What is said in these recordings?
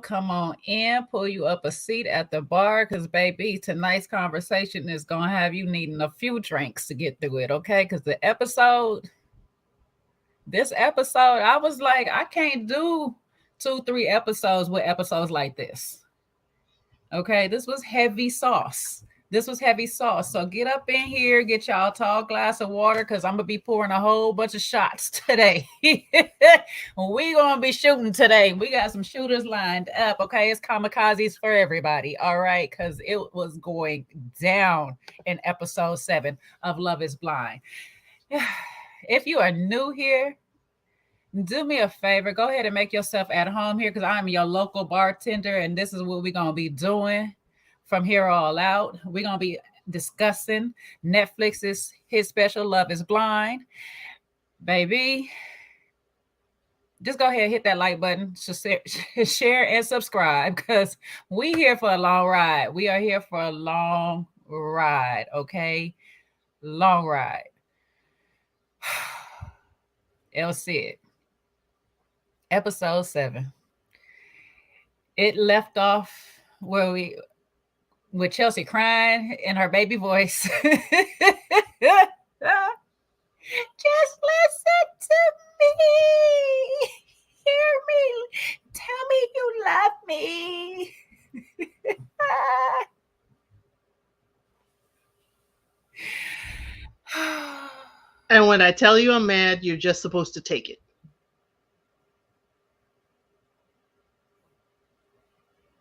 come on in, pull you up a seat at the bar, because, baby, tonight's conversation is going to have you needing a few drinks to get through it, okay? Because this episode, I was like, I can't do 2-3 episodes with episodes like this. Okay, this was heavy sauce. This was heavy sauce. So get up in here, get y'all a tall glass of water, because I'm going to be pouring a whole bunch of shots today. We going to be shooting today. We got some shooters lined up, okay? It's kamikazes for everybody, all right? Because it was going down in episode 7 of Love is Blind. If you are new here, do me a favor. Go ahead and make yourself at home here, because I'm your local bartender, and this is what we're going to be doing from here all out. We're going to be discussing Netflix's hit special, Love is Blind. Baby, just go ahead and hit that like button, share and subscribe, because we here for a long ride. We are here for a long ride, okay? Long ride. El Cid, episode 7. It left off with Chelsea crying in her baby voice. Just listen to me. Hear me. Tell me you love me. And when I tell you I'm mad, you're just supposed to take it.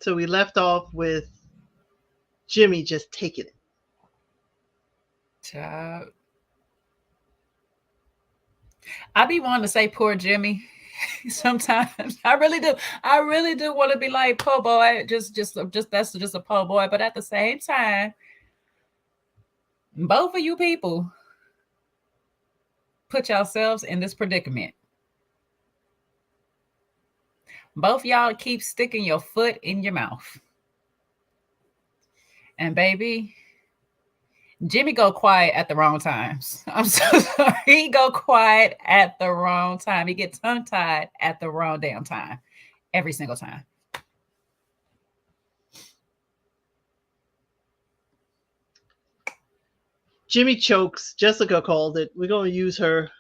So we left off with Jimmy just taking it. Child. I be wanting to say poor Jimmy sometimes. I really do. I really do want to be like, po boy, just that's just a po boy. But at the same time, both of you people put yourselves in this predicament. Both y'all keep sticking your foot in your mouth. And baby, Jimmy go quiet at the wrong times. I'm so sorry. He go quiet at the wrong time. He gets tongue-tied at the wrong damn time. Every single time. Jimmy chokes. Jessica called it. We're going to use her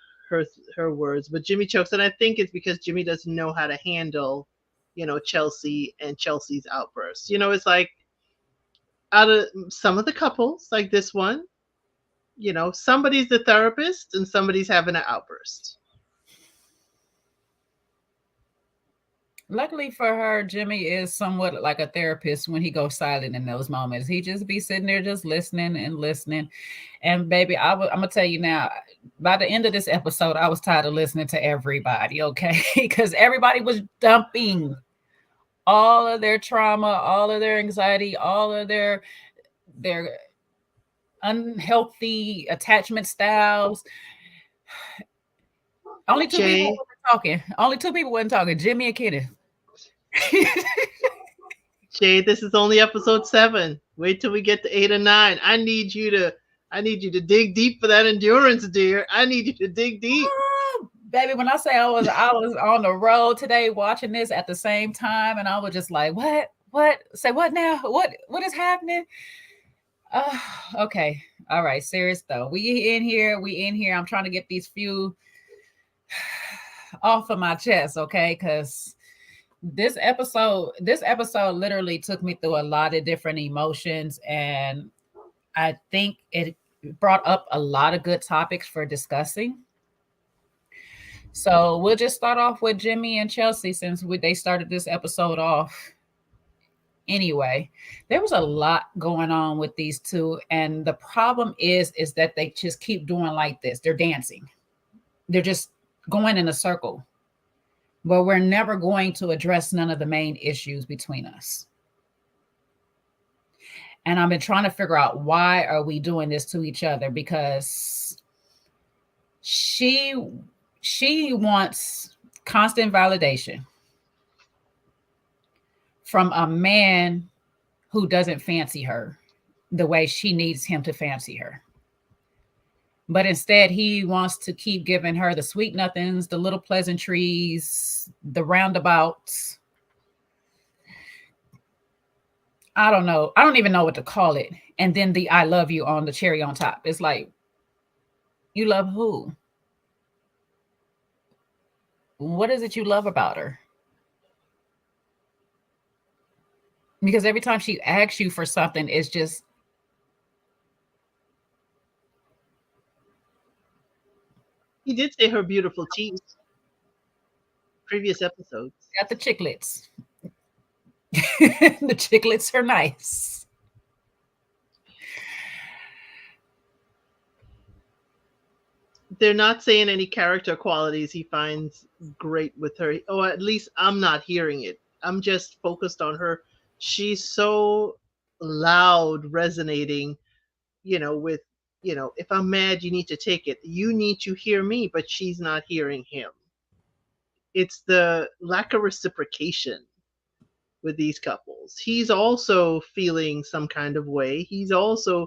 words, but Jimmy chokes, and I think it's because Jimmy doesn't know how to handle, Chelsea and Chelsea's outbursts. It's like, out of some of the couples, like this one, somebody's the therapist and somebody's having an outburst. Luckily for her, Jimmy is somewhat like a therapist when he goes silent in those moments. He just be sitting there just listening and listening. And baby, I'm going to tell you now, by the end of this episode, I was tired of listening to everybody, okay? Because everybody was dumping all of their trauma, all of their anxiety, all of their unhealthy attachment styles. Only two people weren't talking. Only 2 people weren't talking, Jimmy and Kenneth. Jay, this is only episode 7. Wait till we get to 8 and 9. I need you to dig deep for that endurance, dear. I need you to dig deep. Baby, when I say I was on the road today watching this at the same time, and I was just like, what? Say what now? What is happening? Okay. All right. Serious though. We in here. I'm trying to get these few off of my chest, okay? Because this episode literally took me through a lot of different emotions, and I think it brought up a lot of good topics for discussing. So we'll just start off with Jimmy and Chelsea, since they started this episode off. Anyway, there was a lot going on with these two, and the problem is that they just keep doing like this. They're dancing. They're just going in a circle, but we're never going to address none of the main issues between us. And I've been trying to figure out, why are we doing this to each other? Because she wants constant validation from a man who doesn't fancy her the way she needs him to fancy her. But instead, he wants to keep giving her the sweet nothings, the little pleasantries, the roundabouts. I don't know. I don't even know what to call it. And then the I love you on the cherry on top. It's like, you love who? What is it you love about her? Because every time she asks you for something, it's just He did say her beautiful teeth previous episodes. got the chiclets. The chiclets are nice. They're not saying any character qualities he finds great with her. Or at least I'm not hearing it. I'm just focused on her. She's so loud, resonating, with, if I'm mad, you need to take it. You need to hear me, but she's not hearing him. It's the lack of reciprocation with these couples. He's also feeling some kind of way. He's also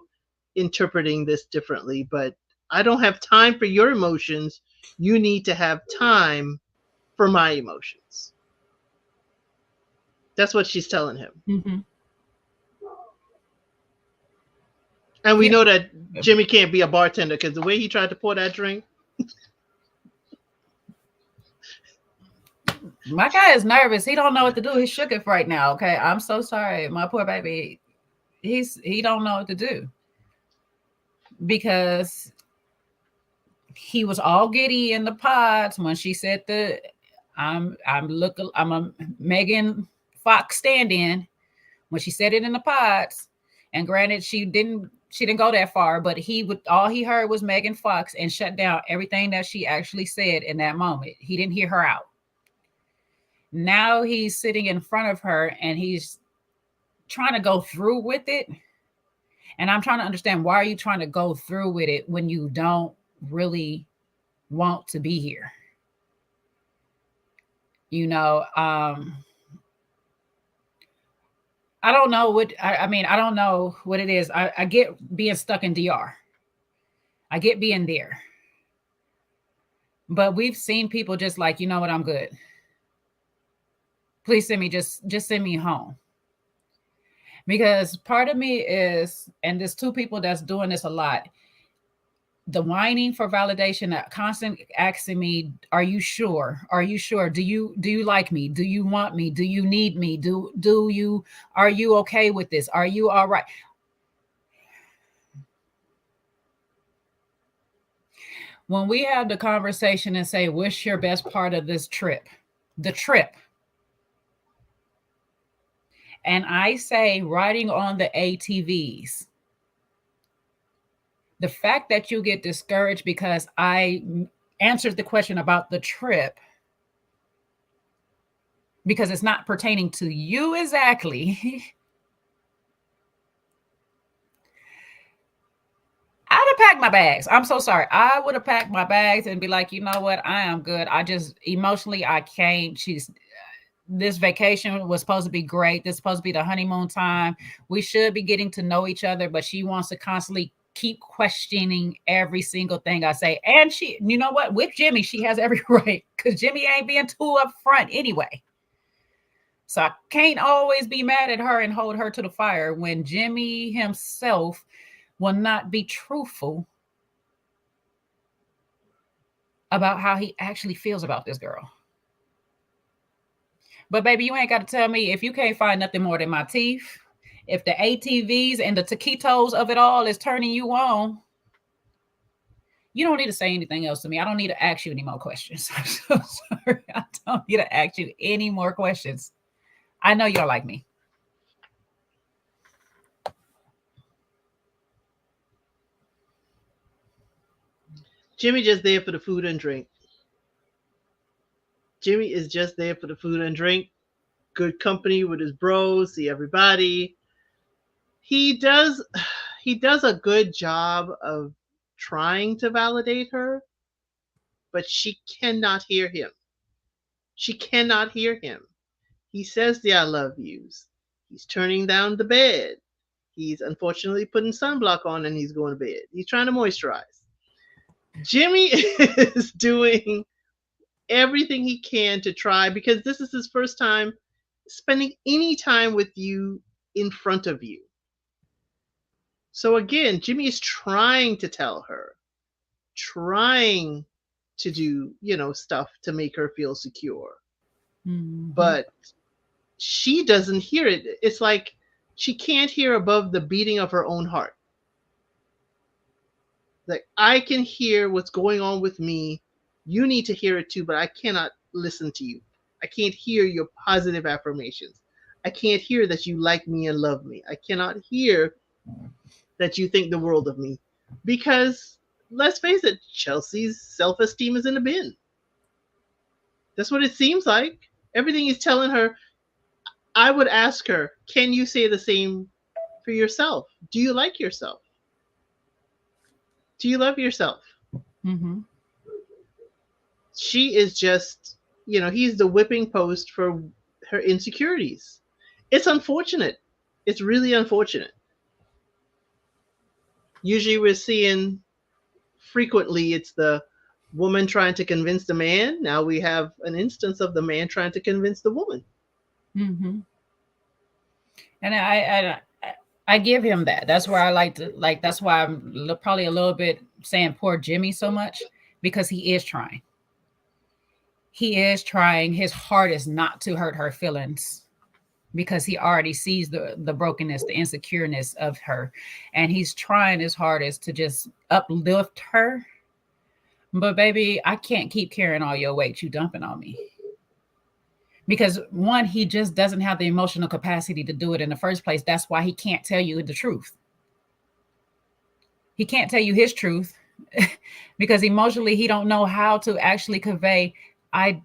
interpreting this differently, but I don't have time for your emotions. You need to have time for my emotions. That's what she's telling him. Mm-hmm. And we Yeah. know that Jimmy can't be a bartender because the way he tried to pour that drink. My guy is nervous. He don't know what to do. He's shook it right now. Okay. I'm so sorry. My poor baby. He don't know what to do. Because he was all giddy in the pods when she said I'm a Megan Fox stand-in when she said it in the pods. And granted, she didn't go that far, but all he heard was Megan Fox and shut down everything that she actually said in that moment. He didn't hear her out. Now he's sitting in front of her and he's trying to go through with it. And I'm trying to understand, why are you trying to go through with it when you don't really want to be here? You know, I don't know what I mean. I don't know what it is. I get being stuck in DR. I get being there. But we've seen people just like, you know what, I'm good. Please send me just send me home. Because part of me is, and there's two people that's doing this a lot, the whining for validation, that constant asking me, are you sure, are you sure, do you like me, do you want me, do you need me, do you, are you okay with this, are you all right? When we have the conversation and say, what's your best part of this trip, the trip, and I say riding on the ATVs, the fact that you get discouraged because I answered the question about the trip, because it's not pertaining to you exactly. I'd have packed my bags. I'm so sorry. I would have packed my bags and be like, you know what? I am good. I just emotionally, I can't. This vacation was supposed to be great. This is supposed to be the honeymoon time. We should be getting to know each other, but she wants to constantly keep questioning every single thing I say. And she, you know what? With Jimmy, she has every right, because Jimmy ain't being too upfront anyway. So I can't always be mad at her and hold her to the fire when Jimmy himself will not be truthful about how he actually feels about this girl. But baby, you ain't got to tell me if you can't find nothing more than my teeth. If the ATVs and the taquitos of it all is turning you on, you don't need to say anything else to me. I don't need to ask you any more questions. I'm so sorry. I don't need to ask you any more questions. I know you're like me. Jimmy just there for the food and drink. Jimmy is just there for the food and drink. Good company with his bros, see everybody. He does he does a good job of trying to validate her, but she cannot hear him. She cannot hear him. He says the I love yous. He's turning down the bed. He's unfortunately putting sunblock on and he's going to bed. He's trying to moisturize. Jimmy is doing everything he can to try, because this is his first time spending any time with you in front of you. So again, Jimmy is trying to tell her, trying to do, stuff to make her feel secure. Mm-hmm. But she doesn't hear it. It's like she can't hear above the beating of her own heart. Like, I can hear what's going on with me. You need to hear it too, but I cannot listen to you. I can't hear your positive affirmations. I can't hear that you like me and love me. I cannot hear that you think the world of me. Because, let's face it, Chelsea's self esteem is in the bin. That's what it seems like. Everything is telling her. I would ask her, can you say the same for yourself? Do you like yourself? Do you love yourself? Mm-hmm. She is just, he's the whipping post for her insecurities. It's unfortunate. It's really unfortunate. Usually we're seeing frequently it's the woman trying to convince the man. Now we have an instance of the man trying to convince the woman. Mm-hmm. And I give him that. That's where I like to like. That's why I'm probably a little bit saying poor Jimmy so much, because he is trying. He is trying his hardest not to hurt her feelings, because he already sees the brokenness, the insecureness of her, and he's trying his hardest to just uplift her. But baby, I can't keep carrying all your weight you dumping on me. Because one, he just doesn't have the emotional capacity to do it in the first place. That's why he can't tell you the truth. He can't tell you his truth because emotionally he don't know how to actually convey I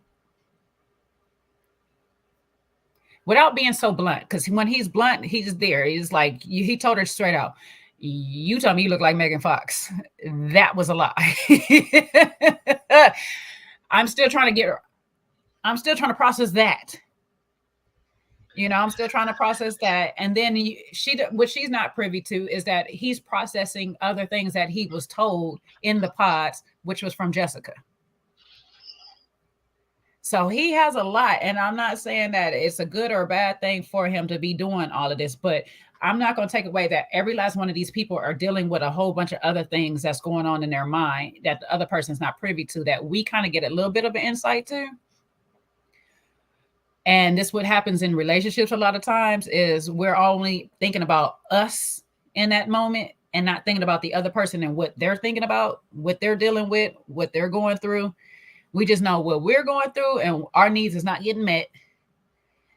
without being so blunt. Because when he's blunt, he's there. He's like he told her straight out, "You told me you look like Megan Fox." That was a lie. I'm still trying to get. I'm still trying to process that. I'm still trying to process that. And then what she's not privy to is that he's processing other things that he was told in the pods, which was from Jessica. So he has a lot. And I'm not saying that it's a good or a bad thing for him to be doing all of this, but I'm not going to take away that every last one of these people are dealing with a whole bunch of other things that's going on in their mind that the other person's not privy to, that we kind of get a little bit of an insight to. And this what happens in relationships a lot of times is we're only thinking about us in that moment and not thinking about the other person and what they're thinking about, what they're dealing with, what they're going through. We just know what we're going through and our needs is not getting met.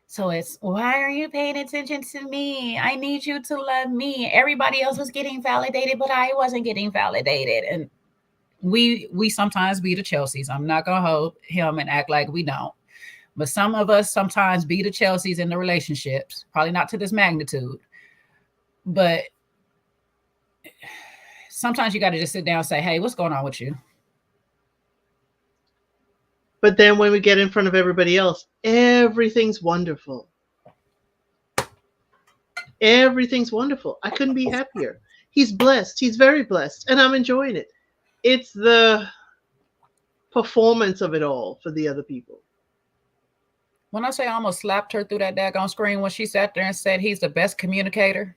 So it's, why are you paying attention to me? I need you to love me. Everybody else was getting validated, but I wasn't getting validated. And we sometimes be the Chelseas. I'm not going to hold him and act like we don't. But some of us sometimes be the Chelseas in the relationships, probably not to this magnitude. But sometimes you got to just sit down and say, hey, what's going on with you? But then when we get in front of everybody else, everything's wonderful. Everything's wonderful. I couldn't be happier. He's blessed. He's very blessed. And I'm enjoying it. It's the performance of it all for the other people. When I say I almost slapped her through that daggone screen when she sat there and said he's the best communicator.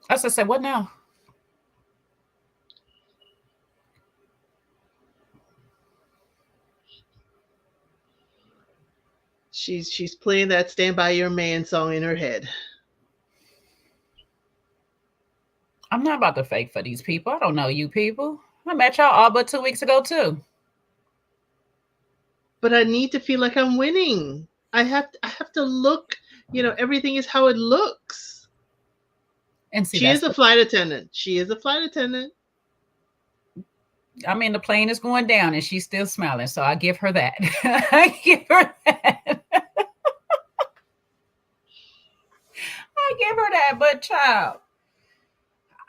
I said, what now? She's playing that Stand By Your Man song in her head. I'm not about to fake for these people. I don't know you people. I met y'all all but 2 weeks ago too. But I need to feel like I'm winning. I have to look, everything is how it looks. And see, she is a flight attendant. She is a flight attendant. I mean, the plane is going down and she's still smiling. So I give her that. I give her that. I give her that. But child,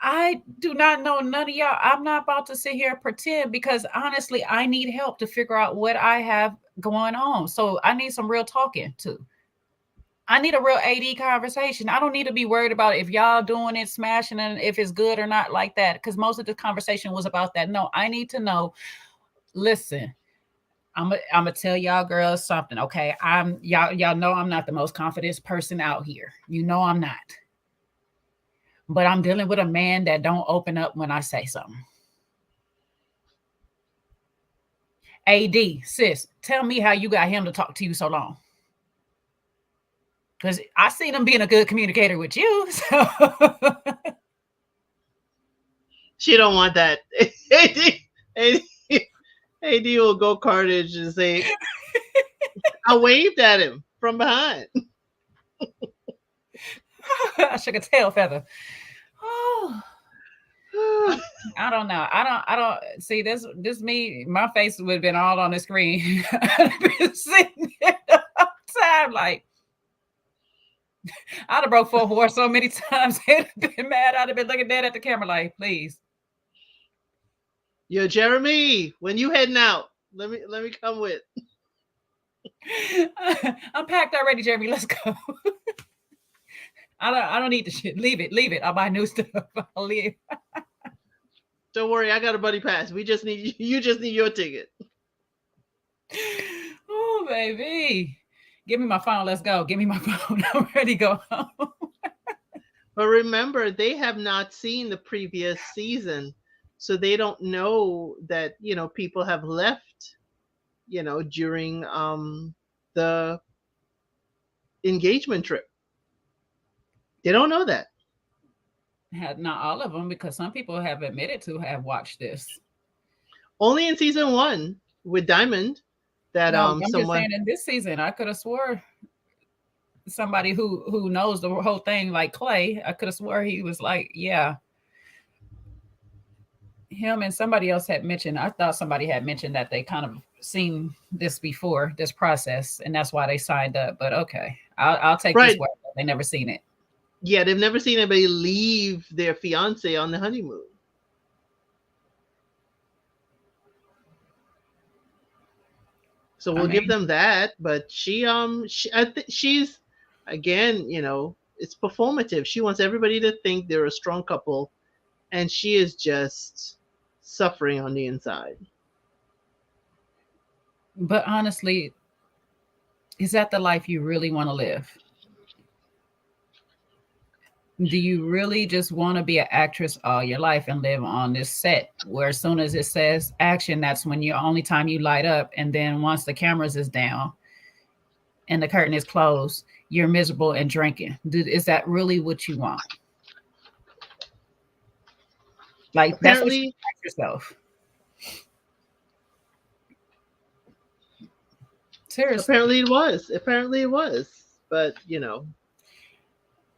I do not know none of y'all. I'm not about to sit here and pretend, because honestly, I need help to figure out what I have going on. So I need some real talking too. I need a real AD conversation. I don't need to be worried about if y'all doing it, smashing it, if it's good or not like that. Because most of the conversation was about that. No, I need to know, listen, I'm gonna tell y'all girls something, okay? Y'all know I'm not the most confident person out here. You know I'm not. But I'm dealing with a man that don't open up when I say something. AD, sis, tell me how you got him to talk to you so long. Because I seen him being a good communicator with you. So She don't want that. AD, AD will go carnage and say, I waved at him from behind. I shook a tail feather. Oh, I don't know. I don't see this me. My face would have been all on the screen. I'd been sitting there the whole time like I'd have broke fourth wall so many times. I'd have been mad. I'd have been looking dead at the camera like, please. Yo, Jeremy, when you heading out? Let me come with. I'm packed already, Jeremy. Let's go. I don't need the shit. Leave it. Leave it. I'll buy new stuff. I'll leave. Don't worry, I got a buddy pass. We just need you just need your ticket. Oh baby. Give me my phone. Let's go. Give me my phone. I'm ready to go home. But remember, they have not seen the previous season, so they don't know that, people have left, during the engagement trip. They don't know that. Not all of them, because some people have admitted to have watched this. Only in season 1 with Diamond that No, I'm just someone. saying in this season, I could have swore somebody who knows the whole thing, like Clay. I could have swore he was like, yeah, him and somebody else had mentioned. I thought somebody had mentioned that they kind of seen this before, this process, and that's why they signed up. But okay, I'll take this Right. word. They never seen it. Yeah, they've never seen anybody leave their fiance on the honeymoon. So I we'll give mean, them that. But she's again, it's performative. She wants everybody to think they're a strong couple, and she is just suffering on the inside. but honestly, is that the life you really want to live? Do you really just want to be an actress all your life and live on this set where as soon as it says action, that's when your only time you light up, and then once the cameras is down and the curtain is closed, you're miserable and drinking? Is that really what you want? Like that's what you Apparently, ask yourself. Seriously. apparently it was. Apparently it was. But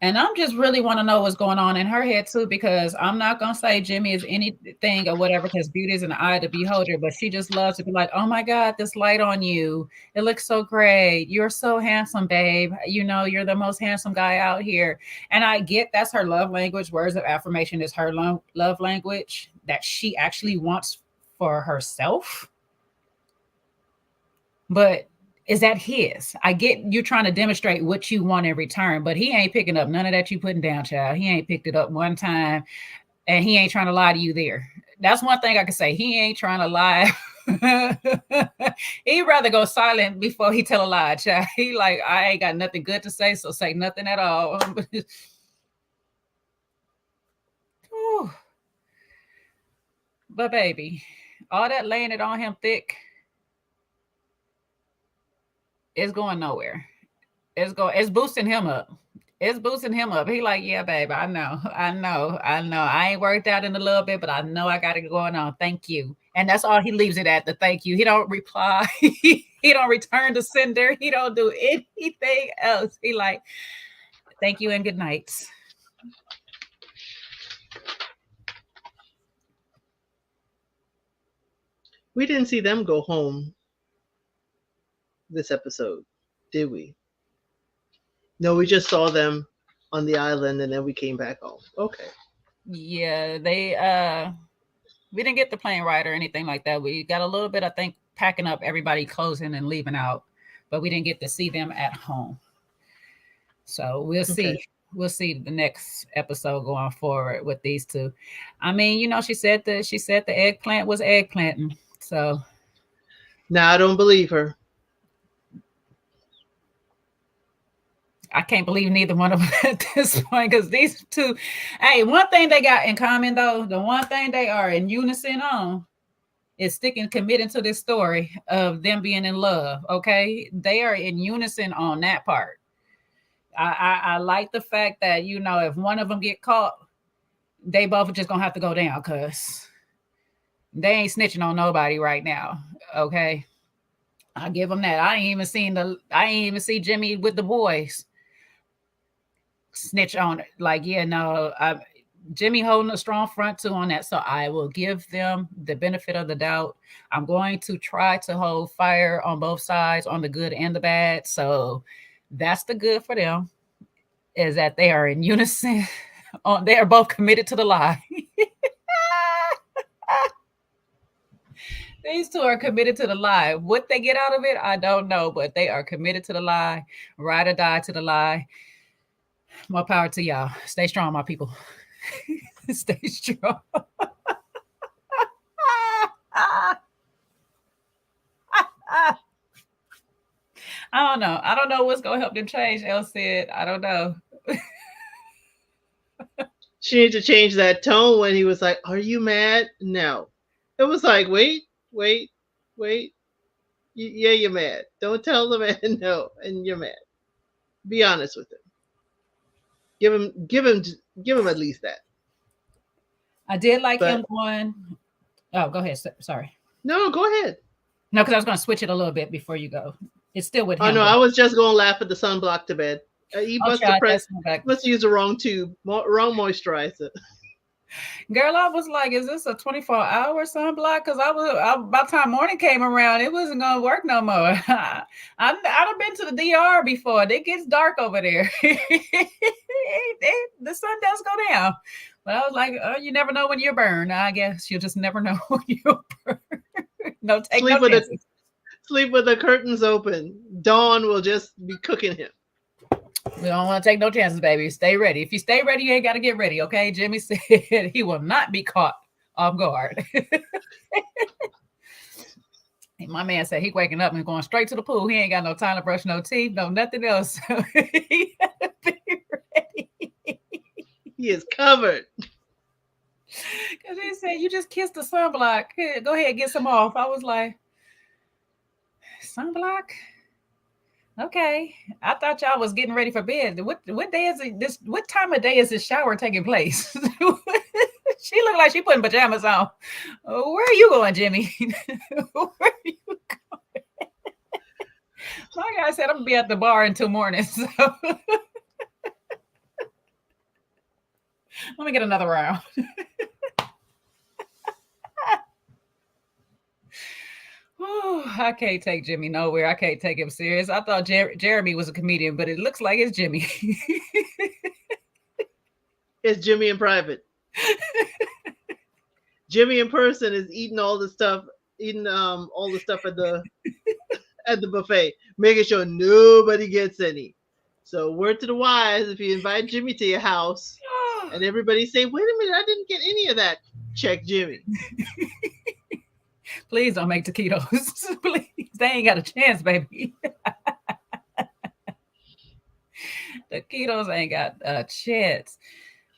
And I'm just really want to know what's going on in her head too, because I'm not gonna say Jimmy is anything or whatever, because beauty is an eye of the beholder, but she just loves to be like, oh my God, this light on you. It looks so great. You're so handsome, babe. You're the most handsome guy out here. And I get that's her love language. Words of affirmation is her love language that she actually wants for herself. But is that his? I get you're trying to demonstrate what you want in return, but he ain't picking up none of that you putting down, child. He ain't picked it up one time, and he ain't trying to lie to you there. That's one thing I can say. He ain't trying to lie. He'd rather go silent before he tell a lie, child. He like, I ain't got nothing good to say, so say nothing at all. But baby, all that laying it on him thick is going nowhere. It's boosting him up. It's boosting him up. He like, yeah, baby, I know, I know, I know. I ain't worked out in a little bit, but I know I got it going on. Thank you. And that's all he leaves it at, the thank you. He don't reply. He don't return the sender. He don't do anything else. He like, thank you and good night. we didn't see them go home this episode, did we? No, we just saw them on the island and then we came back home. Okay. Yeah, we didn't get the plane ride or anything like that. We got a little bit, I think, packing up, everybody closing and leaving out, but we didn't get to see them at home. So we'll see. Okay. We'll see the next episode going forward with these two. I mean, she said the eggplant was eggplanting. So Now I don't believe her. I can't believe neither one of them at this point because these two, hey, one thing they got in common though, the one thing they are in unison on is sticking committing to this story of them being in love. Okay, they are in unison on that part. I like the fact that if one of them get caught, they both are just gonna have to go down because they ain't snitching on nobody right now. Okay, I give them that. I ain't even see Jimmy with the boys snitch on it. Like, yeah, no, Jimmy holding a strong front too on that. So I will give them the benefit of the doubt. I'm going to try to hold fire on both sides, on the good and the bad. So that's the good for them, is that they are in unison. They are both committed to the lie. These two are committed to the lie. What they get out of it, I don't know, but they are committed to the lie. Ride or die to the lie. More power to y'all. Stay strong, my people. Stay strong. I don't know. I don't know what's gonna help them change. Elle said, I don't know. She needed to change that tone when he was like, "Are you mad?" No, it was like, "Wait, wait, wait. Yeah, you're mad. Don't tell the man no, and you're mad. Be honest with him. Give him at least that." I did like him But going. Oh, go ahead. Sorry. no, go ahead. No, because I was going to switch it a little bit before you go. It's still with Oh him, no, but I was just going to laugh at the sunblock to bed. He I'll must try have that. must have used the wrong tube, wrong moisturizer. Girl, I was like, is this a 24-hour sunblock? Because by the time morning came around, it wasn't going to work no more. I've been to the DR before. It gets dark over there. The sun does go down. But I was like, oh, you never know when you're burned. I guess you'll just never know when you're burned. No, take Sleep no with chances. sleep with the curtains open. Dawn will just be cooking him. We don't want to take no chances, baby. Stay ready. If you stay ready, you ain't got to get ready, okay? Jimmy said he will not be caught off guard. My man said he waking up and going straight to the pool. He ain't got no time to brush no teeth, no nothing else. So he gotta be ready. He is covered. Because he said, you just kissed the sunblock. Here, go ahead, get some off. I was like, sunblock? Okay. I thought y'all was getting ready for bed. What day is it? What time of day is this shower taking place? She looked like she putting pajamas on. Where are you going, Jimmy? Where are you going? My guy said I'm gonna be at the bar until morning. So let me get another round. I can't take Jimmy nowhere. I can't take him serious. I thought Jeremy was a comedian, but it looks like it's Jimmy. It's Jimmy in private. Jimmy in person is eating all the stuff, at the buffet, making sure nobody gets any. So word to the wise, if you invite Jimmy to your house and everybody say, "Wait a minute, I didn't get any of that," check Jimmy. Please don't make taquitos. Please. They ain't got a chance, baby. Taquitos ain't got a chance.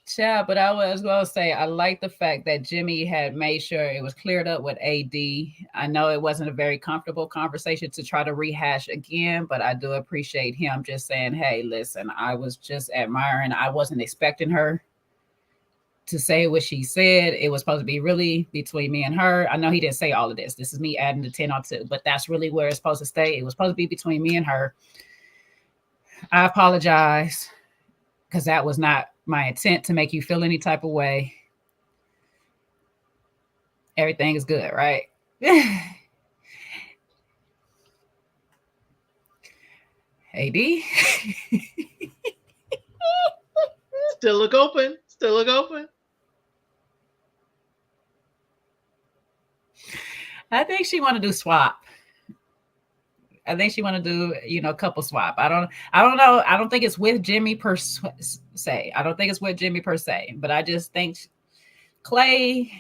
Child, but I was going to say, I like the fact that Jimmy had made sure it was cleared up with AD. I know it wasn't a very comfortable conversation to try to rehash again, but I do appreciate him just saying, hey, listen, I was just admiring. I wasn't expecting her to say what she said. It was supposed to be really between me and her. I know he didn't say all of this. This is me adding the 10 on 2, but that's really where it's supposed to stay. It was supposed to be between me and her. I apologize because that was not my intent to make you feel any type of way. Everything is good, right? AD. Still look open. Still look open. I think she want to do swap. I think she want to do, couple swap. I don't know. I don't think it's with Jimmy per se. I don't think it's with Jimmy per se, but I just think Clay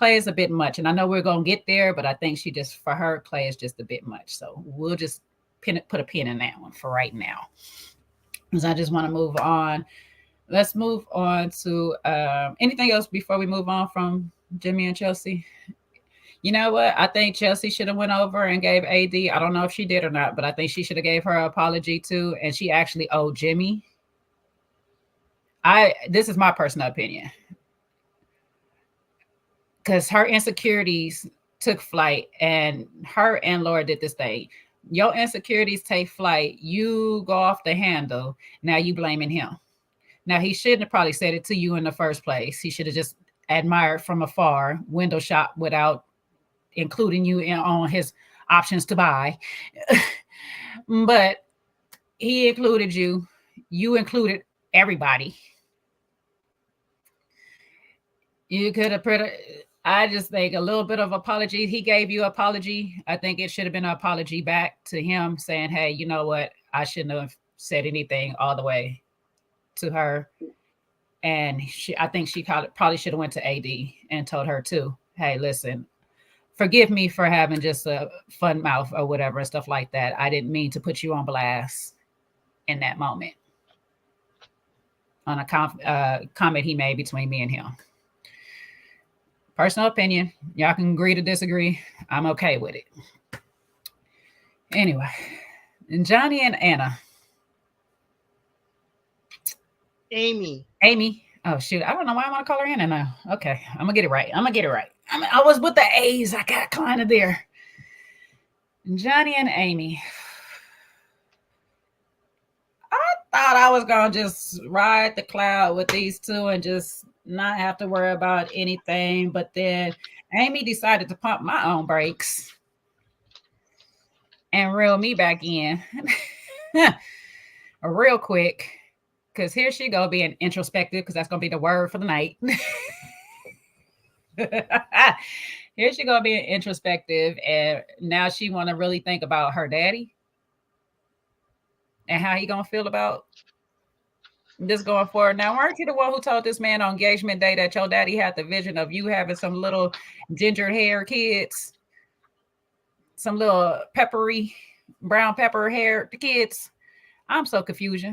Clay is a bit much, and I know we're gonna get there, but I think she just for her Clay is just a bit much. So we'll just put a pin in that one for right now, because I just want to move on. Let's move on to anything else before we move on from Jimmy and Chelsea. You know what? I think Chelsea should have went over and gave AD. I don't know if she did or not, but I think she should have gave her an apology too, and she actually owed Jimmy. This is my personal opinion, because her insecurities took flight, and her and Laura did this thing. Your insecurities take flight, you go off the handle. Now you blaming him. Now he shouldn't have probably said it to you in the first place. He should have just admired from afar, window shop without including you on his options to buy. But he included you. You included everybody. You could have put I just think a little bit of apology. He gave you apology. I think it should have been an apology back to him saying, hey, you know what? I shouldn't have said anything all the way to her. And I think she probably should have went to AD and told her too, hey, listen, forgive me for having just a fun mouth or whatever and stuff like that. I didn't mean to put you on blast in that moment on a comment he made between me and him. Personal opinion. Y'all can agree to disagree. I'm okay with it. Anyway, and Johnny and Anna. Amy. Oh, shoot. I don't know why I want to call her Anna now. Okay. I'm going to get it right. I was with the A's. I got kind of there. Johnny and Amy. I thought I was going to just ride the cloud with these two and just not have to worry about anything. But then Amy decided to pump my own brakes and reel me back in real quick. Because here she go being introspective, because that's going to be the word for the night. Here she go being introspective, and now she want to really think about her daddy and how he going to feel about this going forward. Now, weren't you the one who told this man on engagement day that your daddy had the vision of you having some little ginger hair kids, some little peppery, brown pepper hair kids? I'm so confused.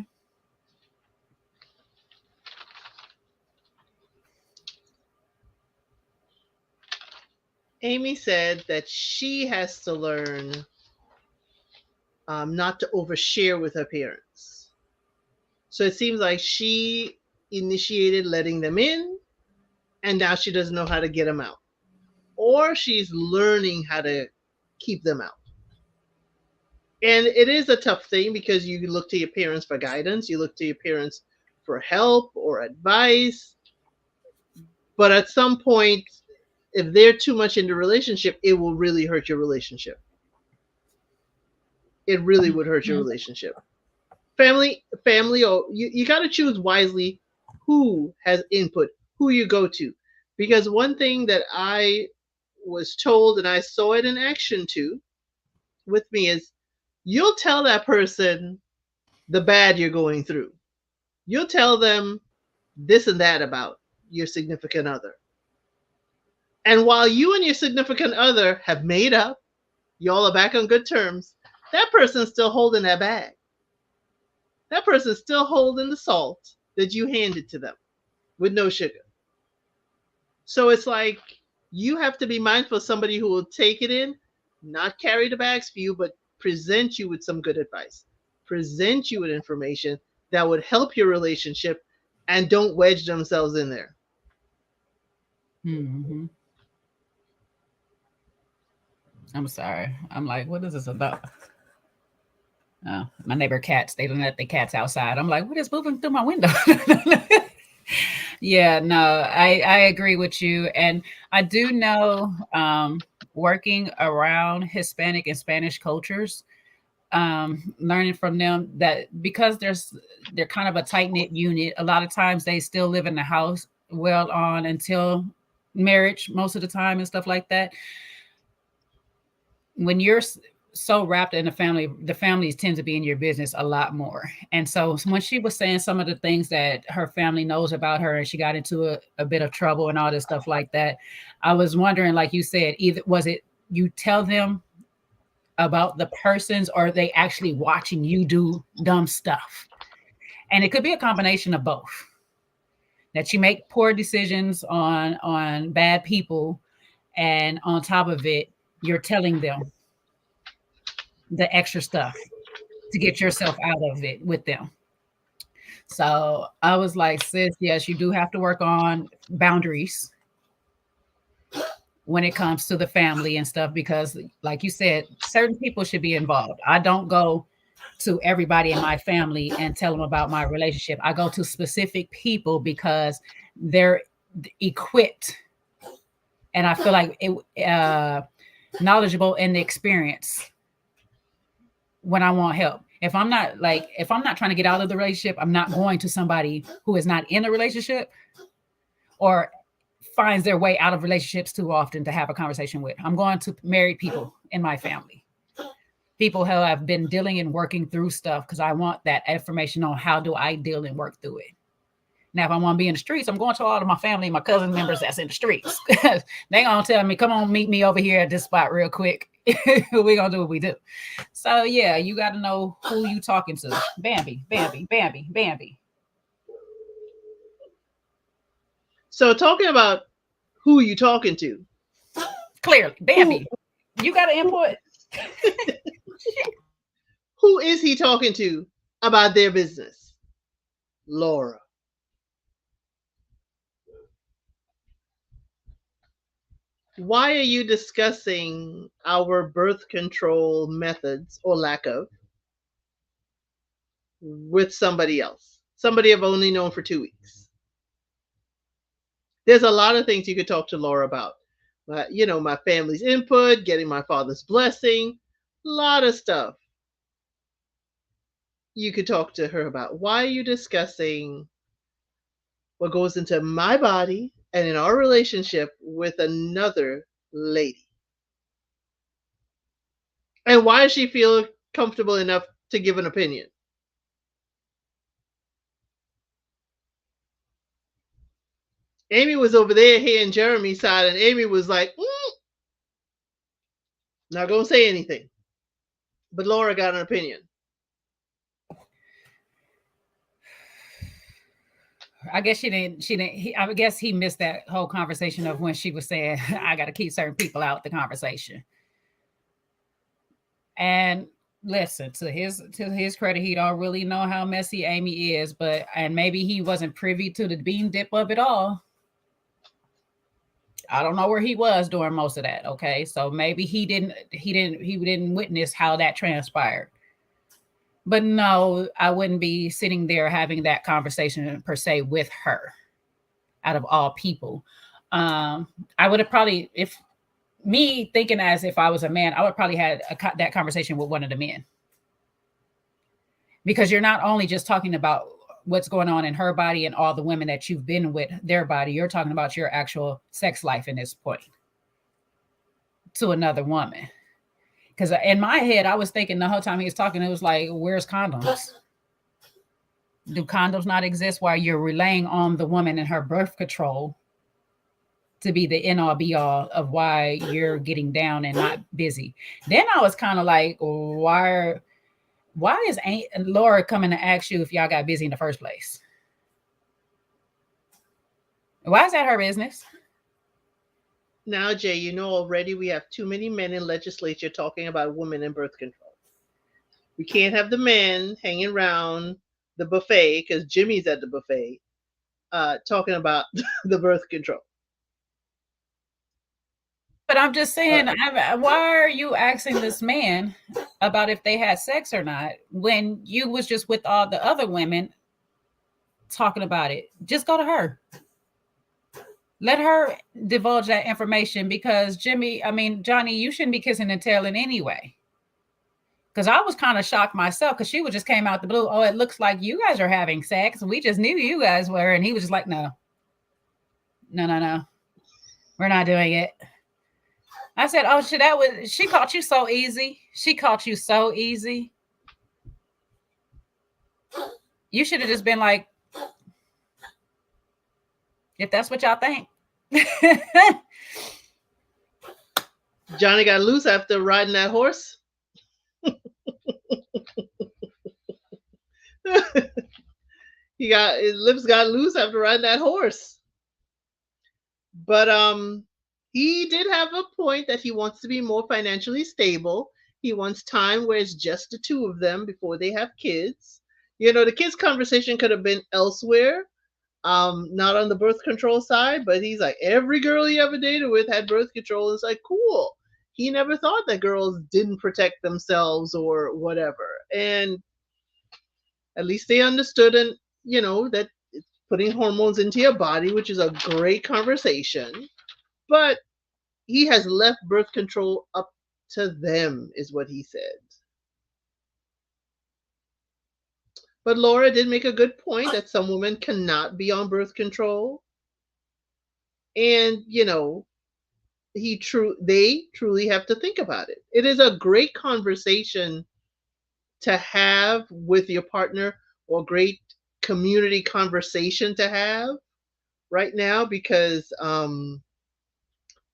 Amy said that she has to learn not to overshare with her parents. So it seems like she initiated letting them in, and now she doesn't know how to get them out. Or she's learning how to keep them out. And it is a tough thing, because you look to your parents for guidance, you look to your parents for help or advice. But at some point, if they're too much in the relationship, it will really hurt your relationship. It really would hurt your relationship. Family, or you got to choose wisely who has input, who you go to. Because one thing that I was told, and I saw it in action too, with me, is you'll tell that person the bad you're going through. You'll tell them this and that about your significant other. And while you and your significant other have made up, y'all are back on good terms, that person's still holding that bag. That person's still holding the salt that you handed to them with no sugar. So it's like you have to be mindful of somebody who will take it in, not carry the bags for you, but present you with some good advice, present you with information that would help your relationship, and don't wedge themselves in there. Mm-hmm. I'm sorry. I'm like, what is this about? Oh, my neighbor cats, they don't let the cats outside. I'm like, what is moving through my window? Yeah, no, I agree with you. And I do know, working around Hispanic and Spanish cultures, learning from them, that because they're kind of a tight-knit unit, a lot of times they still live in the house well on until marriage most of the time and stuff like that. When you're so wrapped in the families tend to be in your business a lot more. And so when she was saying some of the things that her family knows about her and she got into a bit of trouble and all this stuff like that, I was wondering, like you said, either was it you tell them about the persons or are they actually watching you do dumb stuff? And it could be a combination of both. That you make poor decisions on bad people, and on top of it, you're telling them the extra stuff to get yourself out of it with them. So I was like, sis, yes, you do have to work on boundaries when it comes to the family and stuff, because like you said, certain people should be involved. I don't go to everybody in my family and tell them about my relationship. I go to specific people because they're equipped and I feel like knowledgeable in the experience when I want help. If I'm not trying to get out of the relationship, I'm not going to somebody who is not in a relationship or finds their way out of relationships too often to have a conversation with. I'm going to married people in my family, people who have been dealing and working through stuff, because I want that information on how do I deal and work through it. Now, if I want to be in the streets, I'm going to all of my family, my cousin members that's in the streets. They gonna tell me, come on, meet me over here at this spot real quick. We're gonna do what we do. So yeah, you got to know who you talking to. Bambi, Bambi, Bambi, Bambi. So talking about who you talking to. Clearly, Bambi, you got to input. Who is he talking to about their business? Laura. Why are you discussing our birth control methods or lack of with somebody else? Somebody I've only known for 2 weeks. There's a lot of things you could talk to Laura about. My family's input, getting my father's blessing, a lot of stuff you could talk to her about. Why are you discussing what goes into my body and in our relationship with another lady? And why does she feel comfortable enough to give an opinion? Amy was over there hearing Jeremy's side, and Amy was like, not gonna say anything. But Laura got an opinion. I guess she didn't. I guess he missed that whole conversation of when she was saying, "I got to keep certain people out the conversation." And listen, to his credit, he don't really know how messy Amy is, and maybe he wasn't privy to the bean dip of it all. I don't know where he was during most of that. Okay, so maybe he didn't witness how that transpired. But no, I wouldn't be sitting there having that conversation per se with her, out of all people. I would have probably, if me thinking as if I was a man, I would probably had that conversation with one of the men. Because you're not only just talking about what's going on in her body and all the women that you've been with, their body, you're talking about your actual sex life in this point to another woman. Because in my head, I was thinking the whole time he was talking, it was like, where's condoms? Do condoms not exist while you're relying on the woman and her birth control to be the end all be all of why you're getting down and not busy? Then I was kind of like, why is Aunt Laura coming to ask you if y'all got busy in the first place? Why is that her business? Now, Jay, you know already we have too many men in legislature talking about women and birth control. We can't have the men hanging around the buffet, because Jimmy's at the buffet, talking about the birth control. But I'm just saying, why are you asking this man about if they had sex or not when you was just with all the other women talking about it? Just go to her. Let her divulge that information, because Johnny, you shouldn't be kissing and telling anyway. Because I was kind of shocked myself, because she would just came out the blue. Oh, it looks like you guys are having sex. We just knew you guys were. And he was just like, no. We're not doing it. I said, "Oh shit, that was she caught you so easy. She caught you so easy. You should have just been like, if that's what y'all think." Johnny got loose after riding that horse. His lips got loose after riding that horse. But he did have a point that he wants to be more financially stable. He wants time where it's just the two of them before they have kids. You know, the kids conversation could have been elsewhere, not on the birth control side, but he's like, every girl he ever dated with had birth control. It's like, cool. He never thought that girls didn't protect themselves or whatever. And at least they understood, and that it's putting hormones into your body, which is a great conversation. But he has left birth control up to them, is what he said. But Laura did make a good point that some women cannot be on birth control. And, they truly have to think about it. It is a great conversation to have with your partner, or great community conversation to have right now, because I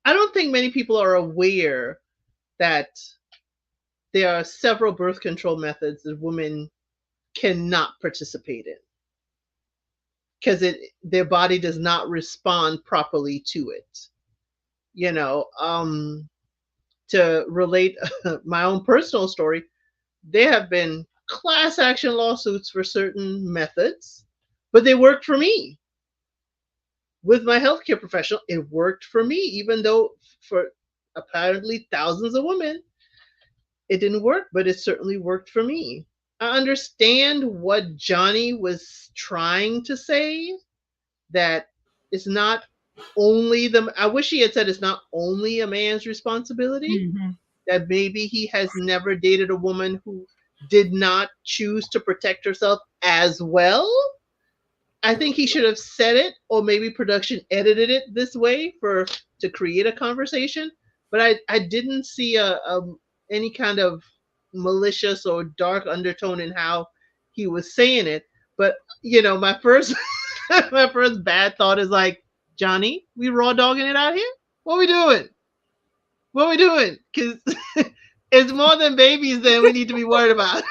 don't think many people are aware that there are several birth control methods that women cannot participate in because their body does not respond properly to it. To relate my own personal story, there have been class action lawsuits for certain methods, but they worked for me. With my healthcare professional, it worked for me, even though for apparently thousands of women, it didn't work, but it certainly worked for me. I understand what Johnny was trying to say, that it's not only I wish he had said it's not only a man's responsibility, Mm-hmm. that maybe he has never dated a woman who did not choose to protect herself as well. I think he should have said it, or maybe production edited it this way to create a conversation. But I didn't see any kind of malicious or dark undertone in how he was saying it. But my first my first bad thought is like, Johnny, we raw dogging it out here. What we doing? What we doing? Because it's more than babies than we need to be worried about.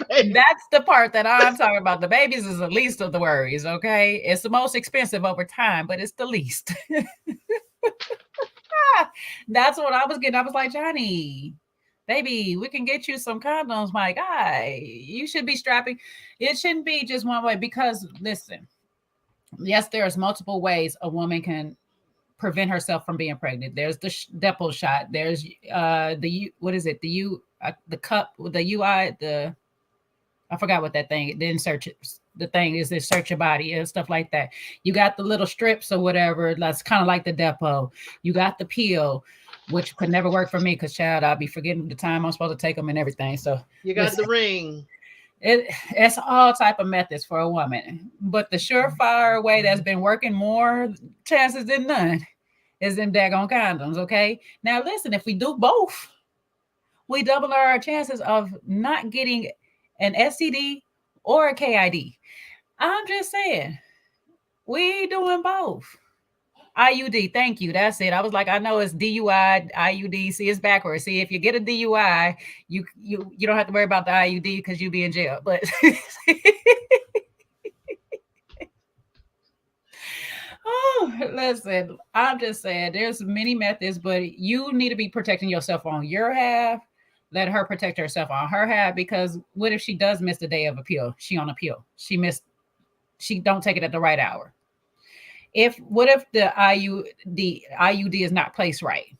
That's the part that I'm talking about. The babies is the least of the worries, okay? It's the most expensive over time, but it's the least. That's what I was getting. I was like, Johnny, baby, we can get you some condoms. My guy, you should be strapping. It shouldn't be just one way, because listen, yes, there's multiple ways a woman can prevent herself from being pregnant. There's the Depo shot. There's what is it? The cup, the UI, I forgot what that thing. The insert, the thing is, insert your body and stuff like that. You got the little strips or whatever. That's kind of like the Depo. You got the peel, which could never work for me because, child, I'll be forgetting the time I'm supposed to take them and everything. So you got the ring. It's all type of methods for a woman, but the surefire way that's been working more chances than none is them daggone condoms. Okay, now listen, if we do both, we double our chances of not getting an STD or a KID. I'm just saying, we doing both. IUD, thank you. That's it. I was like, I know it's DUI, IUD. See, it's backwards. See, if you get a DUI, you don't have to worry about the IUD because you be in jail. But oh, listen, I'm just saying, there's many methods, but you need to be protecting yourself on your half. Let her protect herself on her half, because what if she does miss the day of appeal? She on appeal. She don't take it at the right hour. What if the IUD is not placed right?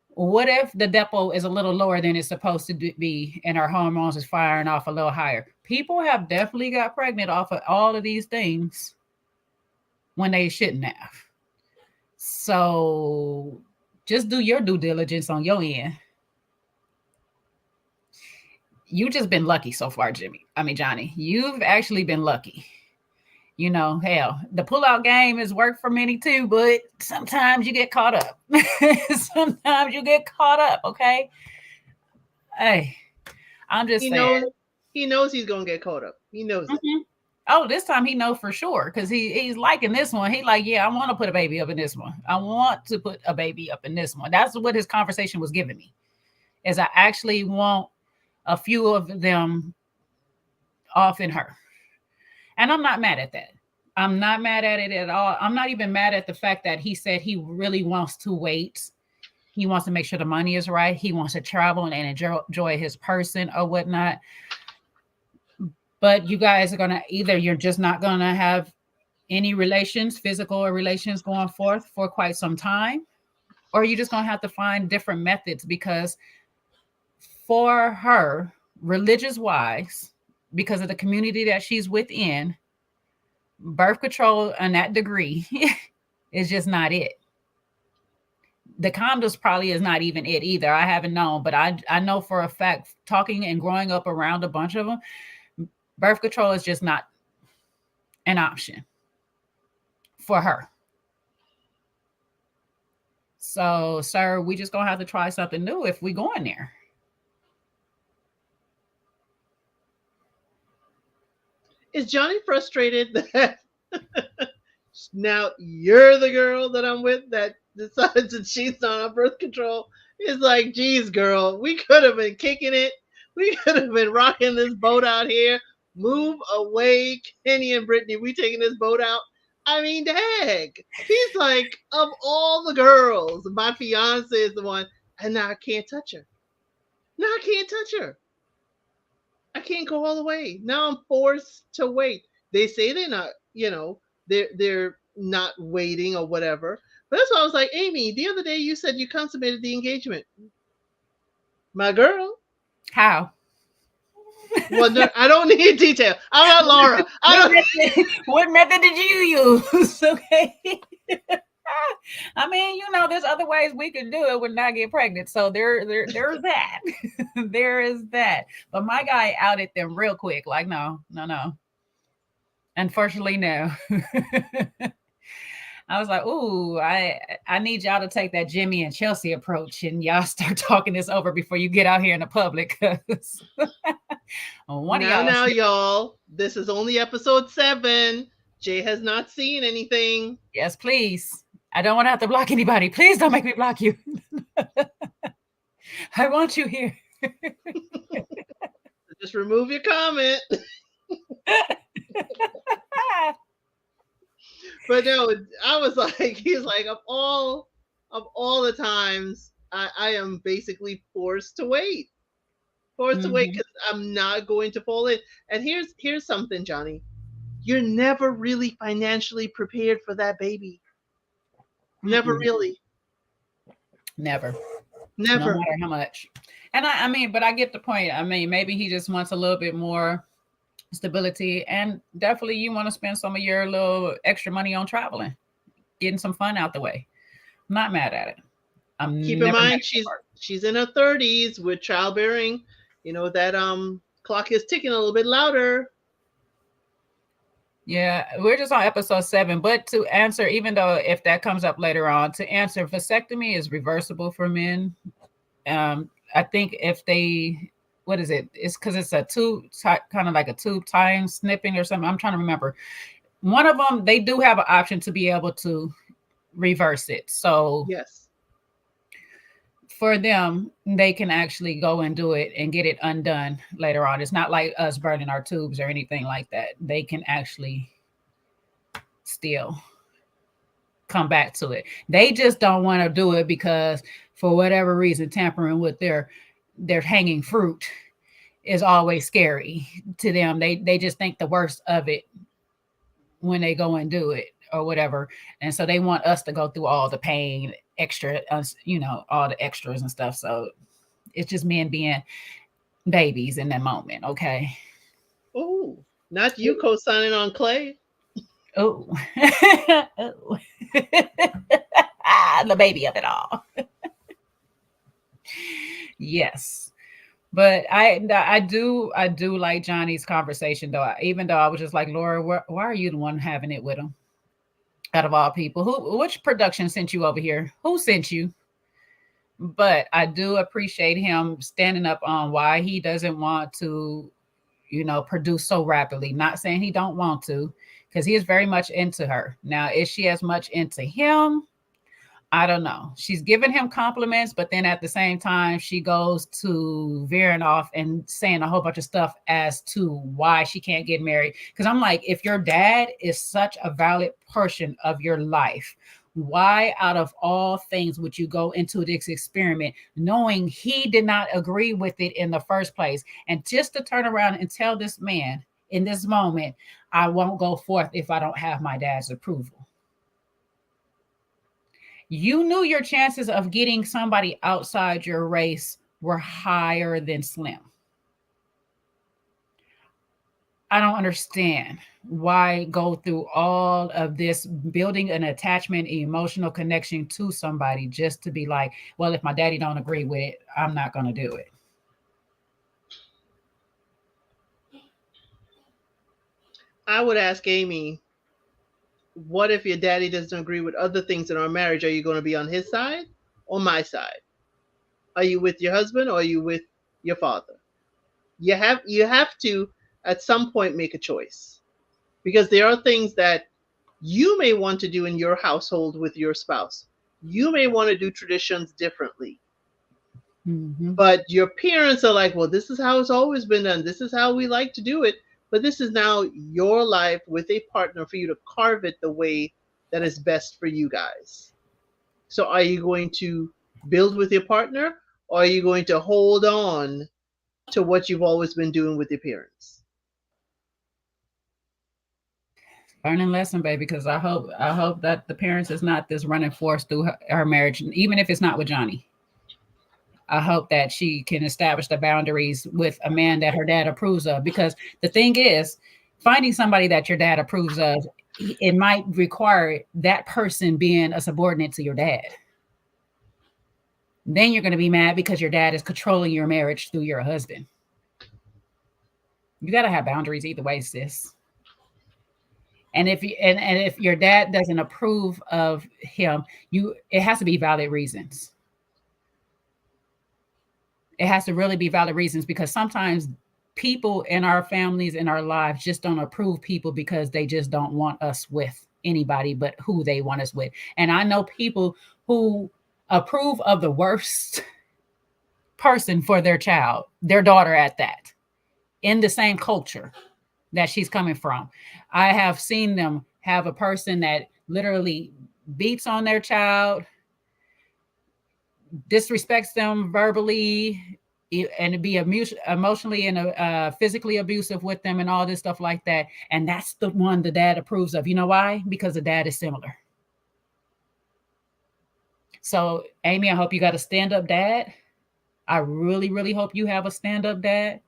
What if the Depo is a little lower than it's supposed to be and her hormones is firing off a little higher? People have definitely got pregnant off of all of these things when they shouldn't have. So just do your due diligence on your end. You just been lucky so far, Johnny. You've actually been lucky. Hell, the pullout game has worked for many too, but sometimes you get caught up. Sometimes you get caught up. Okay. Hey, I'm just He saying. knows. He knows he's gonna get caught up. He knows it. Mhm. Oh, this time he knows for sure because he's liking this one. He like, yeah, I want to put a baby up in this one. I want to put a baby up in this one. That's what his conversation was giving me. Is I actually want a few of them off in her. And I'm not mad at that. I'm not mad at it at all. I'm not even mad at the fact that he said he really wants to wait. He wants to make sure the money is right. He wants to travel and enjoy his person or whatnot. But you guys are going to either you're just not going to have any relations, physical or relations going forth for quite some time, or you're just going to have to find different methods because for her, religious wise, because of the community that she's within, birth control and that degree is just not it. The condoms probably is not even it either. I haven't known, but I know for a fact, talking and growing up around a bunch of them, birth control is just not an option for her. So, sir, we just gonna have to try something new if we go in there. Is Johnny frustrated that now you're the girl that I'm with that decides that she's not on birth control? It's like, geez, girl, we could have been kicking it. We could have been rocking this boat out here. Move away, Kenny and Brittany. We taking this boat out. I mean, dang. He's like, of all the girls, my fiance is the one, and now I can't touch her. Now I can't touch her. I can't go all the way. Now I'm forced to wait. They say they're not, they're not waiting or whatever. But that's why I was like, Amy, the other day you said you consummated the engagement. My girl. How? Well, no, I don't need detail. I'm not Laura. What method did you use? Okay. I mean, there's other ways we can do it when not get pregnant. So there's that. There is that. But my guy outed them real quick. Like, no. Unfortunately, no. I was like, ooh, I need y'all to take that Jimmy and Chelsea approach and y'all start talking this over before you get out here in the public. Now, y'all, this is only episode 7. Jay has not seen anything. Yes, please. I don't want to have to block anybody. Please don't make me block you. I want you here. Just remove your comment. But no, I was like, he's like, of all the times, I am basically forced to wait. Forced to wait because I'm not going to fall in. And here's something, Johnny. You're never really financially prepared for that baby. Never really. Never. No matter how much. And I mean, but I get the point. I mean, maybe he just wants a little bit more stability, and definitely you want to spend some of your little extra money on traveling, getting some fun out the way. I'm not mad at it. Keep in mind she's in her 30s with childbearing. That clock is ticking a little bit louder. Yeah, we're just on episode 7. But to answer, even though if that comes up later on, to answer, vasectomy is reversible for men. I think if they, what is it? It's because it's a tube, kind of like a tube time snipping or something. I'm trying to remember. One of them, they do have an option to be able to reverse it. So yes, for them, they can actually go and do it and get it undone later on. It's not like us burning our tubes or anything like that. They can actually still come back to it. They just don't want to do it because for whatever reason, tampering with their hanging fruit is always scary to them. They just think the worst of it when they go and do it or whatever. And so they want us to go through all the pain, extra, all the extras and stuff. So it's just men being babies in that moment. Okay. Oh, not you co-signing on Clay. Oh, the baby of it all. Yes. But I do like Johnny's conversation though. Even though I was just like, Laura, why are you the one having it with him? Out of all people, which production sent you over here? Who sent you? But I do appreciate him standing up on why he doesn't want to, produce so rapidly. Not saying he don't want to, because he is very much into her. Now, is she as much into him? I don't know. She's giving him compliments, but then at the same time, she goes to veering off and saying a whole bunch of stuff as to why she can't get married. Because I'm like, if your dad is such a valid portion of your life, why out of all things would you go into this experiment knowing he did not agree with it in the first place? And just to turn around and tell this man in this moment, I won't go forth if I don't have my dad's approval. You knew your chances of getting somebody outside your race were higher than slim. I don't understand why go through all of this building an attachment, emotional connection to somebody just to be like, well, if my daddy don't agree with it, I'm not going to do it. I would ask Amy, what if your daddy doesn't agree with other things in our marriage? Are you going to be on his side or my side? Are you with your husband or are you with your father? You have to at some point make a choice, because there are things that you may want to do in your household with your spouse. You may want to do traditions differently. Mm-hmm. But your parents are like, well, this is how it's always been done. This is how we like to do it. But this is now your life with a partner for you to carve it the way that is best for you guys. So are you going to build with your partner, or are you going to hold on to what you've always been doing with your parents? Learning lesson, baby, because I hope that the parents is not this running force through her marriage, even if it's not with Johnny. I hope that she can establish the boundaries with a man that her dad approves of. Because the thing is, finding somebody that your dad approves of, it might require that person being a subordinate to your dad. Then you're going to be mad because your dad is controlling your marriage through your husband. You got to have boundaries either way, sis. And if your dad doesn't approve of him, it has to be valid reasons. It has to really be valid reasons, because sometimes people in our families, in our lives, just don't approve people because they just don't want us with anybody but who they want us with. And I know people who approve of the worst person for their child, their daughter at that, in the same culture that she's coming from. I have seen them have a person that literally beats on their child, disrespects them verbally, and be emotionally and physically abusive with them and all this stuff like that. And that's the one the dad approves of. You know why? Because the dad is similar. So, Amy, I hope you got a stand up dad. I really, really hope you have a stand up dad,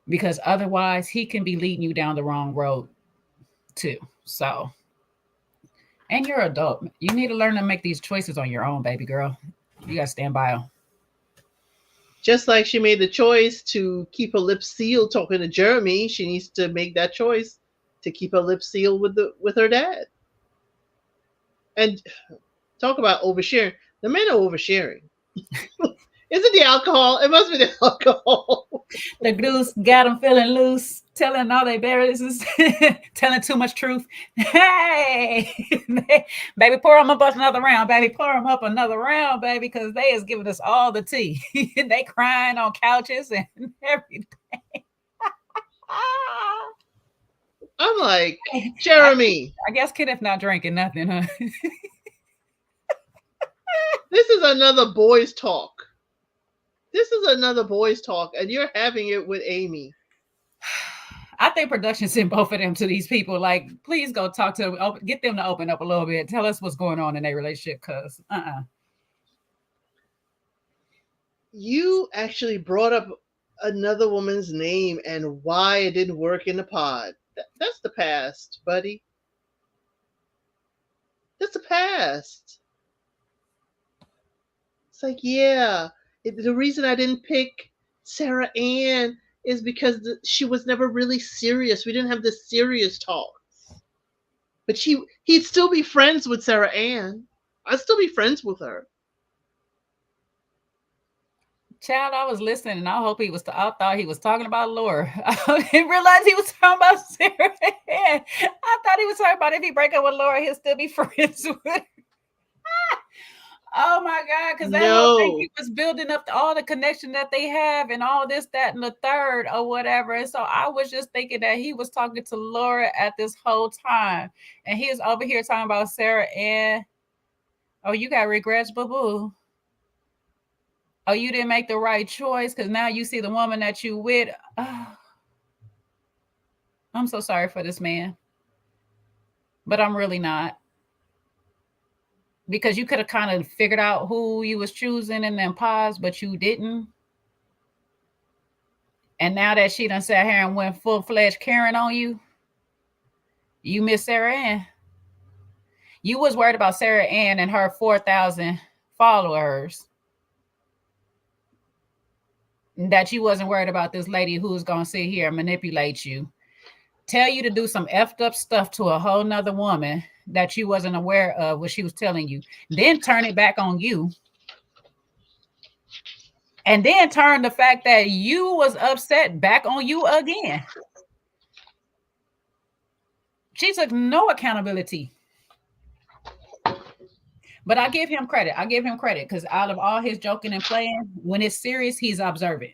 because otherwise he can be leading you down the wrong road too. So, and you're an adult. You need to learn to make these choices on your own, baby girl. You got to stand by them. Just like she made the choice to keep her lips sealed talking to Jeremy, she needs to make that choice to keep her lips sealed with her dad. And talk about oversharing. The men are oversharing. Is it the alcohol? It must be the alcohol. The goose got them feeling loose, telling all their business, telling too much truth. Hey, baby, pour them up another round, baby, pour them up another round, baby, because they is giving us all the tea. They crying on couches and everything. I'm like, I, Jeremy, I guess Kenneth not drinking nothing, huh? this is another boys' talk. This is another boys' talk, and you're having it with Amy. I think production sent both of them to these people. Like, please go talk to them, get them to open up a little bit. Tell us what's going on in their relationship, cause You actually brought up another woman's name and why it didn't work in the pod. That's the past, buddy. That's the past. It's like, yeah. The reason I didn't pick Sarah Ann is because she was never really serious. We didn't have the serious talk. But he'd still be friends with Sarah Ann. I'd still be friends with her. Child, I was listening, and I hope he was. I thought he was talking about Laura. I didn't realize he was talking about Sarah. I thought he was talking about if he break up with Laura, he'll still be friends with her. Oh my God, because that whole thing No, he was building up all the connection that they have and all this, that, and the third or whatever. And so I was just thinking that he was talking to Laura at this whole time. And he was over here talking about Sarah and oh, you got regrets, boo boo. Oh, you didn't make the right choice because now you see the woman that you with. Oh, I'm so sorry for this man, but I'm really not. Because you could have kind of figured out who you was choosing and then paused, but you didn't. And now that she done sat here and went full fledged Karen on you, you miss Sarah Ann. You was worried about Sarah Ann and her 4,000 followers. That you wasn't worried about this lady who's gonna sit here and manipulate you, tell you to do some effed up stuff to a whole nother woman that you wasn't aware of what she was telling you, then turn it back on you, and then turn the fact that you was upset back on you again. She took no accountability. But I give him credit. I give him credit because out of all his joking and playing, when it's serious, he's observant.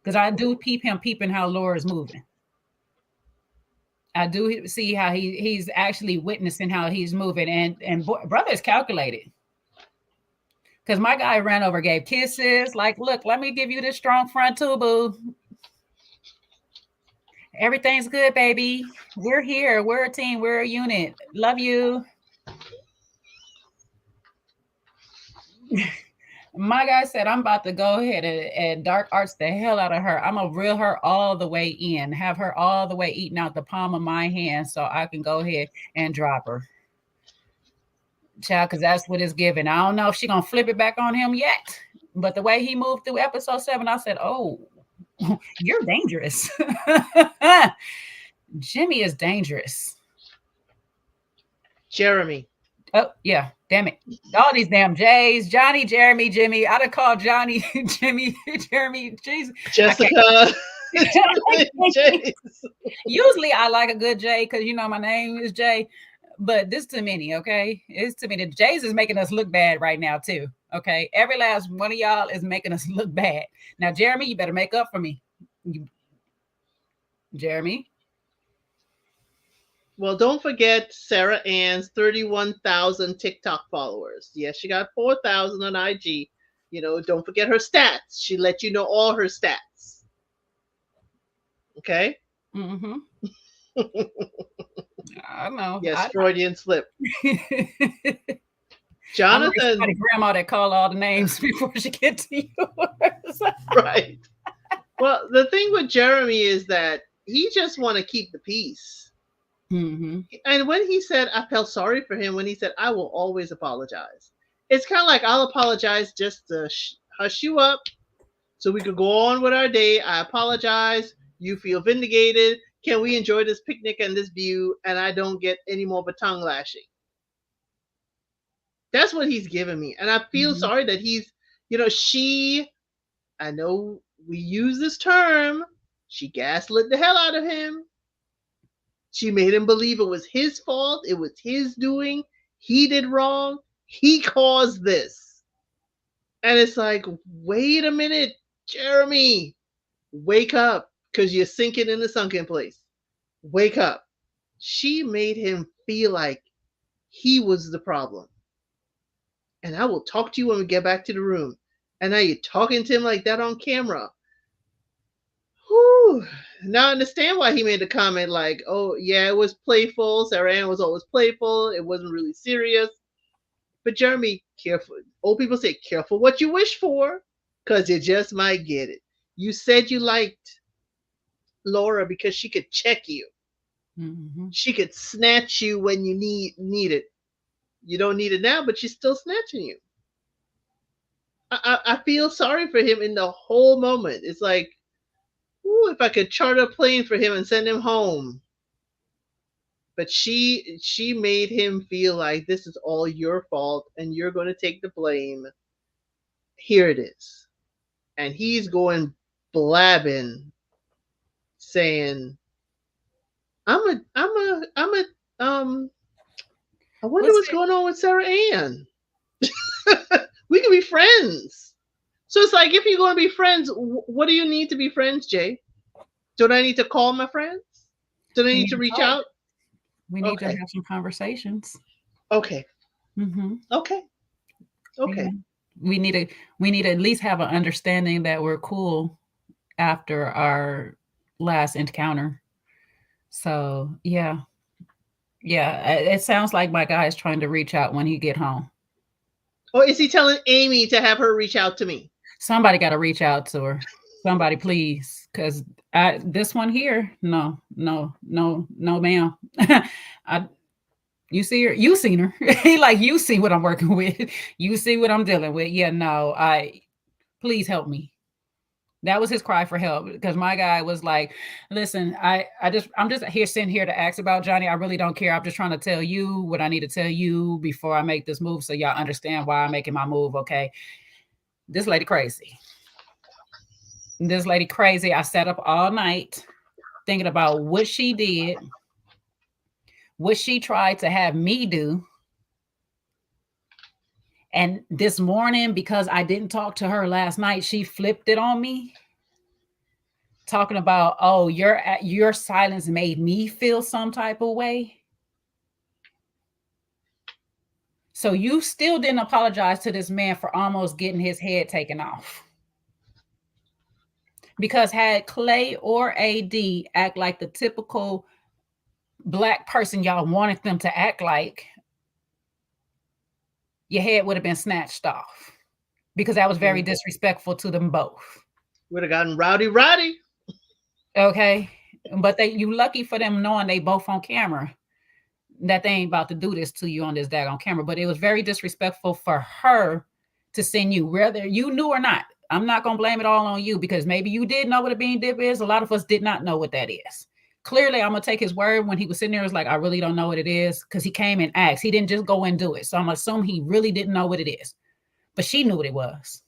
Because I do peep him peeping how Laura's moving. I do see how he's actually witnessing how he's moving, and brother is calculated. Because my guy ran over, gave kisses, like, look, let me give you this strong front too, boo. Everything's good, baby. We're here. We're a team. We're a unit. Love you. My guy said, I'm about to go ahead and dark arts the hell out of her. I'm going to reel her all the way in, have her all the way eating out the palm of my hand so I can go ahead and drop her. Child, because that's what it's giving. I don't know if she's going to flip it back on him yet. But the way he moved through episode 7, I said, oh, you're dangerous. Jimmy is dangerous. Jeremy. Oh, yeah. Damn it. All these damn J's. Johnny, Jeremy, Jimmy. I'd have called Johnny, Jimmy, Jeremy. Jesus. Jessica. Usually I like a good J because, you know, my name is Jay. But this too many, okay? It's too many. J's is making us look bad right now, too. Okay? Every last one of y'all is making us look bad. Now, Jeremy, you better make up for me. Jeremy? Well, don't forget Sarah Ann's 31,000 TikTok followers. Yes, she got 4,000 on IG. You know, don't forget her stats. She let you know all her stats. Okay? Mm-hmm. I know. Yes, Freudian slip. Jonathan. I'm like grandma that call all the names before she gets to yours. Right. Well, the thing with Jeremy is that he just want to keep the peace. Mm-hmm. And when he said, I felt sorry for him when he said, I will always apologize. It's kind of like, I'll apologize just to hush you up so we could go on with our day. I apologize. You feel vindicated. Can we enjoy this picnic and this view and I don't get any more of a tongue lashing? That's what he's giving me. And I feel sorry that he's, you know, I know we use this term, she gaslit the hell out of him. She made him believe it was his fault. It was his doing. He did wrong. He caused this. And it's like, wait a minute, Jeremy, wake up because you're sinking in the sunken place. Wake up. She made him feel like he was the problem. And I will talk to you when we get back to the room. And now you're talking to him like that on camera. Whew. Now I understand why he made the comment like, oh, yeah, it was playful. Sarah Ann was always playful. It wasn't really serious. But Jeremy, careful. Old people say, careful what you wish for, because you just might get it. You said you liked Laura because she could check you. Mm-hmm. She could snatch you when you need it. You don't need it now, but she's still snatching you. I feel sorry for him in the whole moment. It's like, ooh, if I could charter a plane for him and send him home. But she made him feel like this is all your fault and you're going to take the blame. Here it is. And he's going blabbing, saying, I'm a I wonder What's what's it? going on with Sarah Ann. We can be friends. So it's like, if you're going to be friends, what do you need to be friends, Jay? Don't I need to call my friends? Do I We need need to to reach talk. out? We need to Okay. have some conversations. Okay. Mm-hmm. Okay. Yeah. Okay. We need to at least have an understanding that we're cool after our last encounter. So yeah, yeah. It sounds like my guy is trying to reach out when he get home. Or is he telling Amy to have her reach out to me? Somebody got to reach out to her. Somebody, please, because this one here, no, no, no, no, ma'am. I You see her, you seen her. He like, you see what I'm working with. You see what I'm dealing with. Yeah, no, please help me. That was his cry for help because my guy was like, listen, I'm just here sitting here to ask about Johnny. I really don't care. I'm just trying to tell you what I need to tell you before I make this move so y'all understand why I'm making my move. Okay. This lady crazy. This lady crazy. I sat up all night thinking about what she did, what she tried to have me do. And this morning, because I didn't talk to her last night, she flipped it on me, talking about, oh, your silence made me feel some type of way. So you still didn't apologize to this man for almost getting his head taken off. Because had Clay or AD act like the typical black person y'all wanted them to act like, your head would have been snatched off. Because that was very Mm. disrespectful to them both. Would have gotten rowdy, rowdy. Okay. But you lucky for them knowing they both on camera that they ain't about to do this to you on this daggone camera. But it was very disrespectful for her to send you, whether you knew or not. I'm not gonna blame it all on you because maybe you did know what a bean dip is. A lot of us did not know what that is. Clearly, I'm gonna take his word when he was sitting there. It was like, I really don't know what it is because he came and asked. He didn't just go and do it. So I'm assuming he really didn't know what it is. But she knew what it was.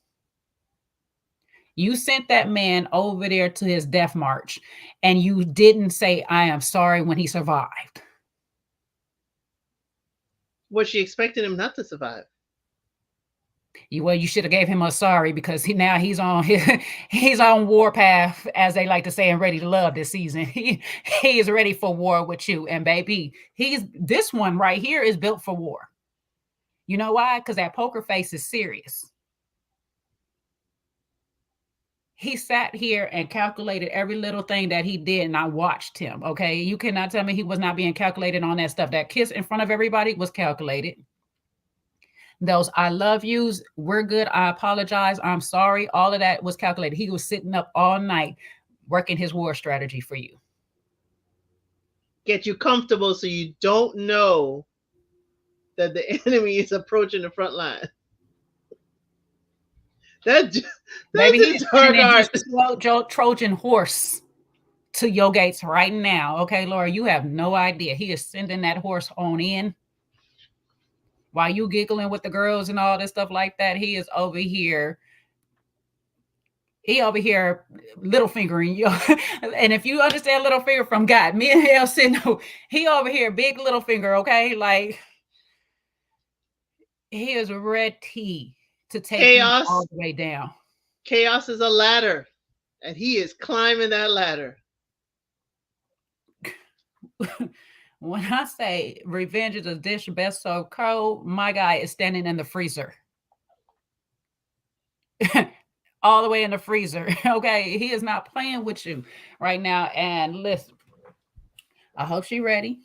You sent that man over there to his death march and you didn't say, I am sorry when he survived. Was she expecting him not to survive? You should have gave him a sorry because he's on he's on warpath, as they like to say, and ready to love this season. He is ready for war with you. And baby, this one right here is built for war. You know why? Because that poker face is serious. He sat here and calculated every little thing that he did, and I watched him. Okay. You cannot tell me he was not being calculated on that stuff. That kiss in front of everybody was calculated. Those I love yous, we're good. I apologize. I'm sorry. All of that was calculated. He was sitting up all night working his war strategy for you. Get you comfortable so you don't know that the enemy is approaching the front line. That's Baby, his he's dark sending his art. Trojan horse to your gates right now. Okay, Laura, you have no idea. He is sending that horse on in. While you giggling with the girls and all this stuff like that, he is over here. He over here little fingering you. And if you understand little finger from God, me and hell sitting, he over here, big little finger, okay? Like he is ready to take you all Chaos. the way down. Chaos is a ladder, and he is climbing that ladder. When I say revenge is a dish best served cold, my guy is standing in the freezer. All the way in the freezer. Okay. He is not playing with you right now. And listen, I hope she's ready.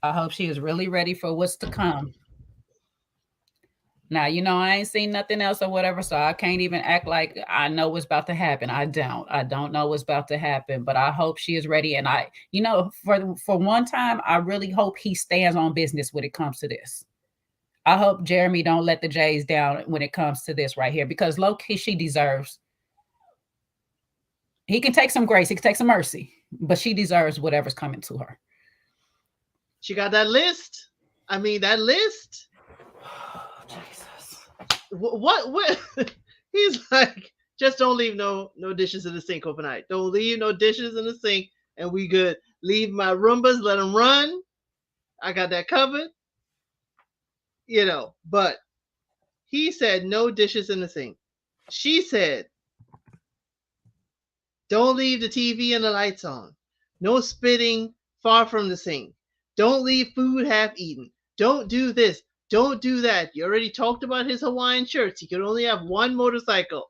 I hope she is really ready for what's to come. Now, I ain't seen nothing else or whatever, so I can't even act like I know what's about to happen. I don't. I don't know what's about to happen, but I hope she is ready. And for one time, I really hope he stands on business when it comes to this. I hope Jeremy don't let the Jays down when it comes to this right here, because low key she deserves. He can take some grace, he can take some mercy, but she deserves whatever's coming to her. She got that list. I mean, that list. Jesus. What? He's like, just don't leave no dishes in the sink overnight. Don't leave no dishes in the sink, and we good. Leave my Roombas, let them run. I got that covered. But he said no dishes in the sink. She said, don't leave the TV and the lights on. No spitting far from the sink. Don't leave food half eaten. Don't do this. Don't do that. You already talked about his Hawaiian shirts. He could only have one motorcycle.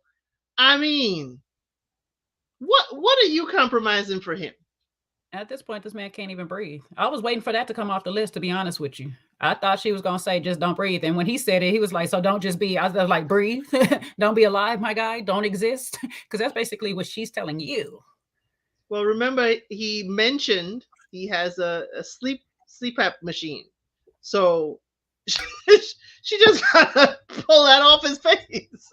I mean, what are you compromising for him? At this point, this man can't even breathe. I was waiting for that to come off the list, to be honest with you. I thought she was gonna say just don't breathe. And when he said it, he was like, so don't just be. I was like, breathe. Don't be alive, my guy. Don't exist. Because that's basically what she's telling you. Well, remember he mentioned he has a sleep app machine. So she just gotta pull that off his face.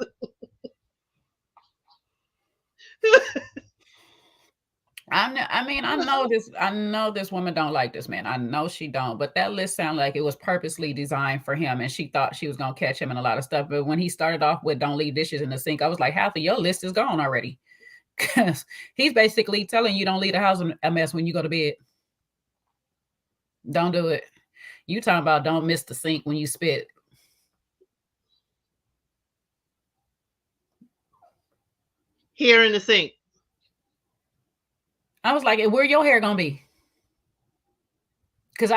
I know this. I know this woman don't like this man. I know she don't. But that list sounded like it was purposely designed for him, and she thought she was gonna catch him in a lot of stuff. But when he started off with "Don't leave dishes in the sink," I was like, half of your list is gone already. Because he's basically telling you don't leave the house a mess when you go to bed. Don't do it. You talking about don't miss the sink when you spit. Here in the sink. I was like, where your hair gonna be? Because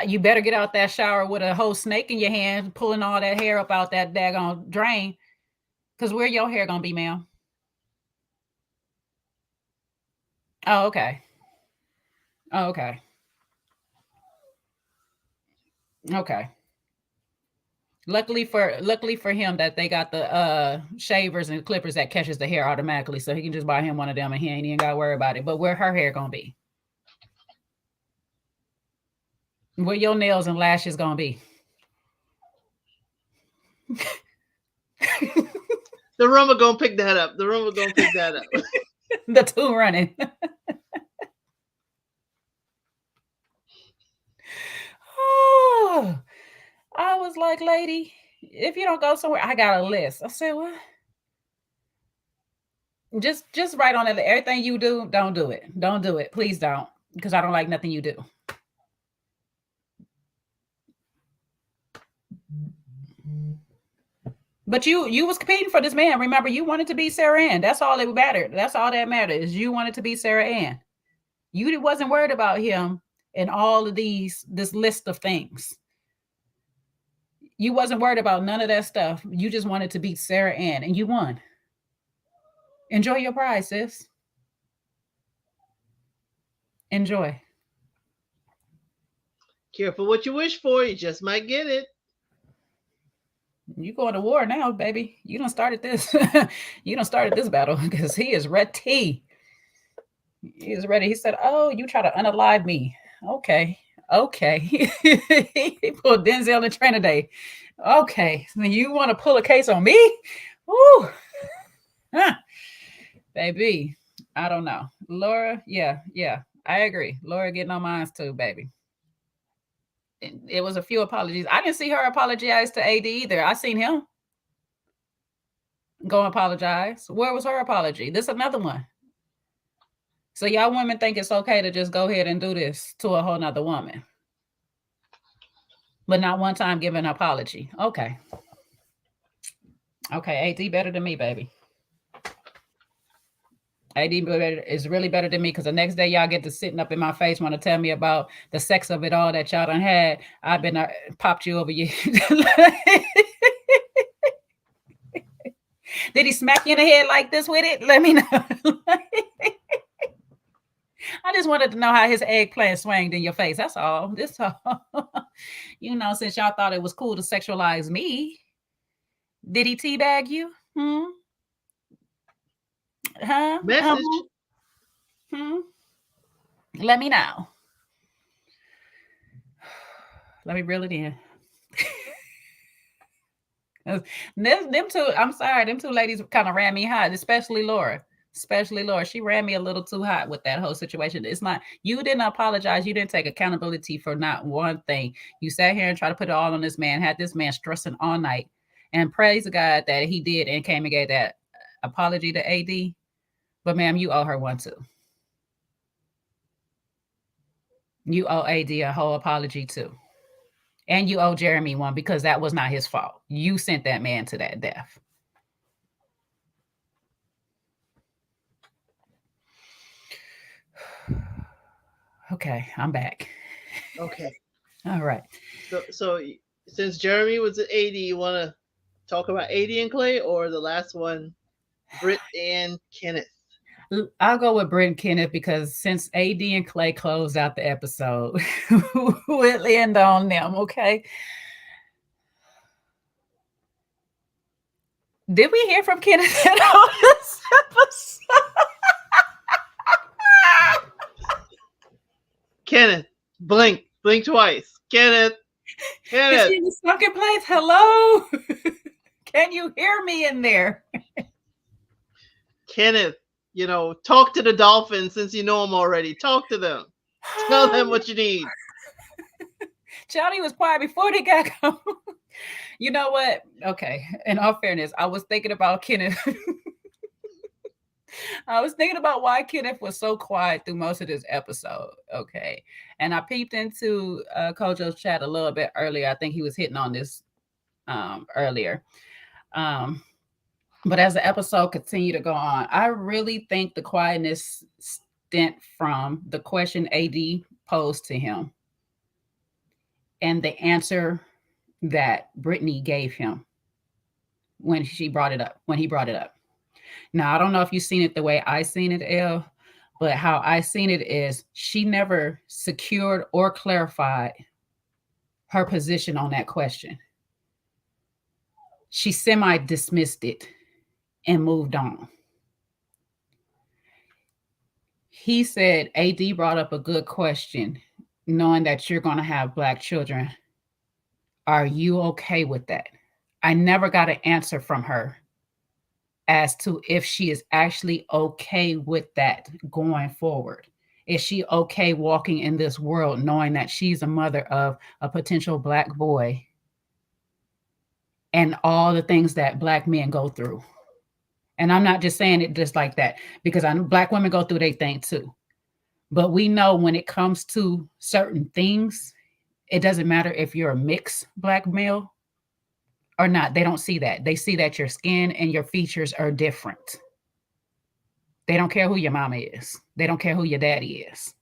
you better get out that shower with a whole snake in your hand, pulling all that hair up out that daggone drain. Because where your hair gonna be, ma'am? Oh, okay. Oh, okay. Okay. Luckily for him that they got the shavers and clippers that catches the hair automatically, so he can just buy him one of them and he ain't even got to worry about it. But where her hair gonna be? Where your nails and lashes gonna be? The Roomba gonna pick that up. The Roomba gonna pick that up. The two running. Oh, I was like, lady, if you don't go somewhere, I got a list. I said, what? Just write on it. Everything you do, don't do it. Don't do it. Please don't. Because I don't like nothing you do. But you was competing for this man. Remember, you wanted to be Sarah Ann. That's all that mattered. That's all that mattered is you wanted to be Sarah Ann. You wasn't worried about him and all of this list of things. You wasn't worried about none of that stuff. You just wanted to be Sarah Ann, and you won. Enjoy your prize, sis. Enjoy. Careful what you wish for. You just might get it. You going to war now, baby. You don't started this. You don't started this battle because he is ready. He is ready. He said, "Oh, you try to unalive me? Okay, okay." He pulled Denzel and Trina Day. Okay, so you want to pull a case on me? Woo, huh. Baby. I don't know, Laura. Yeah, I agree. Laura getting on mine too, baby. It was a few apologies. I didn't see her apologize to AD either. I seen him go apologize. Where was her apology? This another one. So y'all women think it's okay to just go ahead and do this to a whole nother woman, but not one time give an apology. Okay. Okay, AD better than me, baby. AD is really better than me because the next day y'all get to sitting up in my face want to tell me about the sex of it all that y'all done had. I've been popped you over you. Did he smack you in the head like this with it? Let me know. I just wanted to know how his eggplant swanged in your face. That's all. This all. Since y'all thought it was cool to sexualize me, did he teabag you? Huh? Message. Let me know. Let me reel it in. Them two, I'm sorry, them two ladies kind of ran me hot, especially Laura. Especially Laura. She ran me a little too hot with that whole situation. It's not, you didn't apologize. You didn't take accountability for not one thing. You sat here and tried to put it all on this man, had this man stressing all night. And praise God that he did and came and gave that apology to AD. But ma'am, you owe her one too. You owe AD a whole apology too. And you owe Jeremy one because that was not his fault. You sent that man to that death. Okay, I'm back. Okay. All right. So since Jeremy was at 80, you want to talk about 80 and Clay or the last one, Britt and Kenneth? I'll go with Brent Kenneth because since AD and Clay closed out the episode, we'll end on them, okay? Did we hear from Kenneth at all this episode? Kenneth, blink twice. Kenneth. Is he in the sunken place? Hello? Can you hear me in there? Kenneth, talk to the dolphins since you know them already. Talk to them. Tell them what you need. Charlie was quiet before they got going. You know what? Okay. In all fairness, I was thinking about Kenneth. I was thinking about why Kenneth was so quiet through most of this episode. Okay. And I peeped into Kojo's chat a little bit earlier. I think he was hitting on this earlier. But as the episode continued to go on, I really think the quietness stemmed from the question AD posed to him and the answer that Brittany gave him when he brought it up. Now, I don't know if you've seen it the way I seen it, Elle, but how I seen it is she never secured or clarified her position on that question. She semi-dismissed it and moved on. He said, AD brought up a good question, knowing that you're going to have Black children. Are you okay with that? I never got an answer from her as to if she is actually okay with that going forward. Is she okay walking in this world knowing that she's a mother of a potential Black boy and all the things that Black men go through? And I'm not just saying it just like that, because I know Black women go through their thing too. But we know when it comes to certain things, it doesn't matter if you're a mixed Black male or not. They don't see that. They see that your skin and your features are different. They don't care who your mama is. They don't care who your daddy is.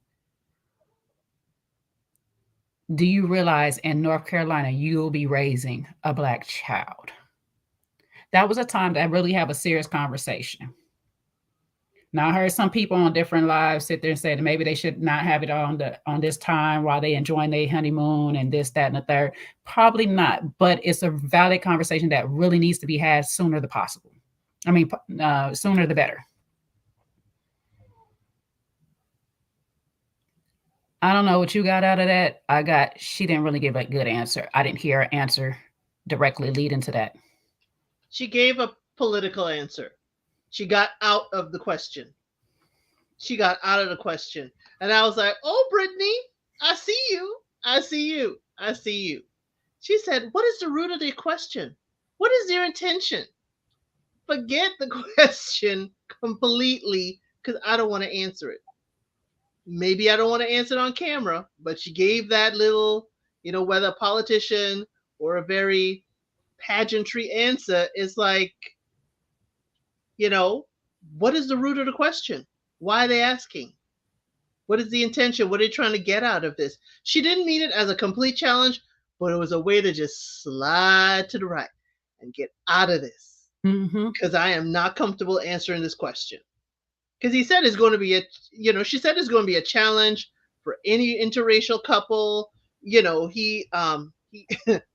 Do you realize in North Carolina, you'll be raising a Black child? That was a time to really have a serious conversation. Now, I heard some people on different lives sit there and say that maybe they should not have it on this time while they enjoying their honeymoon and this, that, and the third. Probably not, but it's a valid conversation that really needs to be had sooner the possible. I mean, sooner the better. I don't know what you got out of that. She didn't really give a good answer. I didn't hear an answer directly leading to that. She gave a political answer. She got out of the question. And I was like, oh, Brittany, I see you. She said, what is the root of the question? What is their intention? Forget the question completely because I don't want to answer it. Maybe I don't want to answer it on camera, but she gave that little, whether a politician or a very pageantry answer is like, what is the root of the question? Why are they asking? What is the intention? What are they trying to get out of this? She didn't mean it as a complete challenge, but it was a way to just slide to the right and get out of this. Because I am not comfortable answering this question. Because he said it's going to be she said it's going to be a challenge for any interracial couple.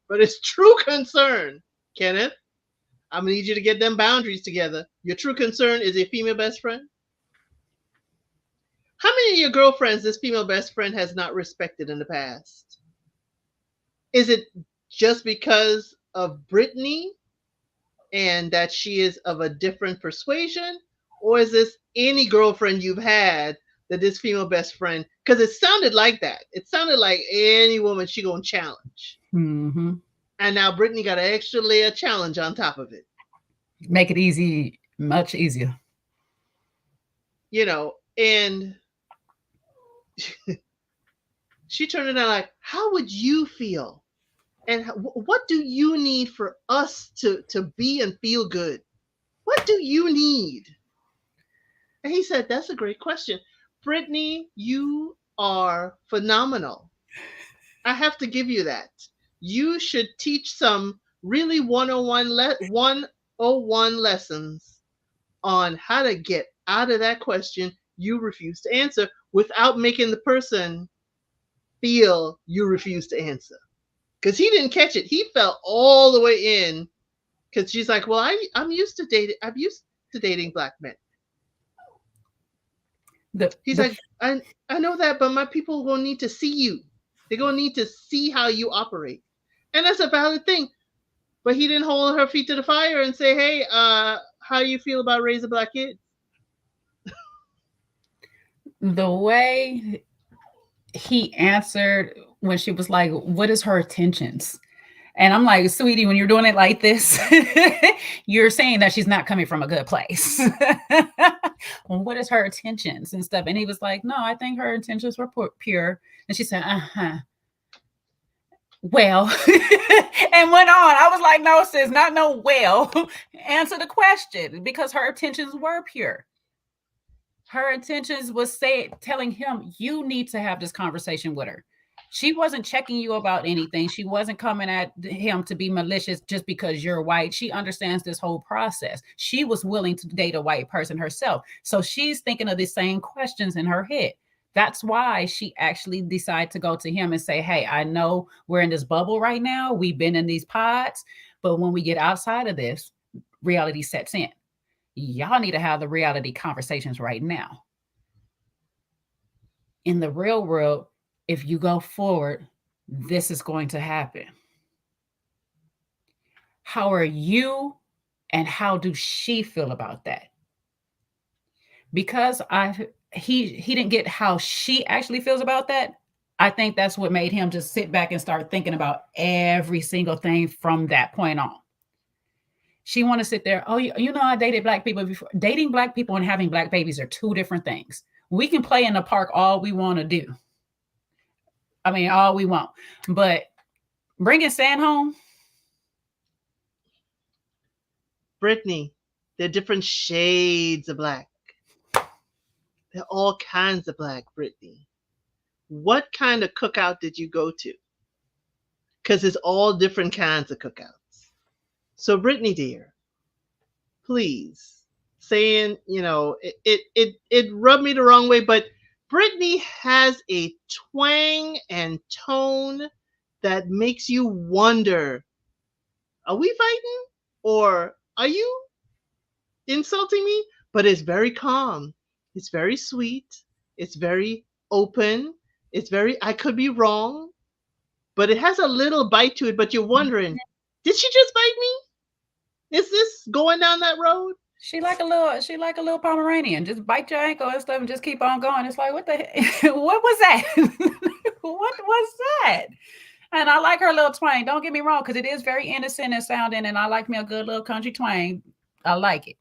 But it's true concern, Kenneth. I'm going to need you to get them boundaries together. Your true concern is a female best friend? How many of your girlfriends this female best friend has not respected in the past? Is it just because of Brittany and that she is of a different persuasion? Or is this any girlfriend you've had that this female best friend? Because it sounded like that. It sounded like any woman she gonna challenge. Mm-hmm. And now Brittany got an extra layer challenge on top of it. Make it easy, much easier. And she turned it out like, how would you feel? And what do you need for us to be and feel good? What do you need? And he said, that's a great question. Brittany, you are phenomenal. I have to give you that. You should teach some really 101 lessons on how to get out of that question you refuse to answer without making the person feel you refuse to answer. Because he didn't catch it. He fell all the way in because she's like, well, I'm used to dating. I'm used to dating black men. He's like, I know that, but my people will need to see you. They're going to need to see how you operate. And that's a valid thing. But he didn't hold her feet to the fire and say, hey, how do you feel about raising black kids? The way he answered when she was like, what is her intentions? And I'm like, sweetie, when you're doing it like this, you're saying that she's not coming from a good place. Well, what is her intentions and stuff? And he was like, no, I think her intentions were pure. And she said, well, and went on. I was like, no, sis, not no well. Answer the question, because her intentions were pure. Her intentions was telling him, you need to have this conversation with her. She wasn't checking you about anything. She wasn't coming at him to be malicious just because you're white. She understands this whole process. She was willing to date a white person herself. So she's thinking of the same questions in her head. That's why she actually decided to go to him and say, hey, I know we're in this bubble right now. We've been in these pods, but when we get outside of this, reality sets in. Y'all need to have the reality conversations right now. In the real world, if you go forward, this is going to happen. How are you and how do she feel about that? Because he didn't get how she actually feels about that. I think that's what made him just sit back and start thinking about every single thing from that point on. She want to sit there. Oh, I dated black people before. Dating black people and having black babies are two different things. We can play in the park all we want to do. I mean, all we want. But bringing sand home. Brittany, there are different shades of black. There are all kinds of black, Brittany. What kind of cookout did you go to? Because it's all different kinds of cookouts. So, Brittany, dear, please, saying, it rubbed me the wrong way, but Brittany has a twang and tone that makes you wonder, are we fighting? Or are you insulting me? But it's very calm. It's very sweet. It's very open. I could be wrong, but it has a little bite to it. But you're wondering, did she just bite me? Is this going down that road? She like a little Pomeranian. Just bite your ankle and stuff and just keep on going. It's like, what the heck? What was that? What was that? And I like her little twang. Don't get me wrong, because it is very innocent and sounding, and I like me a good little country twang. I like it.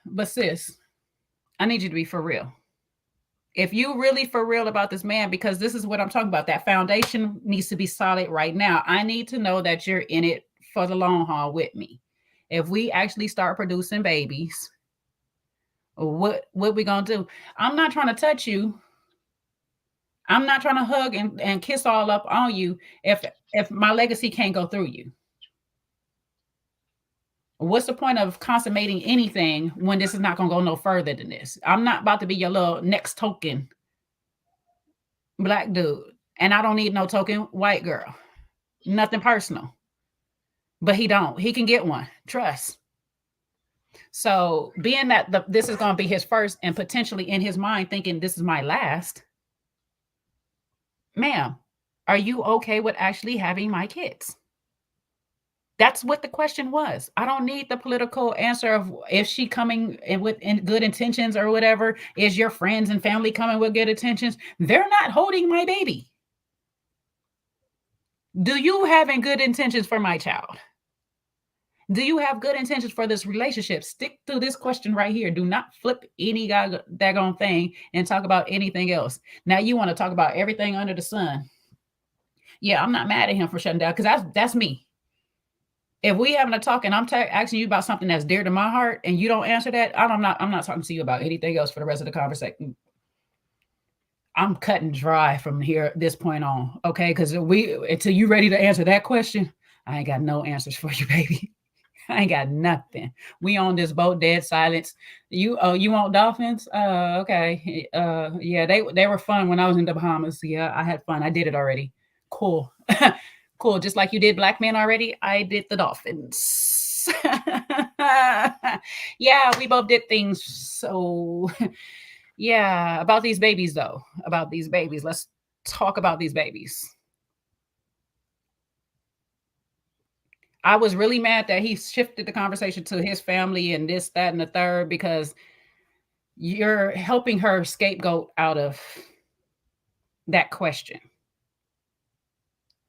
But sis, I need you to be for real. If you really for real about this man, because this is what I'm talking about, that foundation needs to be solid right now. I need to know that you're in it for the long haul with me. If we actually start producing babies, what we gonna do? I'm not trying to touch you. I'm not trying to hug and kiss all up on you if my legacy can't go through you. What's the point of consummating anything when this is not going to go no further than this? I'm not about to be your little next token black dude. And I don't need no token white girl. Nothing personal. But he don't. He can get one. Trust. So being that this is going to be his first and potentially in his mind thinking this is my last, ma'am, are you okay with actually having my kids? That's what the question was. I don't need the political answer of if she coming in with good intentions or whatever. Is your friends and family coming with good intentions? They're not holding my baby. Do you having good intentions for my child? Do you have good intentions for this relationship? Stick to this question right here. Do not flip any daggone thing and talk about anything else. Now you want to talk about everything under the sun. Yeah, I'm not mad at him for shutting down because that's me. If we having a talk and I'm asking you about something that's dear to my heart and you don't answer that, I'm not talking to you about anything else for the rest of the conversation. I'm cutting dry from here this point on, okay? Because until you ready to answer that question, I ain't got no answers for you, baby. I ain't got nothing. We on this boat, dead silence. You want dolphins? Okay. Yeah, they were fun when I was in the Bahamas. Yeah, I had fun. I did it already. Cool. Cool. Just like you did black men already, I did the dolphins. Yeah, we both did things. So yeah, about these babies though. About these babies. Let's talk about these babies. I was really mad that he shifted the conversation to his family and this, that, and the third because you're helping her scapegoat out of that question.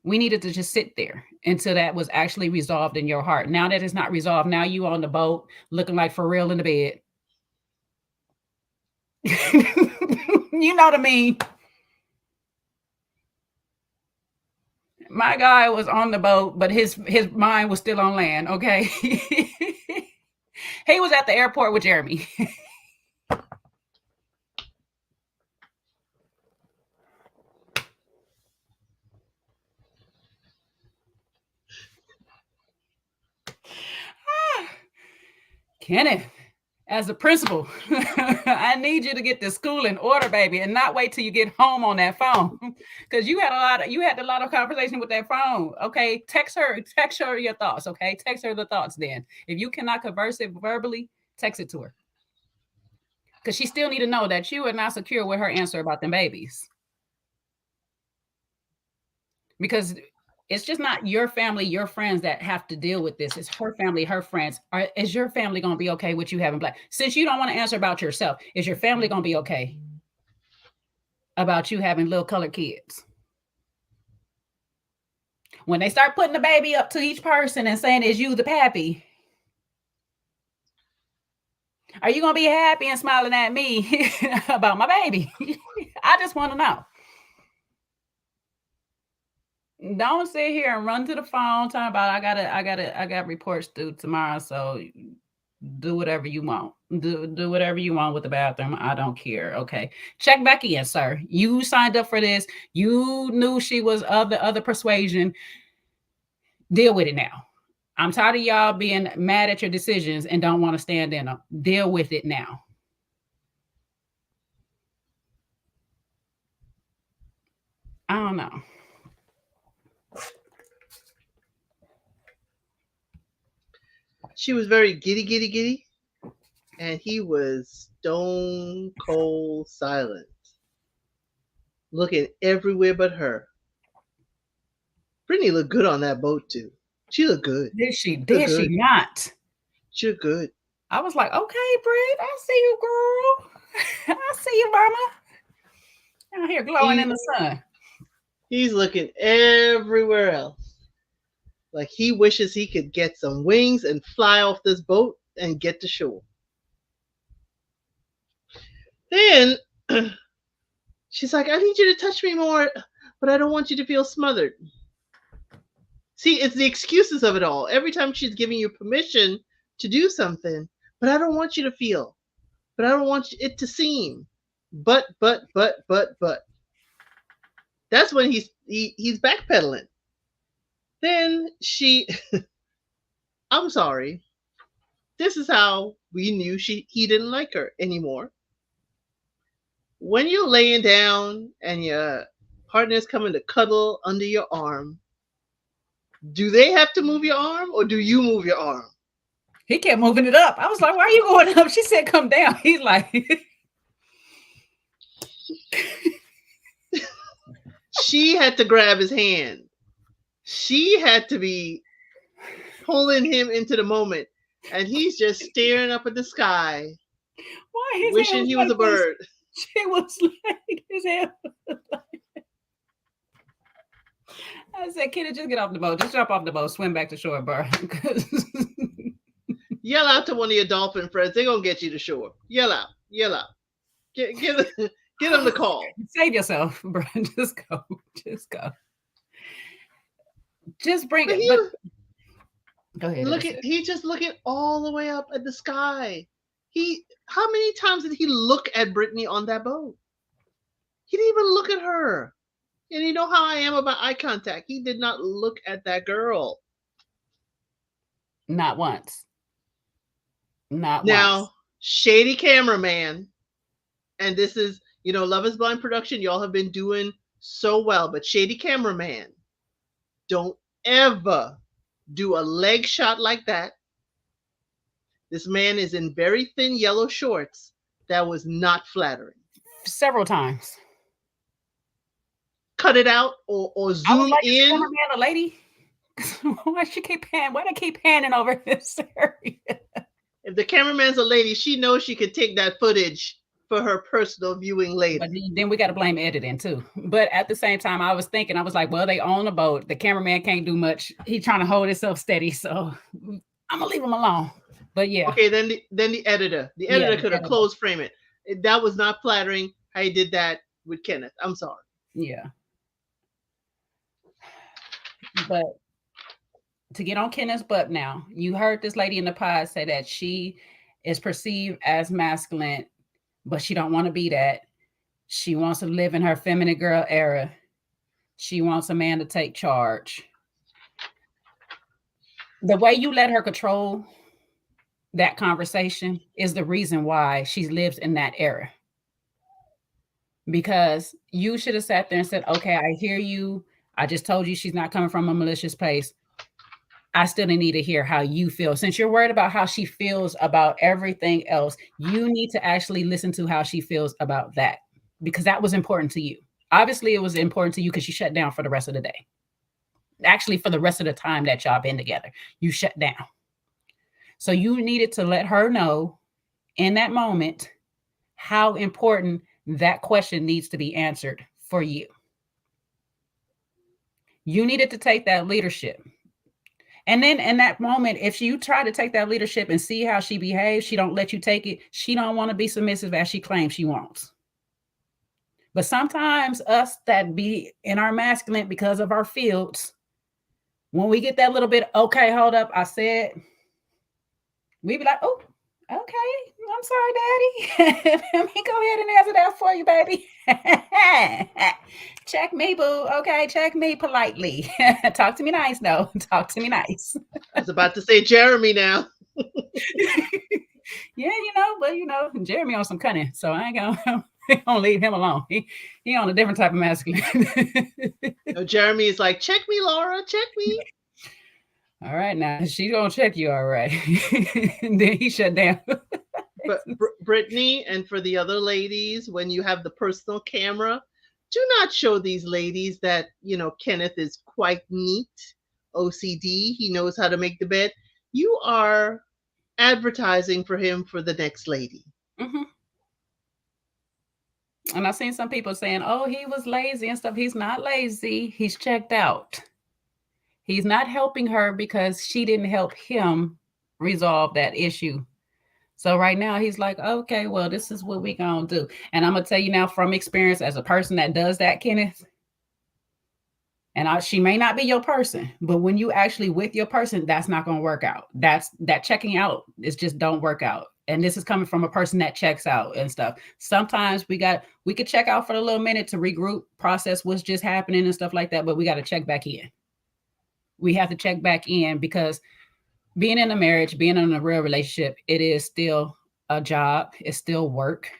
We needed to just sit there until that was actually resolved in your heart. Now that it's not resolved, now you on the boat looking like for real in the bed. You know what I mean? My guy was on the boat, but his mind was still on land. Okay, he was at the airport with Jeremy. Kenneth, as a principal, I need you to get this school in order, baby, and not wait till you get home on that phone. Because you had a lot of conversation with that phone. Okay, text her your thoughts. Okay, text her the thoughts. Then, if you cannot converse it verbally, text it to her. Because she still need to know that you are not secure with her answer about them babies. Because it's just not your family, your friends that have to deal with this. It's her family, her friends. Is your family going to be okay with you having black? Since you don't want to answer about yourself, is your family going to be okay about you having little colored kids? When they start putting the baby up to each person and saying, is you the pappy? Are you going to be happy and smiling at me about my baby? I just want to know. Don't sit here and run to the phone talking about I got reports due tomorrow, so do whatever you want. Do whatever you want with the bathroom. I don't care. Okay. Check back in, sir. You signed up for this. You knew she was of the other persuasion. Deal with it now. I'm tired of y'all being mad at your decisions and don't want to stand in them. Deal with it now. I don't know. She was very giddy, and he was stone cold silent, looking everywhere but her. Brittany looked good on that boat too. She looked good. Did she? Did she not? She looked good. I was like, okay, Britt, I see you, girl. I see you, mama. Out here glowing in the sun. He's looking everywhere else. Like he wishes he could get some wings and fly off this boat and get to shore. Then she's like, I need you to touch me more, but I don't want you to feel smothered. See, it's the excuses of it all. Every time she's giving you permission to do something, but I don't want you to feel, but I don't want it to seem. But. That's when he's backpedaling. Then I'm sorry. This is how we knew he didn't like her anymore. When you're laying down and your partner's coming to cuddle under your arm, do they have to move your arm or do you move your arm? He kept moving it up. I was like, why are you going up? She said, come down. He's like, she had to grab his hand. She had to be pulling him into the moment. And he's just staring up at the sky, Why his hair wishing was he was like a this? bird. It was like his hair. I said, "Kid, just get off the boat. Just jump off the boat, swim back to shore, bro." Yell out to one of your dolphin friends. They're going to get you to shore. Yell out. Yell out. Get them the call. Save yourself, bro. Just go. Just go. Just bring But it. he But go ahead. he just looking all the way up at the sky. How many times did he look at Brittany on that boat? He didn't even look at her. And you know how I am about eye contact. He did not look at that girl. Not once. Not Now, once. shady cameraman, and this is, Love is Blind production, y'all have been doing so well, but shady cameraman, don't ever do a leg shot like that. This man is in very thin yellow shorts. That was not flattering. Several times. Cut it out or zoom like in. Cameraman, a lady. Why she keep panning? Why they keep panning over this area? If the cameraman's a lady, she knows she could take that footage for her personal viewing later. But then we got to blame editing too. But at the same time, I was like, well, they own a boat. The cameraman can't do much. He's trying to hold himself steady, so I'm gonna leave him alone. But yeah. Okay, then the editor. The editor could have closed frame it. That was not flattering how he did that with Kenneth. I'm sorry. Yeah. But to get on Kenneth's butt now, you heard this lady in the pod say that she is perceived as masculine, but she don't want to be that. She wants to live in her feminine girl era. She wants a man to take charge. The way you let her control that conversation is the reason why she lives in that era. Because you should have sat there and said, okay, I hear you. I just told you she's not coming from a malicious place. I still need to hear how you feel. Since you're worried about how she feels about everything else, you need to actually listen to how she feels about that, because that was important to you. Obviously, it was important to you because you shut down for the rest of the day. Actually, for the rest of the time that y'all been together, you shut down. So you needed to let her know in that moment how important that question needs to be answered for you. You needed to take that leadership. And then in that moment, if you try to take that leadership and see how she behaves, she don't let you take it. She don't want to be submissive as she claims she wants. But sometimes us that be in our masculine because of our fields, when we get that little bit, okay, hold up, I said, we be like, oh, okay, I'm sorry, Daddy. Let me go ahead and answer that for you, baby. Check me, boo. Okay, check me politely. Talk to me nice, though. Talk to me nice. I was about to say Jeremy now. Yeah, but Jeremy on some cunning, so I ain't gonna leave him alone. He on a different type of masculine. No, Jeremy is like, check me, Laura, check me. All right, now she's gonna check you, all right. And then he shut down. But Brittany, and for the other ladies, when you have the personal camera, do not show these ladies that Kenneth is quite neat, OCD. He knows how to make the bed. You are advertising for him for the next lady. Mm-hmm. And I've seen some people saying, oh, he was lazy and stuff. He's not lazy. He's checked out. He's not helping her because she didn't help him resolve that issue. So right now he's like, okay, well, this is what we gonna do. And I'm gonna tell you now from experience as a person that does that, Kenneth, and she may not be your person, but when you actually with your person, that's not gonna work out. That checking out is just don't work out. And this is coming from a person that checks out and stuff. Sometimes we could check out for a little minute to regroup, process what's just happening and stuff like that, but we got to check back in. We have to check back in because being in a marriage, being in a real relationship, it is still a job. It's still work.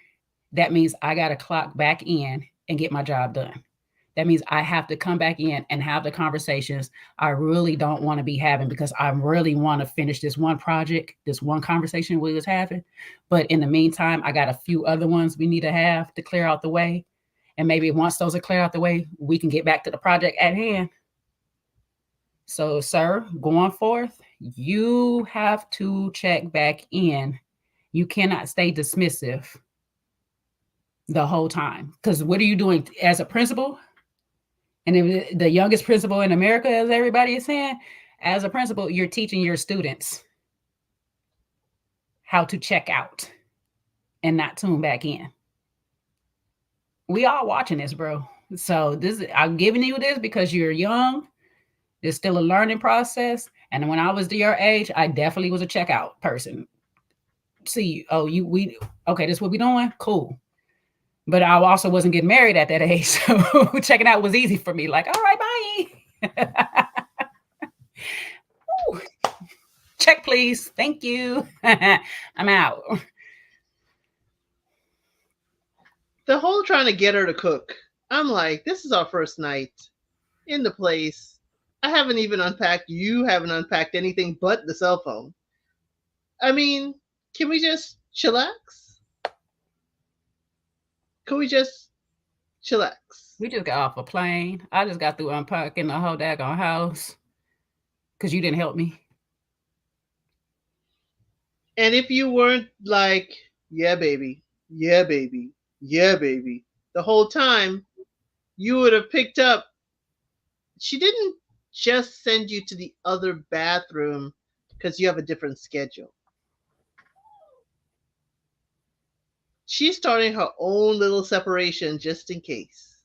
That means I got to clock back in and get my job done. That means I have to come back in and have the conversations I really don't want to be having because I really want to finish this one project, this one conversation we was having. But in the meantime, I got a few other ones we need to have to clear out the way. And maybe once those are cleared out the way, we can get back to the project at hand. So, sir, going forth, you have to check back in. You cannot stay dismissive the whole time. Because what are you doing as a principal? And if the youngest principal in America, as everybody is saying, as a principal, you're teaching your students how to check out and not tune back in. We all watching this, bro. So this, I'm giving you this because you're young. It's still a learning process. And when I was your age, I definitely was a checkout person. See, oh, we okay, this is what we doing? Cool. But I also wasn't getting married at that age. So checking out was easy for me. Like, all right, bye. Check, please. Thank you. I'm out. The whole trying to get her to cook. I'm like, this is our first night in the place. I haven't even unpacked. You haven't unpacked anything but the cell phone. I mean, can we just chillax? Can we just chillax? We just got off a plane. I just got through unpacking the whole daggone house because you didn't help me. And if you weren't like, yeah, baby, yeah, baby, yeah, baby, the whole time, you would have picked up. She didn't just send you to the other bathroom because you have a different schedule. She's starting her own little separation just in case.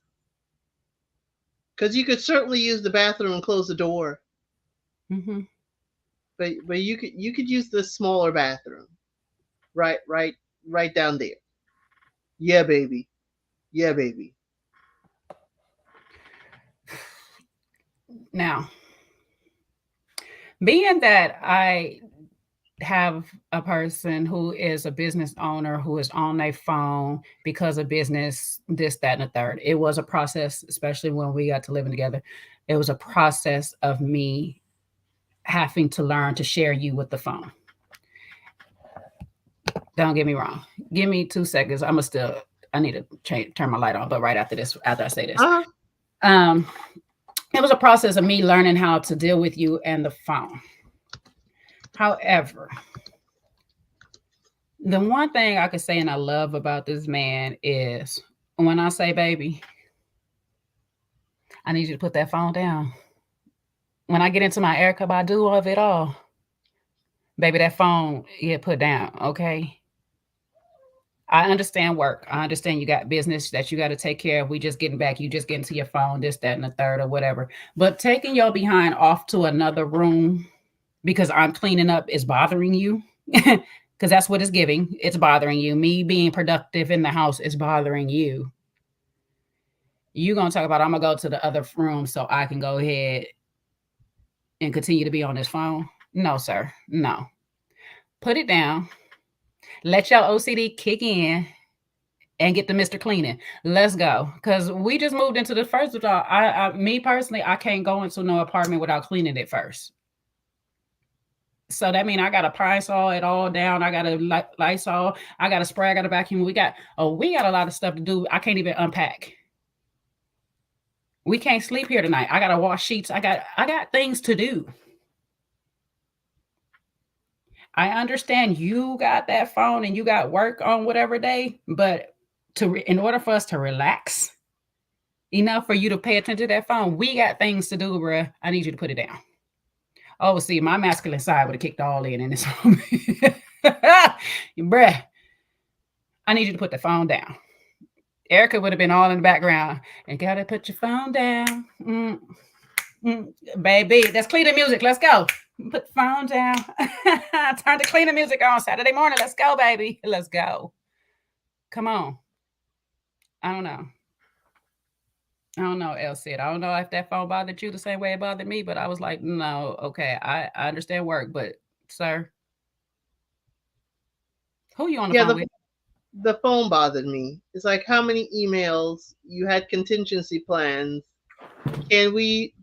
Because you could certainly use the bathroom and close the door, Mm-hmm. but you could use the smaller bathroom, right down there. Yeah, baby. Yeah, baby. Now, being that I have a person who is a business owner who is on their phone because of business, this, that, and the third. It was a process, especially when we got to living together. It was a process of me having to learn to share you with the phone. Don't get me wrong. Give me 2 seconds. I need to turn my light on, but right after this, after I say this. Uh huh. Um, it was a process of me learning how to deal with you and the phone. However, the one thing I could say and I love about this man is when I say, baby, I need you to put that phone down. When I get into my Erica Badu of it all, baby, that phone get put down, okay? I understand work. I understand you got business that you got to take care of. We just getting back. You just getting to your phone, this, that, and the third, or whatever. But taking your behind off to another room because I'm cleaning up is bothering you. Because that's what it's giving. It's bothering you. Me being productive in the house is bothering you. You gonna talk about I'm gonna go to the other room so I can go ahead and continue to be on this phone? No, sir. No. Put it down. Let your OCD kick in and get the Mr. Cleaning. Let's go. Cause we just moved into the first of all. Me personally, I can't go into no apartment without cleaning it first. So that means I got to pine saw it all down. I got to Lysol. I got to spray. I got to vacuum. We got a lot of stuff to do. I can't even unpack. We can't sleep here tonight. I got to wash sheets. I got things to do. I understand you got that phone and you got work on whatever day, but in order for us to relax enough for you to pay attention to that phone, we got things to do, bruh. I need you to put it down. Oh, see, my masculine side would have kicked all in this moment. Bruh, I need you to put the phone down. Erica would have been all in the background. And gotta put your phone down. Baby, that's cleaning music. Let's go. Put the phone down. Turn the cleaning music on Saturday morning. Let's go, baby. Let's go. Come on. I don't know. I don't know, Elsie. I don't know if that phone bothered you the same way it bothered me, but I was like, no, okay, I understand work, but sir, who you on the Yeah, phone the with? the phone bothered me. It's like how many emails you had contingency plans. Can we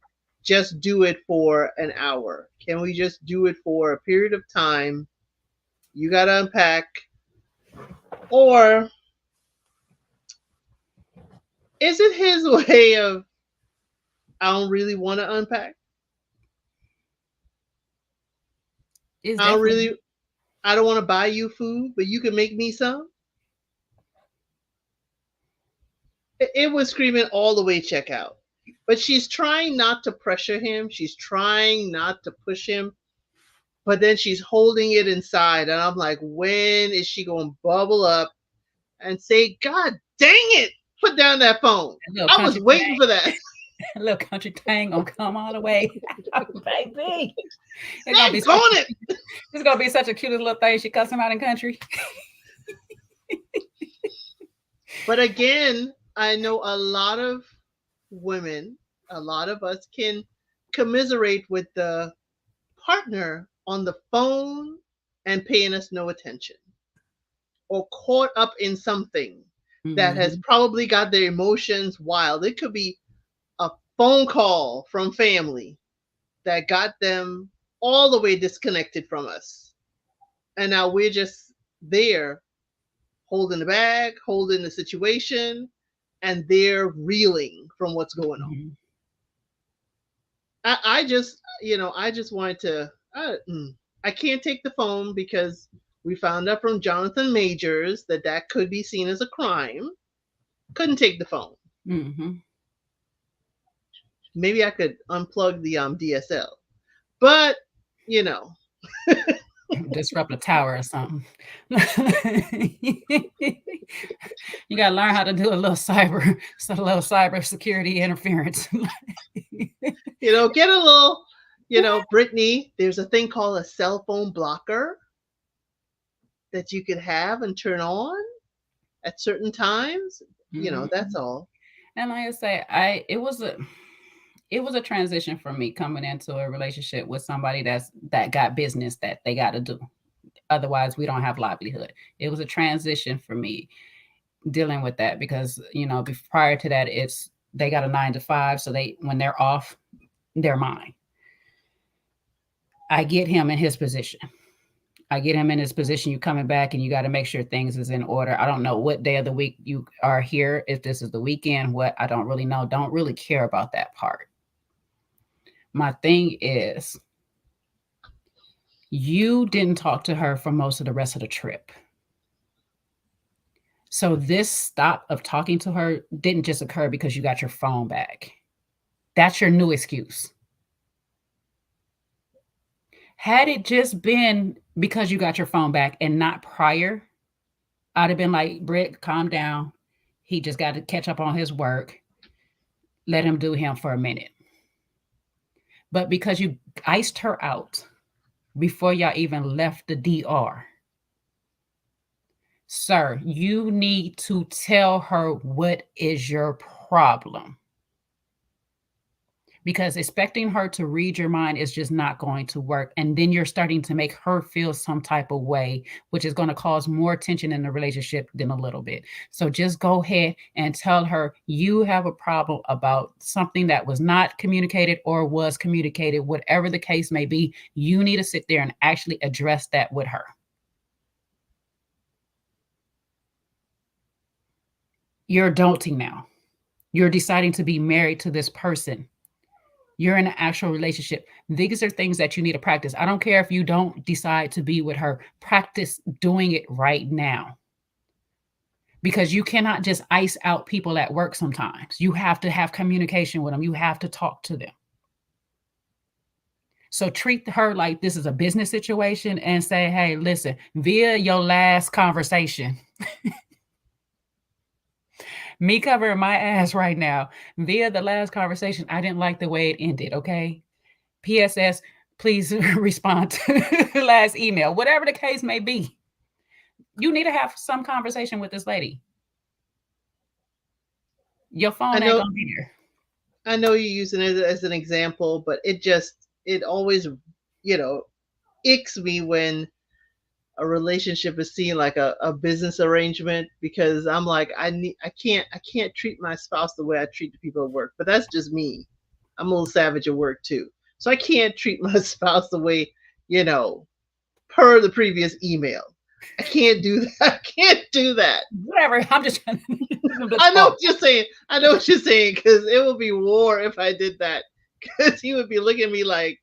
just do it for an hour? Can we just do it for a period of time? You got to unpack. Or is it his way of, I don't really want to unpack? It's I don't definitely. really, I don't want to buy you food, but you can make me some. It was screaming all the way checkout. But she's trying not to pressure him. She's trying not to push him. But then she's holding it inside. And I'm like, when is she going to bubble up and say, God dang it, put down that phone? A little I was country waiting for that. a little country tang gonna come all the way, baby. It's gonna be That going it. it's gonna be such a cute little thing. She cuss him out in country. But again, I know a lot of women, a lot of us can commiserate with the partner on the phone and paying us no attention or caught up in something that has Mm-hmm. probably got their emotions wild. It could be a phone call from family that got them all the way disconnected from us. And now we're just there holding the bag, holding the situation, and they're reeling from what's going on. Mm-hmm. I just, I just wanted to, I can't take the phone because we found out from Jonathan Majors that that could be seen as a crime. Couldn't take the phone. Mm-hmm. Maybe I could unplug the DSL, but you know, Disrupt a tower or something. You gotta learn how to do a little cyber security interference. get a little, Brittany. There's a thing called a cell phone blocker that you could have and turn on at certain times. That's Mhm. all. And like I say, it was a transition for me coming into a relationship with somebody that got business that they got to do. Otherwise, we don't have livelihood. It was a transition for me dealing with that because prior to that, it's they got a 9 to 5, so they when they're off, they're mine. I get him in his position. I get him in his position. You coming back and you got to make sure things is in order. I don't know what day of the week you are here. If this is the weekend, what I don't really know. Don't really care about that part. My thing is, you didn't talk to her for most of the rest of the trip. So this stop of talking to her didn't just occur because you got your phone back. That's your new excuse. Had it just been because you got your phone back and not prior, I'd have been like, Britt, calm down. He just got to catch up on his work. Let him do him for a minute. But because you iced her out before y'all even left the DR, sir, you need to tell her what is your problem. Because expecting her to read your mind is just not going to work. And then you're starting to make her feel some type of way, which is going to cause more tension in the relationship than a little bit. So just go ahead and tell her you have a problem about something that was not communicated or was communicated, whatever the case may be. You need to sit there and actually address that with her. You're adulting now. You're deciding to be married to this person. You're in an actual relationship. These are things that you need to practice. I don't care if you don't decide to be with her. Practice doing it right now. Because you cannot just ice out people at work sometimes. You have to have communication with them. You have to talk to them. So treat her like this is a business situation and say, hey, listen, via your last conversation, me covering my ass right now, via the last conversation, I didn't like the way it ended, okay? PSS, please respond to the last email. Whatever the case may be, you need to have some conversation with this lady. Your I phone ain't know, gonna be there. I know you're using it as an example, but it always, you know, icks me when a relationship is seen like a business arrangement because I'm like I can't treat my spouse the way I treat the people at work. But that's just me. I'm a little savage at work too. So I can't treat my spouse the way, you know, per the previous email. I can't do that. I can't do that. Whatever. I'm just trying to I know talk. what you're saying. I know what you're saying because it would be war if I did that. Because he would be looking at me like,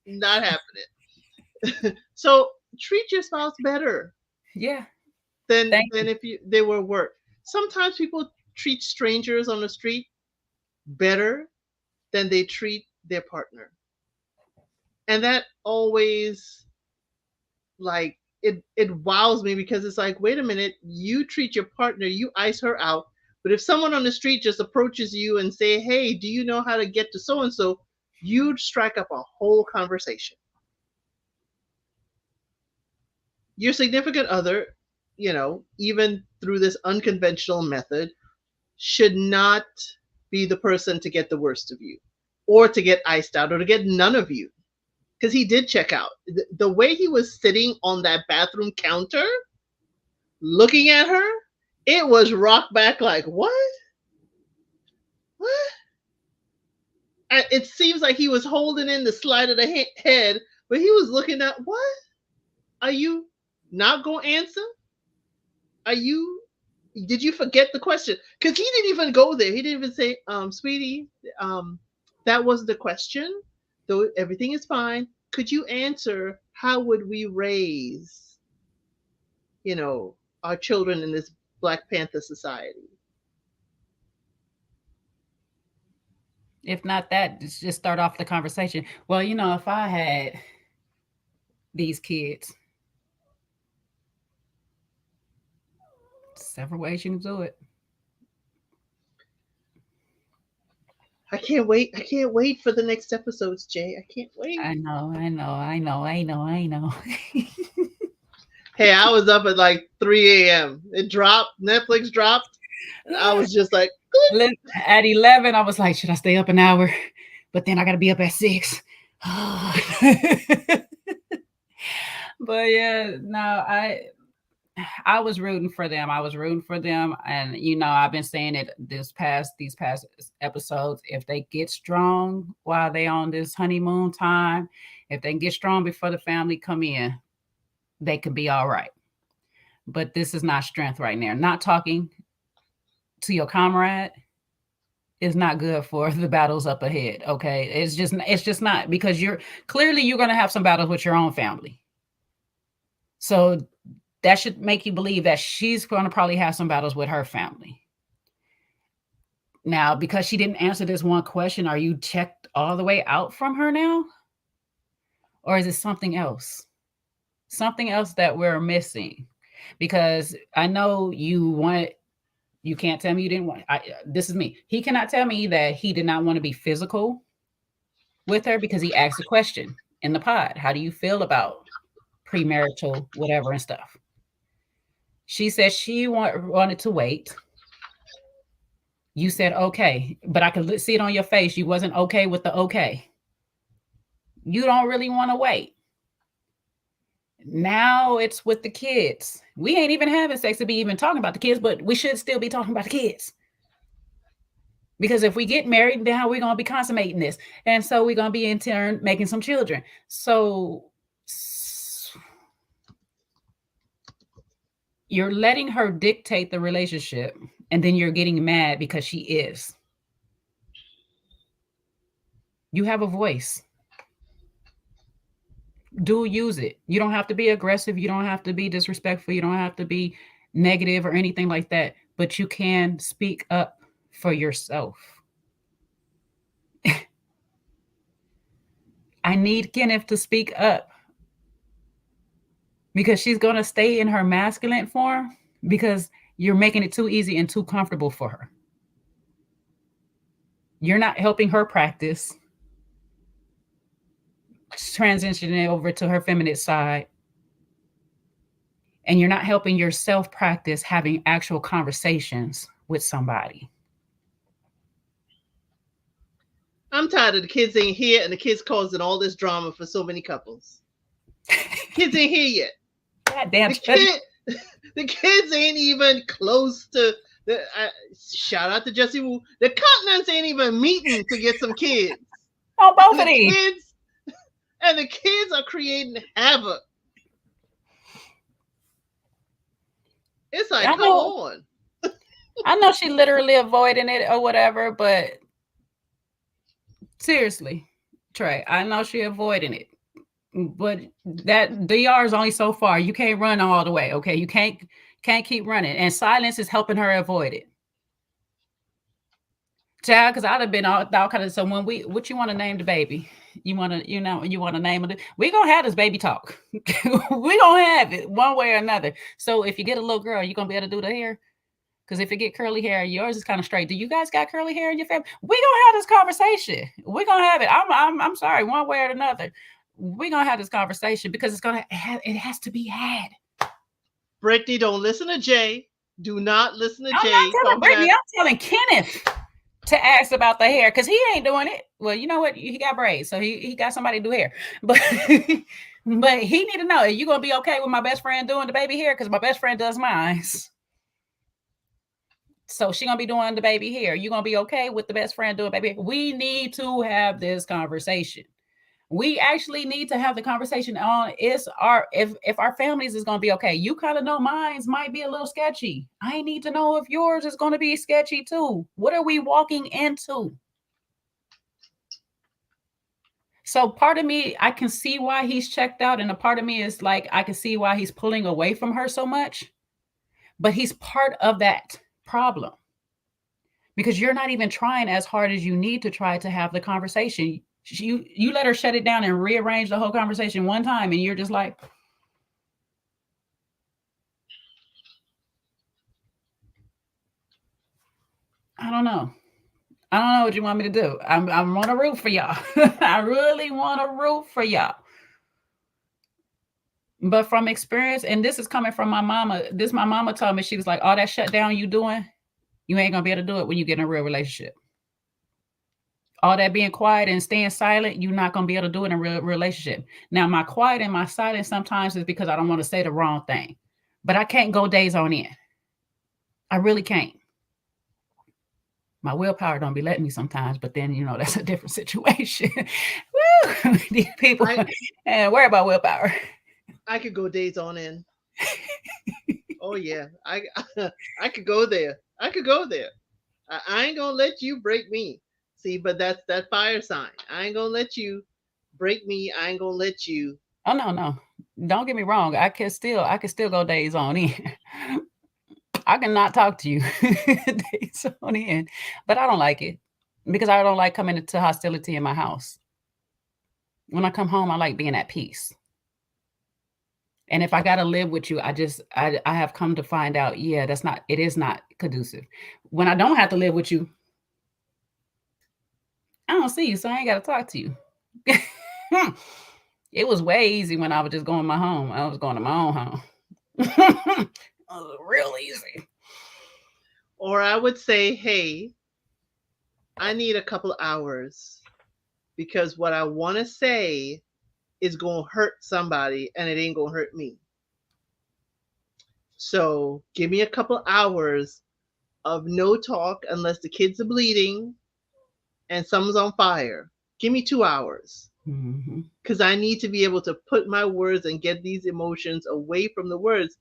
not happening. So treat your spouse better Yeah. than Thank you. if they were work. Sometimes people treat strangers on the street better than they treat their partner. And that always, like, it wows me, because it's like, wait a minute, you treat your partner, you ice her out, but if someone on the street just approaches you and say, hey, do you know how to get to so and so, you'd strike up a whole conversation. Your significant other, even through this unconventional method, should not be the person to get the worst of you, or to get iced out, or to get none of you. Because he did check out. The way he was sitting on that bathroom counter looking at her, it was rock back like, what? What? And it seems like he was holding in the slide of the head, but he was looking at, what? Are you not going to answer? Are you, did you forget the question? Because he didn't even go there. He didn't even say, sweetie, um, that wasn't the question. Though everything is fine. Could you answer, how would we raise, you know, our children in this Black Panther society? If not that, just start off the conversation. Well, if I had these kids, several ways you can do it. I can't wait. I can't wait for the next episodes, Jay. I can't wait. I know, I know, I know, I know, I know. Hey, I was up at like 3 a.m. It dropped. Netflix dropped. I was just like, At 11, I was like, should I stay up an hour? But then I got to be up at 6. But yeah, no, I was rooting for them. I was rooting for them, and I've been saying it these past episodes. If they get strong while they on this honeymoon time, if they can get strong before the family come in, they could be all right. But this is not strength right now. Not talking to your comrade is not good for the battles up ahead. Okay, it's just not, because you're going to have some battles with your own family. So that should make you believe that she's going to probably have some battles with her family. Now, because she didn't answer this one question, are you checked all the way out from her now? Or is it something else? Something else that we're missing? Because I know you can't tell me you didn't want, this is me. He cannot tell me that he did not want to be physical with her, because he asked a question in the pod. How do you feel about premarital whatever and stuff? She said she wanted to wait. You said okay, but I could see it on your face. You wasn't okay with the okay. You don't really want to wait. Now it's with the kids. We ain't even having sex to be even talking about the kids, but we should still be talking about the kids. Because if we get married, then how are we going to be consummating this? And so we're going to be in turn making some children. So you're letting her dictate the relationship, and then you're getting mad because she is. You have a voice. Do use it. You don't have to be aggressive. You don't have to be disrespectful. You don't have to be negative or anything like that. But you can speak up for yourself. I need Kenneth to speak up, because she's going to stay in her masculine form because you're making it too easy and too comfortable for her. You're not helping her practice transitioning over to her feminine side. And you're not helping yourself practice having actual conversations with somebody. I'm tired of the kids ain't here, and the kids causing all this drama for so many couples. Kids ain't here yet. Goddamn. The kids ain't even close to the. Shout out to Jesse Wu. The continents ain't even meeting to get some kids. Oh, both of these kids, and the kids are creating havoc. It's like, come on. I know she literally avoiding it or whatever, but seriously, Trey, I know she avoiding it. But that DR is only so far. You can't run all the way. Okay. You can't keep running. And silence is helping her avoid it. Child, because I'd have been all kind of, so when what you want to name the baby? You want to, you want to name it. We gonna have this baby talk. We gonna have it one way or another. So if you get a little girl, you gonna be able to do the hair. Because if you get curly hair, yours is kind of straight. Do you guys got curly hair in your family? We gonna have this conversation. We gonna have it. I'm sorry, one way or another. We gonna have this conversation because it has to be had. Brittany, don't listen to Jay. Do not listen to I'm Jay. not telling Brittany. I'm telling Kenneth to ask about the hair because he ain't doing it. Well, you know what? He got braids, so he got somebody to do hair. But but he need to know, are you gonna be okay with my best friend doing the baby hair? Because my best friend does mine. So she gonna be doing the baby hair. You gonna be okay with the best friend doing baby hair? We need to have this conversation. We actually need to have the conversation on if our families is gonna be okay. You kind of know mine's might be a little sketchy. I need to know if yours is gonna be sketchy too. What are we walking into? So part of me, I can see why he's checked out, and a part of me is like, I can see why he's pulling away from her so much. But he's part of that problem because you're not even trying as hard as you need to try to have the conversation. You let her shut it down and rearrange the whole conversation one time, and you're just like, I don't know. I don't know what you want me to do. I'm on a root for y'all. I really want a root for y'all. But from experience, and this is coming from my mama. My mama told me, she was like, all that shutdown you doing, you ain't gonna be able to do it when you get in a real relationship. All that being quiet and staying silent, you're not going to be able to do it in a real relationship. Now, my quiet and my silence sometimes is because I don't want to say the wrong thing, but I can't go days on end. I really can't. My willpower don't be letting me sometimes, but then, that's a different situation. Woo! These people and worry about willpower. I could go days on end. Oh yeah, I could go there. I could go there. I ain't gonna let you break me. See, but that's that fire sign. I ain't gonna let you break me. I ain't gonna let you. Oh no. Don't get me wrong. I can still go days on end. I cannot talk to you days on end, but I don't like it because I don't like coming into hostility in my house. When I come home, I like being at peace. And if I got to live with you, I have come to find out, yeah, it is not conducive. When I don't have to live with you, I don't see you, so I ain't got to talk to you. It was way easy when I was just going my home. I was going to my own home. It was real easy. Or I would say, hey, I need a couple hours because what I want to say is going to hurt somebody and it ain't going to hurt me. So give me a couple hours of no talk unless the kids are bleeding and someone's on fire. Give me 2 hours. Because I need to be able to put my words and get these emotions away from the words.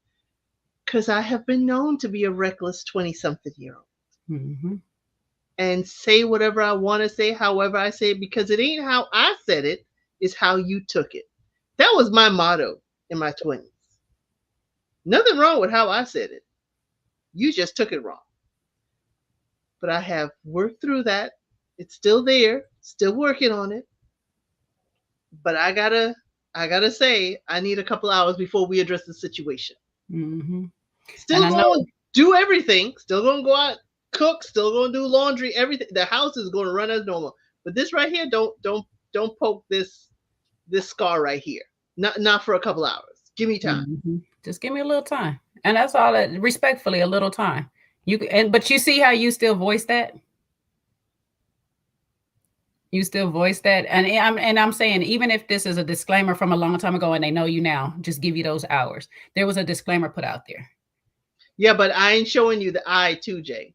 Because I have been known to be a reckless 20-something-year-old. And say whatever I want to say, however I say it, because it ain't how I said it, it's how you took it. That was my motto in my 20s. Nothing wrong with how I said it. You just took it wrong. But I have worked through that. It's still there, still working on it. But I gotta say, I need a couple hours before we address the situation. Still gonna do everything. Still gonna go out, cook. Still gonna do laundry. Everything. The house is gonna run as normal. But this right here, don't poke this scar right here. Not for a couple hours. Give me time. Just give me a little time, and that's all. That respectfully, a little time. But you see how you still voice that. You still voice that, and I'm saying, even if this is a disclaimer from a long time ago and they know you now, just give you those hours. There was a disclaimer put out there. Yeah, but I ain't showing you the eye too, Jay.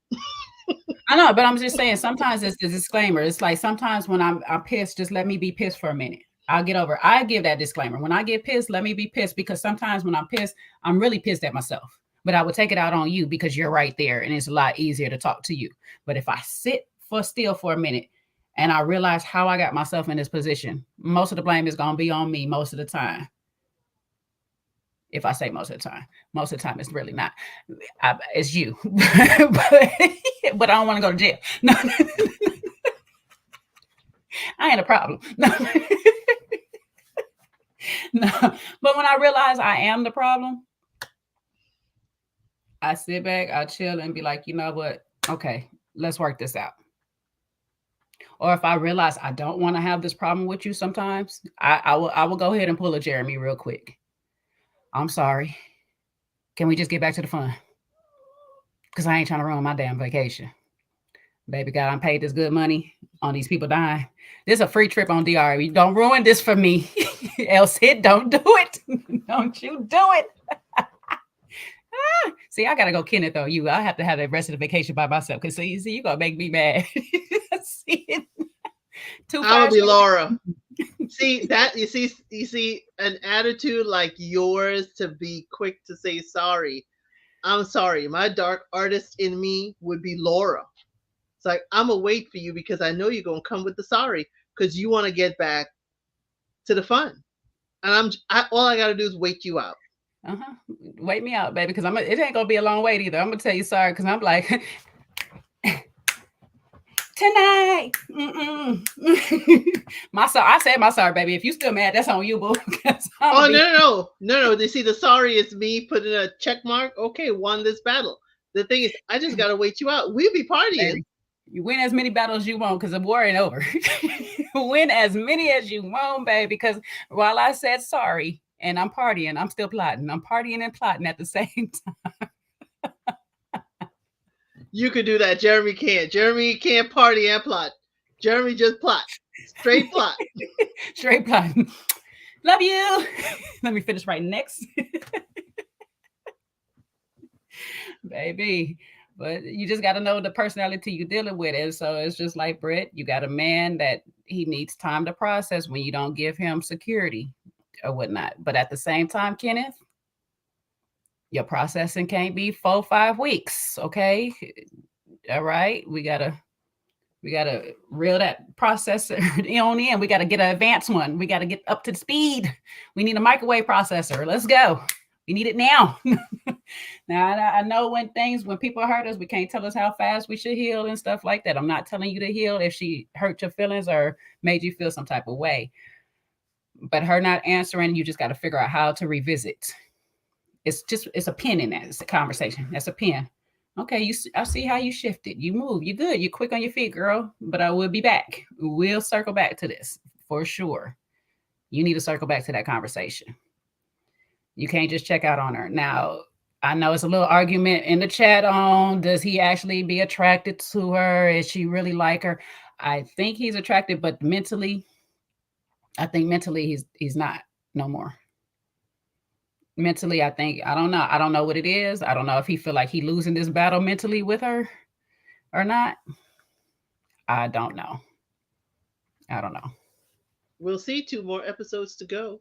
I know, but I'm just saying sometimes it's the disclaimer. It's like sometimes when I'm pissed, just let me be pissed for a minute. I'll get over it. I give that disclaimer. When I get pissed, let me be pissed, because sometimes when I'm pissed, I'm really pissed at myself. But I would take it out on you because you're right there and it's a lot easier to talk to you. But if I sit still for a minute, And I realized how I got myself in this position. Most of the blame is going to be on me most of the time. If I say most of the time it's really not. It's you. But I don't want to go to jail. No, I ain't a problem. No. No. But when I realize I am the problem, I sit back, I chill and be like, you know what? Okay, let's work this out. Or if I realize I don't want to have this problem with you sometimes, I will go ahead and pull a Jeremy real quick. I'm sorry. Can we just get back to the fun? Because I ain't trying to ruin my damn vacation. Baby God, I'm paid this good money on these people dying. This is a free trip on DR. You don't ruin this for me. Else it, don't do it. Don't you do it. See, I gotta go Kenneth though. I have to have the rest of the vacation by myself. Cause see, you gonna make me mad. See, I'm gonna be Laura. See that you see an attitude like yours to be quick to say sorry. I'm sorry. My dark artist in me would be Laura. It's like I'm gonna wait for you because I know you're gonna come with the sorry because you want to get back to the fun, and all I gotta do is wait you out. Wait me out, baby, because it ain't gonna be a long wait either. I'm gonna tell you sorry because I'm like tonight. I said my sorry, baby. If you still mad, that's on you, boo. No. You see, the sorry is me putting a check mark. Okay, won this battle. The thing is, I just gotta wait you out. We'll be partying. Baby, you win as many battles as you want because the war ain't over. Win as many as you want, baby. Because while I said sorry and I'm partying, I'm still plotting. I'm partying and plotting at the same time. You could do that. Jeremy can't. Jeremy can't party and plot. Jeremy just plot. Straight plot. Straight plot. Love you. Let me finish right next. Baby. But you just got to know the personality you're dealing with. And so it's just like Brett, you got a man that he needs time to process when you don't give him security or whatnot. But at the same time, Kenneth, your processing can't be 4-5 weeks. Okay. All right. We gotta reel that processor on in. We gotta get an advanced one. We gotta get up to speed. We need a microwave processor. Let's go. We need it now. Now I know when people hurt us, we can't tell us how fast we should heal and stuff like that. I'm not telling you to heal if she hurt your feelings or made you feel some type of way. But her not answering, you just got to figure out how to revisit. It's a pin in that. It's a conversation. That's a pin. Okay, I see how you shifted. You move. You're good. You're quick on your feet, girl. But I will be back. We'll circle back to this for sure. You need to circle back to that conversation. You can't just check out on her. Now, I know it's a little argument in the chat on does he actually be attracted to her? Is she really like her? I think he's attracted, but I think mentally he's not no more. Mentally, I don't know. I don't know what it is. I don't know if he feel like he losing this battle mentally with her or not. I don't know. We'll see. 2 more episodes to go.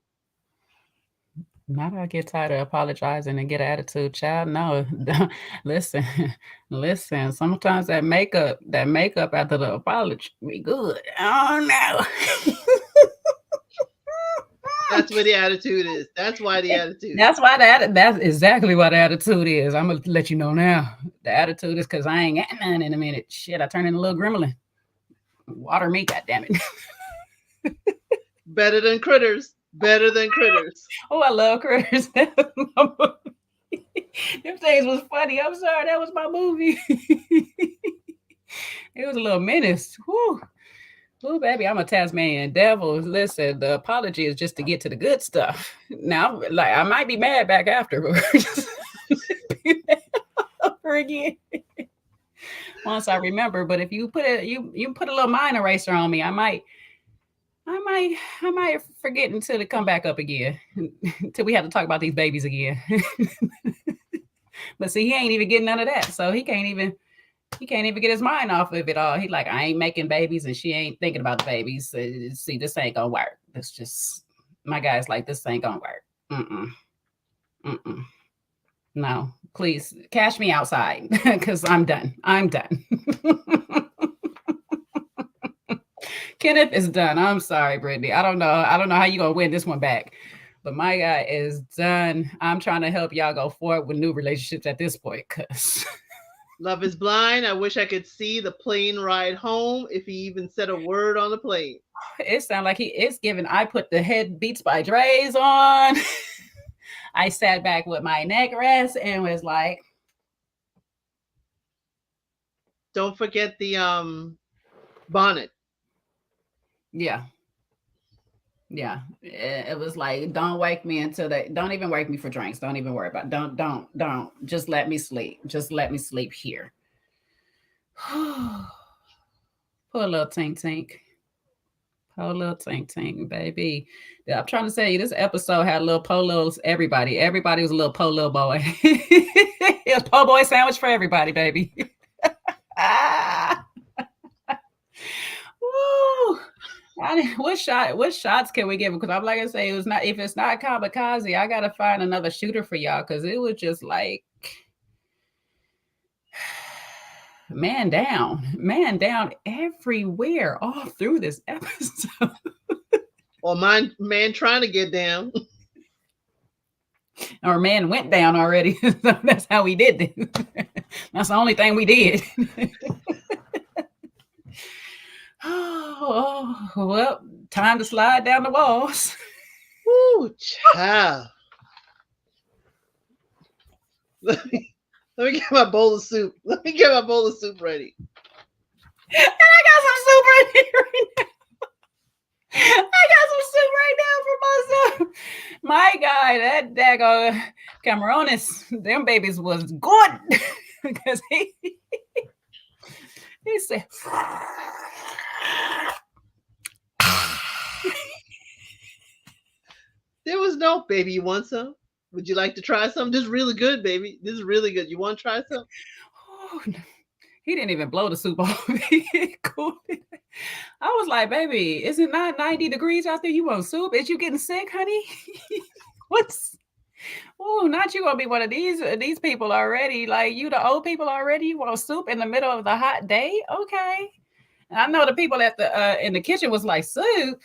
Now that I get tired of apologizing and get attitude, child. No, listen. Sometimes that makeup after the apology be good. Oh no. That's where the attitude is. That's why the attitude. That's exactly what the attitude is. I'm gonna let you know now. The attitude is because I ain't got none in a minute. Shit, I turned into a little gremlin. Water me, goddammit. Better than critters. Better than critters. Oh, I love critters. Them things was funny. I'm sorry, that was my movie. It was a little menace. Whew. Oh, baby, I'm a Tasmanian devil. Listen, the apology is just to get to the good stuff. Now, like, I might be mad back after, but just be mad over again. Once I remember, but if you put a little mind eraser on me, I might forget until it come back up again, until we have to talk about these babies again. But see, he ain't even getting none of that, so he can't even get his mind off of it all. He like, I ain't making babies, and she ain't thinking about the babies. See, this ain't gonna work. It's just my guy's like, this ain't gonna work. No, please cash me outside because I'm done. Kenneth is done. I'm sorry, Brittany. I don't know. I don't know how you gonna win this one back. But my guy is done. I'm trying to help y'all go forward with new relationships at this point, cause Love is blind. I wish I could see the plane ride home if he even said a word on the plane. it sounds like he is giving. I put the head Beats by Dre's on. I sat back with my neck rest and was like, Don't forget the bonnet. yeah, yeah. It was like, don't wake me until they. Don't even wake me for drinks. Don't even worry about. It. Don't. Just let me sleep. Just let me sleep here. Poor little tink tink. Poor little tink tink, baby. Yeah, I'm trying to tell you, this episode had little polos. Everybody, everybody was a little polo boy. It was po' boy sandwich for everybody, baby. Ah, woo. What shots can we give? Because I'm like I say, it was not if it's not kamikaze, I gotta find another shooter for y'all because it was just like man down everywhere all through this episode. Or man trying to get down. Our man went down already. So that's how we did this. That's the only thing we did. Oh, well, time to slide down the walls. Woo, child. Let me get my bowl of soup. Let me get my bowl of soup ready. And I got some soup right here right now. I got some soup right now for myself. My God, that daggone Camarones, them babies was good. Because he said, There was no baby. You want some? Would you like to try some? This is really good, baby. This is really good. You want to try some? oh, no. He didn't even blow the soup off. Cool. I was like, baby, is it not 90 degrees out there? You want soup? Is you getting sick, honey? What's oh, not you gonna be one of these people already. Like you the old people already. You want soup in the middle of the hot day? Okay. And I know the people at the in the kitchen was like, soup.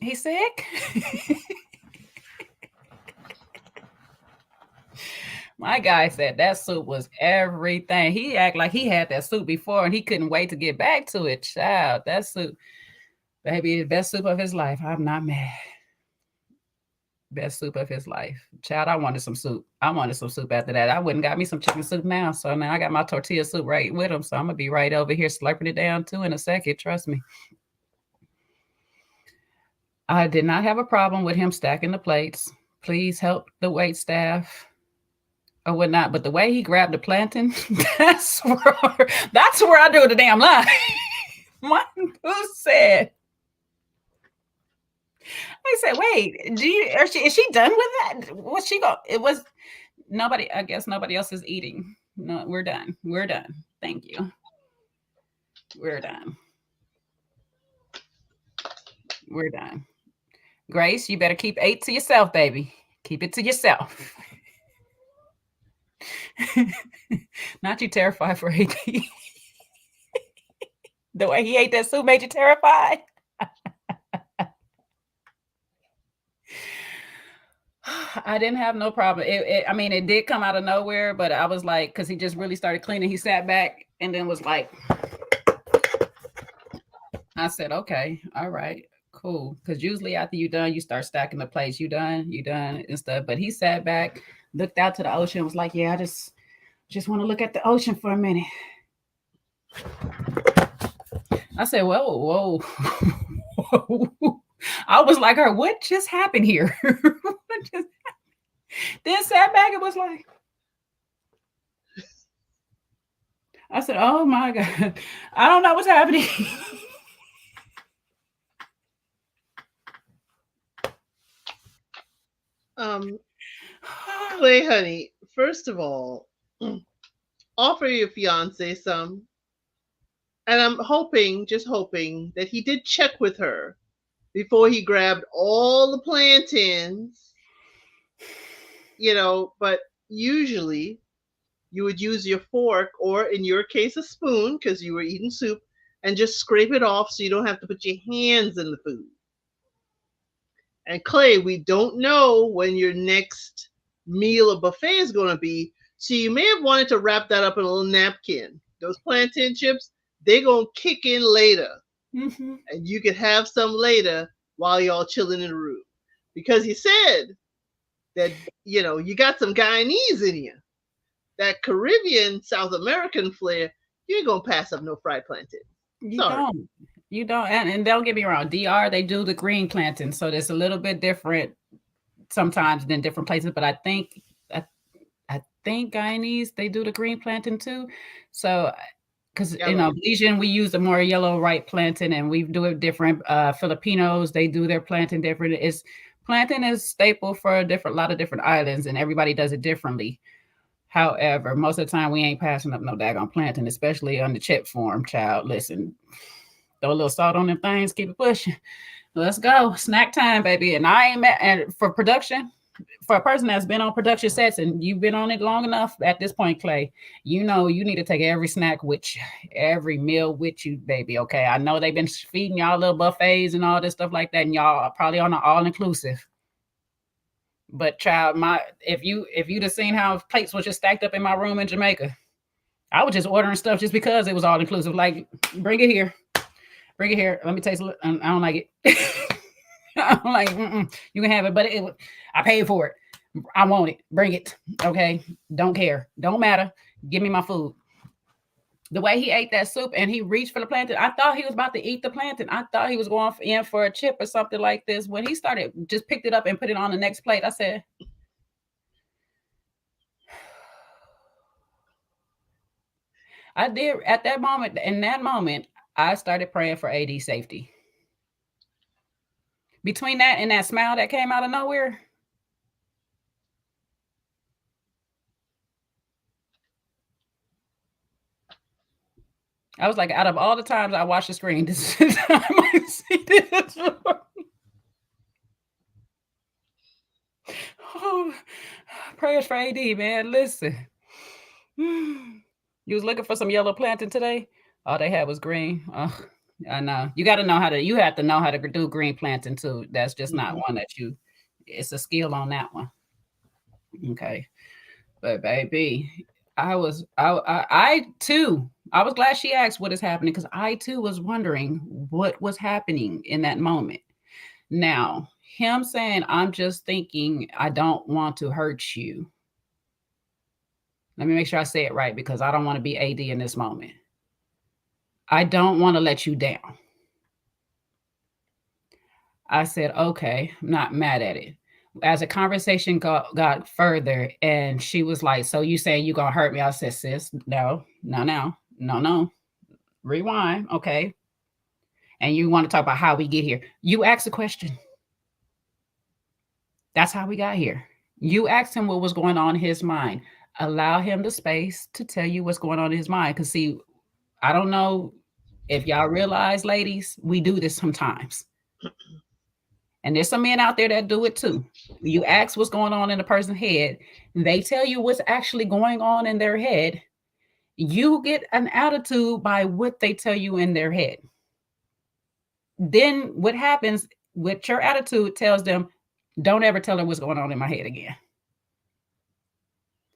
He sick? My guy said that soup was everything. He act like he had that soup before and he couldn't wait to get back to it. Child, that soup, baby, the best soup of his life. I'm not mad. Best soup of his life. Child, I wanted some soup. I wanted some soup after that. I wouldn't got me some chicken soup now. So now I got my tortilla soup right with him. So I'm gonna be right over here slurping it down too in a second. Trust me. I did not have a problem with him stacking the plates. Please help the wait staff or whatnot. But the way he grabbed the plantain, that's where I drew the damn line. Who said? I said, wait, is she done with that? What's she go? It was nobody. I guess nobody else is eating. No, we're done. We're done. Thank you. We're done. We're done. Grace, you better keep 8 to yourself, baby. Keep it to yourself. Not you terrified for AD. The way he ate that soup made you terrified. I didn't have no problem. I mean, it did come out of nowhere, but I was like, because he just really started cleaning. He sat back and then was like, I said, okay, all right, cool. Because usually after you done, you start stacking the plates. You done, and stuff. But he sat back, looked out to the ocean, was like, yeah, I just want to look at the ocean for a minute. I said, whoa. Whoa. I was like her, what just happened here? Then sat back and was like, I said, oh my God, I don't know what's happening. Clay, honey, first of all, offer your fiance some. And I'm hoping, just hoping, that he did check with her before he grabbed all the plantains, but usually you would use your fork, or in your case, a spoon, because you were eating soup, and just scrape it off so you don't have to put your hands in the food. And Clay, we don't know when your next meal or buffet is going to be, so you may have wanted to wrap that up in a little napkin. Those plantain chips, they're going to kick in later, Mm-hmm. and you could have some later while y'all chilling in the room. Because he said that, you got some Guyanese in you. That Caribbean, South American flair, you ain't going to pass up no fried plantain. You Sorry. don't. You don't. And don't get me wrong, DR, they do the green plantain. So there's a little bit different sometimes than different places. But I think Guyanese, they do the green plantain too. So because Yellow. Belizean, we use the more yellow ripe plantain, and we do it different. Filipinos, they do their plantain different. It's plantain is staple for a lot of different islands, and everybody does it differently. However, most of the time we ain't passing up no daggone plantain, especially on the chip form, child. Listen, throw a little salt on them things, keep it pushing. Let's go. Snack time, baby. And I ain't mad. And for production, for a person that's been on production sets and you've been on it long enough at this point, Clay, you know you need to take every snack with you, every meal with you, baby. Okay. I know they've been feeding y'all little buffets and all this stuff like that, and y'all are probably on an all-inclusive. But child, if you'd have seen how plates was just stacked up in my room in Jamaica, I was just ordering stuff just because it was all inclusive. Like, bring it here. Bring it here. Let me taste it. I don't like it. I'm like, you can have it, but I paid for it. I want it. Bring it. Okay. Don't care. Don't matter. Give me my food. The way he ate that soup and he reached for the plantain, I thought he was about to eat the plantain. I thought he was going in for a chip or something like this. When he started, just picked it up and put it on the next plate, I said, I did at that moment. In that moment, I started praying for AD safety. Between that and that smile that came out of nowhere, I was like, out of all the times I watched the screen, this is the time I see this. Oh, prayers for AD, man. Listen. You was looking for some yellow plantain today? All they had was green. Oh, I know. You got to know you have to know how to do green plantain too. That's just not one that it's a skill on that one. Okay. But baby, I too, I was glad she asked what is happening, because I too was wondering what was happening in that moment. Now, him saying, I'm just thinking, I don't want to hurt you. Let me make sure I say it right, because I don't want to be AD in this moment. I don't want to let you down. I said, okay, I'm not mad at it. As the conversation got further, and she was like, so you saying you gonna hurt me? I said, sis, no. Rewind, okay. And you want to talk about how we get here. You asked a question. That's how we got here. You asked him what was going on in his mind. Allow him the space to tell you what's going on in his mind. Because see, I don't know if y'all realize, ladies, we do this sometimes. And there's some men out there that do it too. You ask what's going on in a person's head, they tell you what's actually going on in their head. You get an attitude by what they tell you in their head. Then what happens with your attitude tells them, don't ever tell her what's going on in my head again.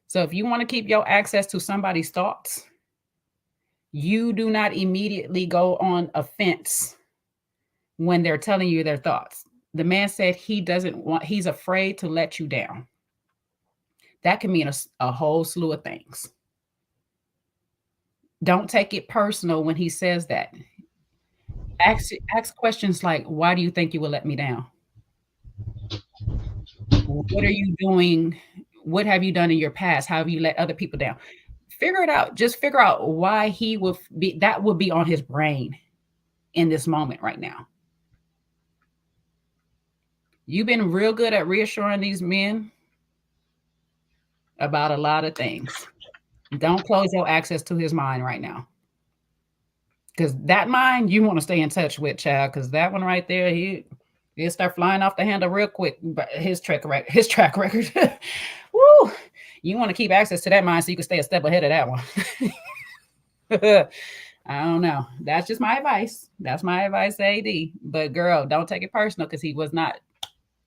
So if you want to keep your access to somebody's thoughts, you do not immediately go on offense when they're telling you their thoughts. The man said he's afraid to let you down. That can mean a whole slew of things. Don't take it personal when he says that. Ask questions like, why do you think you will let me down? What are you doing? What have you done in your past? How have you let other people down? Figure it out. Just figure out why that would be on his brain in this moment right now. You've been real good at reassuring these men about a lot of things. Don't close your access to his mind right now. Because that mind, you want to stay in touch with, child, because that one right there, he'll start flying off the handle real quick. But his track record. Woo! You want to keep access to that mind so you can stay a step ahead of that one. I don't know. That's just my advice. That's my advice to AD. But girl, don't take it personal because he was not.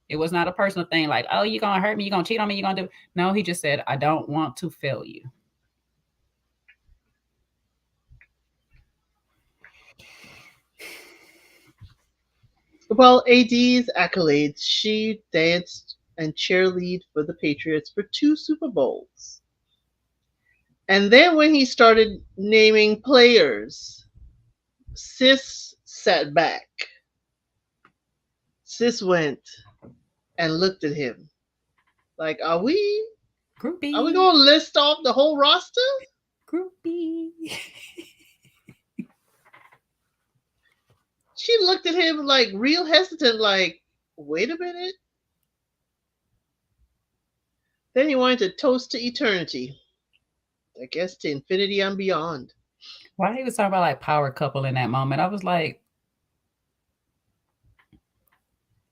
It was not a personal thing like, oh, you're gonna hurt me, you're gonna cheat on me, you're gonna do. No, he just said, I don't want to fail you. Well, AD's accolades, she danced and cheerlead for the Patriots for 2 Super Bowls. And then when he started naming players, Sis sat back. Sis went and looked at him like, are we Groupie, gonna list off the whole roster? groupie. She looked at him like real hesitant, like, wait a minute. Then he wanted to toast to eternity. I guess to infinity and beyond. Why he was talking about like power couple in that moment? I was like,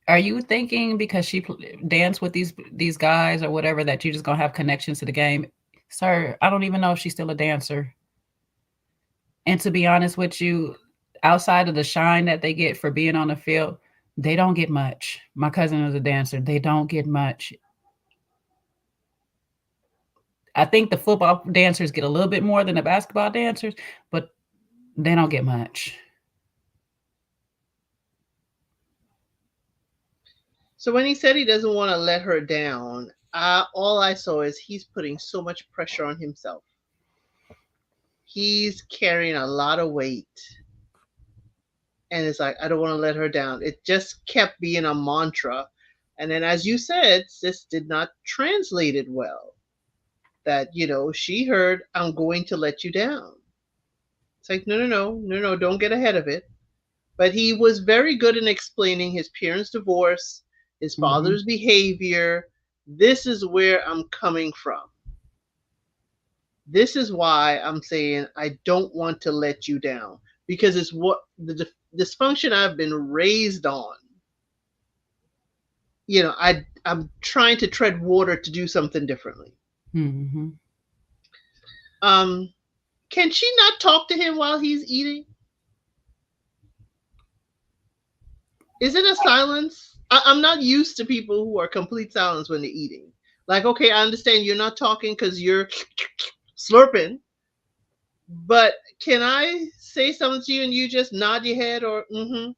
are you thinking because she danced with these guys or whatever that you just gonna have connections to the game, sir? I don't even know if she's still a dancer. And to be honest with you, outside of the shine that they get for being on the field, they don't get much. My cousin is a dancer. They don't get much. I think the football dancers get a little bit more than the basketball dancers, but they don't get much. So when he said he doesn't want to let her down, all I saw is he's putting so much pressure on himself. He's carrying a lot of weight. And it's like, I don't want to let her down. It just kept being a mantra. And then, as you said, Sis did not translate it well. That, she heard, I'm going to let you down. It's like, no, don't get ahead of it. But he was very good in explaining his parents' divorce, his Mm-hmm. father's behavior. This is where I'm coming from. This is why I'm saying I don't want to let you down because it's what the dysfunction I've been raised on. I'm trying to tread water to do something differently. Mm-hmm. Um, can she not talk to him while he's eating? Is it a silence? I'm not used to people who are complete silence when they're eating. Like, okay, I understand you're not talking because you're slurping, but can I say something to you and you just nod your head or mm-hmm?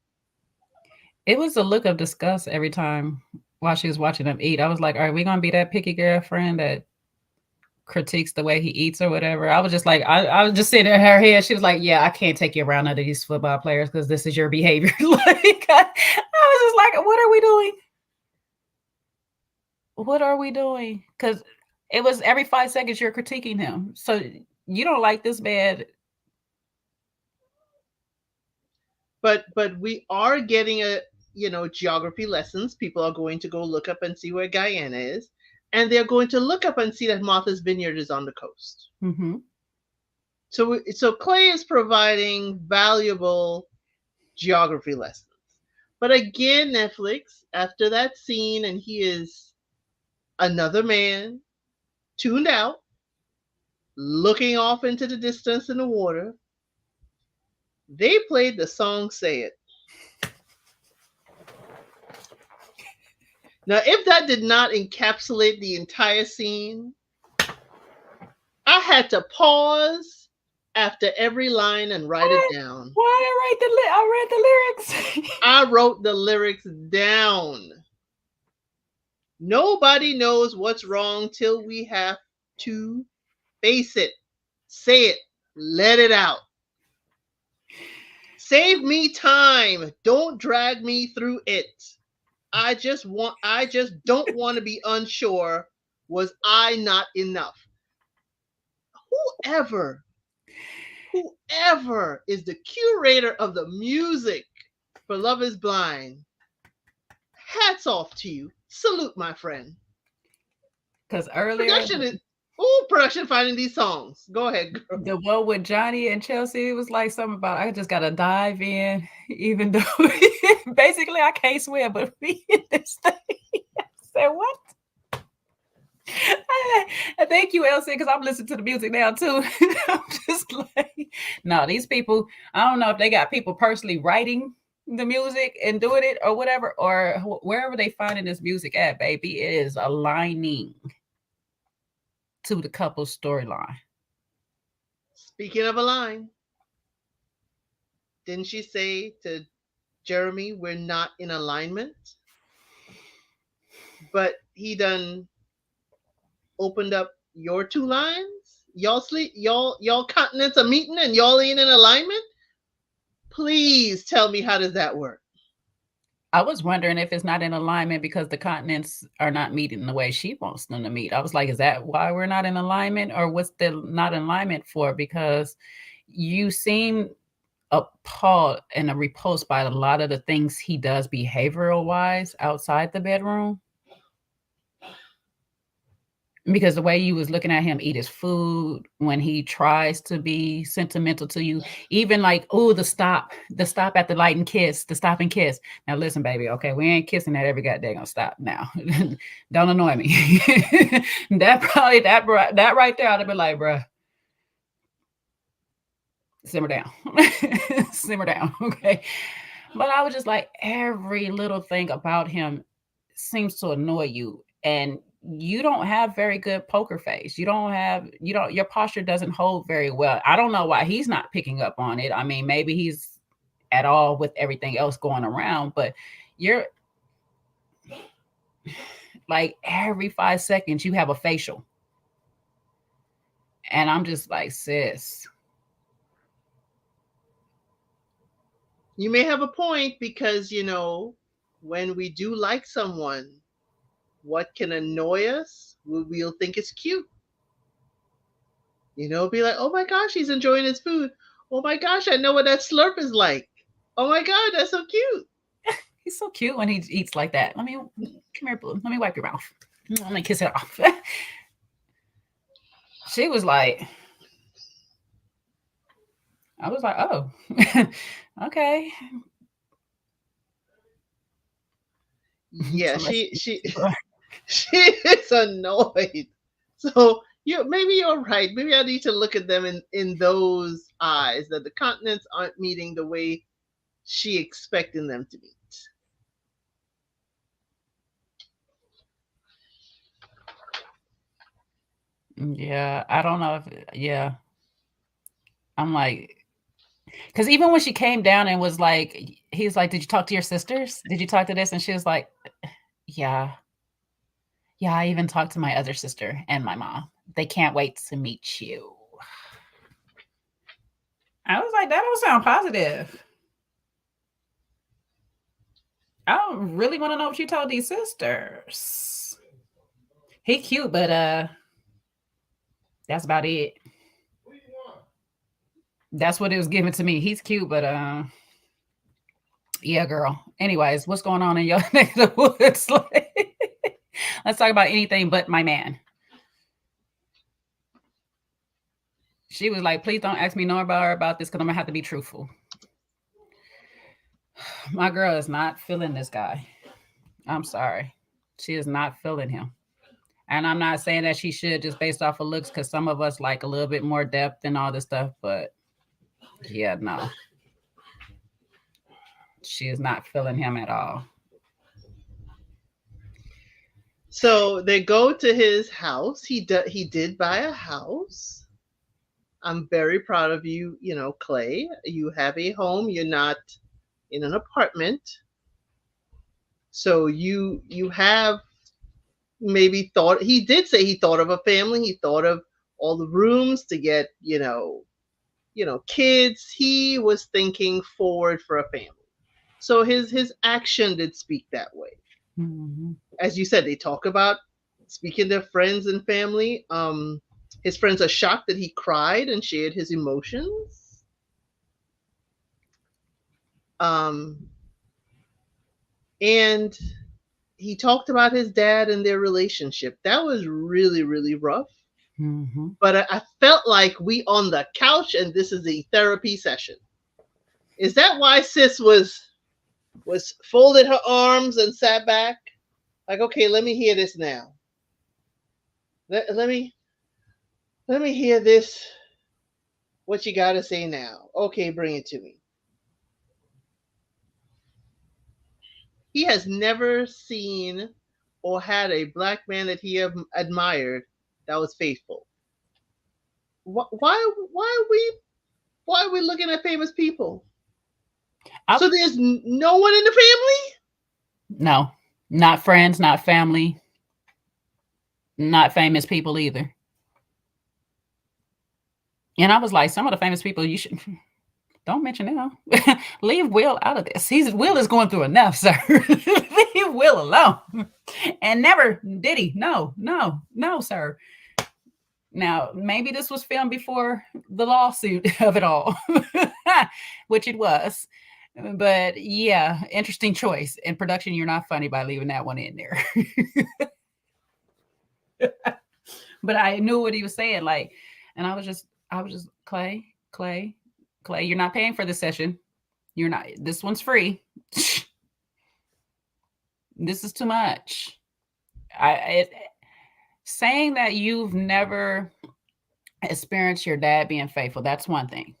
It was a look of disgust every time while she was watching him eat. I was like, are we gonna be that picky girlfriend that critiques the way he eats or whatever? I was just like, I was just sitting in her head. She was like, yeah, I can't take you around under these football players because this is your behavior. Like, I was just like, what are we doing? What are we doing? Because it was every 5 seconds you're critiquing him. So you don't like this man. But we are getting geography lessons. People are going to go look up and see where Guyana is, and they're going to look up and see that Martha's Vineyard is on the coast. Mm-hmm. So Clay is providing valuable geography lessons. But again, Netflix, after that scene, and he is another man, tuned out, looking off into the distance in the water, they played the song Say It. Now, if that did not encapsulate the entire scene, I had to pause after every line and write it down. Why I read the lyrics. I wrote the lyrics down. Nobody knows what's wrong till we have to face it, say it, let it out. Save me time. Don't drag me through it. I just don't want to be unsure. Was I not enough? Whoever is the curator of the music for Love is Blind, hats off to you. Salute, my friend. Because earlier, Production finding these songs. Go ahead, girl. the one with Johnny and Chelsea, it was like something about I just gotta dive in, even though basically I can't swim, but we in this thing. I said, what? Thank you, Elsie, because I'm listening to the music now too. I'm just like, no, these people. I don't know if they got people personally writing the music and doing it or whatever, or wherever they finding this music at, baby, it is aligning to the couple's storyline. Speaking of a line, didn't she say to Jeremy, we're not in alignment? But he done opened up your two lines. Y'all sleep, y'all continents are meeting and y'all ain't in alignment. Please tell me, how does that work? I was wondering if it's not in alignment because the continents are not meeting the way she wants them to meet. I was like, is that why we're not in alignment, or what's the not in alignment for? Because you seem appalled and repulsed by a lot of the things he does behavioral wise outside the bedroom. Because the way you was looking at him eat his food, when he tries to be sentimental to you, even like, oh, the stop at the light and kiss, the stop and kiss. Now listen, baby, okay, we ain't kissing at every goddamn stop now. Don't annoy me. that right there, I'd have been like, bruh, simmer down. Simmer down, okay? But I was just like, every little thing about him seems to annoy you. And you don't have very good poker face. Your posture doesn't hold very well. I don't know why he's not picking up on it. I mean, maybe he's at all with everything else going around, but you're like every 5 seconds you have a facial. And I'm just like, sis. You may have a point because, when we do like someone, what can annoy us, we'll think it's cute. Be like, oh my gosh, he's enjoying his food. Oh my gosh, I know what that slurp is like. Oh my God, that's so cute. He's so cute when he eats like that. Come here, Blue. Let me wipe your mouth. Let me kiss it off. She was like, I was like, oh, okay. Yeah, she is annoyed. So maybe you're right. Maybe I need to look at them in those eyes, that the continents aren't meeting the way she expecting them to meet. Yeah, I don't know if, yeah. I'm like, because even when she came down and was like, he's like, did you talk to your sisters? Did you talk to this? And she was like, yeah. Yeah, I even talked to my other sister and my mom. They can't wait to meet you. I was like, that don't sound positive. I don't really want to know what you told these sisters. He cute, but that's about it. That's what it was given to me. He's cute, but yeah, girl. Anyways, what's going on in your neck of the woods? Let's talk about anything but my man. She was like, please don't ask me no about this because I'm gonna have to be truthful. My girl is not feeling this guy. I'm sorry. She is not feeling him. And I'm not saying that she should just based off of looks, because some of us like a little bit more depth and all this stuff, but yeah, no. She is not feeling him at all. So they go to his house. He did buy a house. I'm very proud of you, Clay. You have a home. You're not in an apartment. So you have maybe thought, he did say he thought of a family. He thought of all the rooms to get, kids. He was thinking forward for a family. So his action did speak that way. Mm-hmm. As you said, they talk about speaking to friends and family. His friends are shocked that he cried and shared his emotions. And he talked about his dad and their relationship. That was really, really rough. Mm-hmm. But I felt like we on the couch and this is a therapy session. Is that why sis was folded her arms and sat back? Like, okay, let me hear this now. let me hear this. What you gotta say now? Okay, bring it to me. He has never seen or had a black man that he admired that was faithful. Why are we looking at famous people? I, So there's no one in the family? no, not friends, not family, not famous people either. And I was like, some of the famous people you should don't mention them. Leave Will out of this. Will is going through enough, sir. Leave Will alone. And never did he. No, no, no, sir. Now, maybe this was filmed before the lawsuit of it all, which it was. But yeah, interesting choice. In production, you're not funny by leaving that one in there. But I knew what he was saying. Like, and I was just Clay, Clay, Clay. You're not paying for the session. You're not. This one's free. This is too much. Saying that you've never experienced your dad being faithful. That's one thing.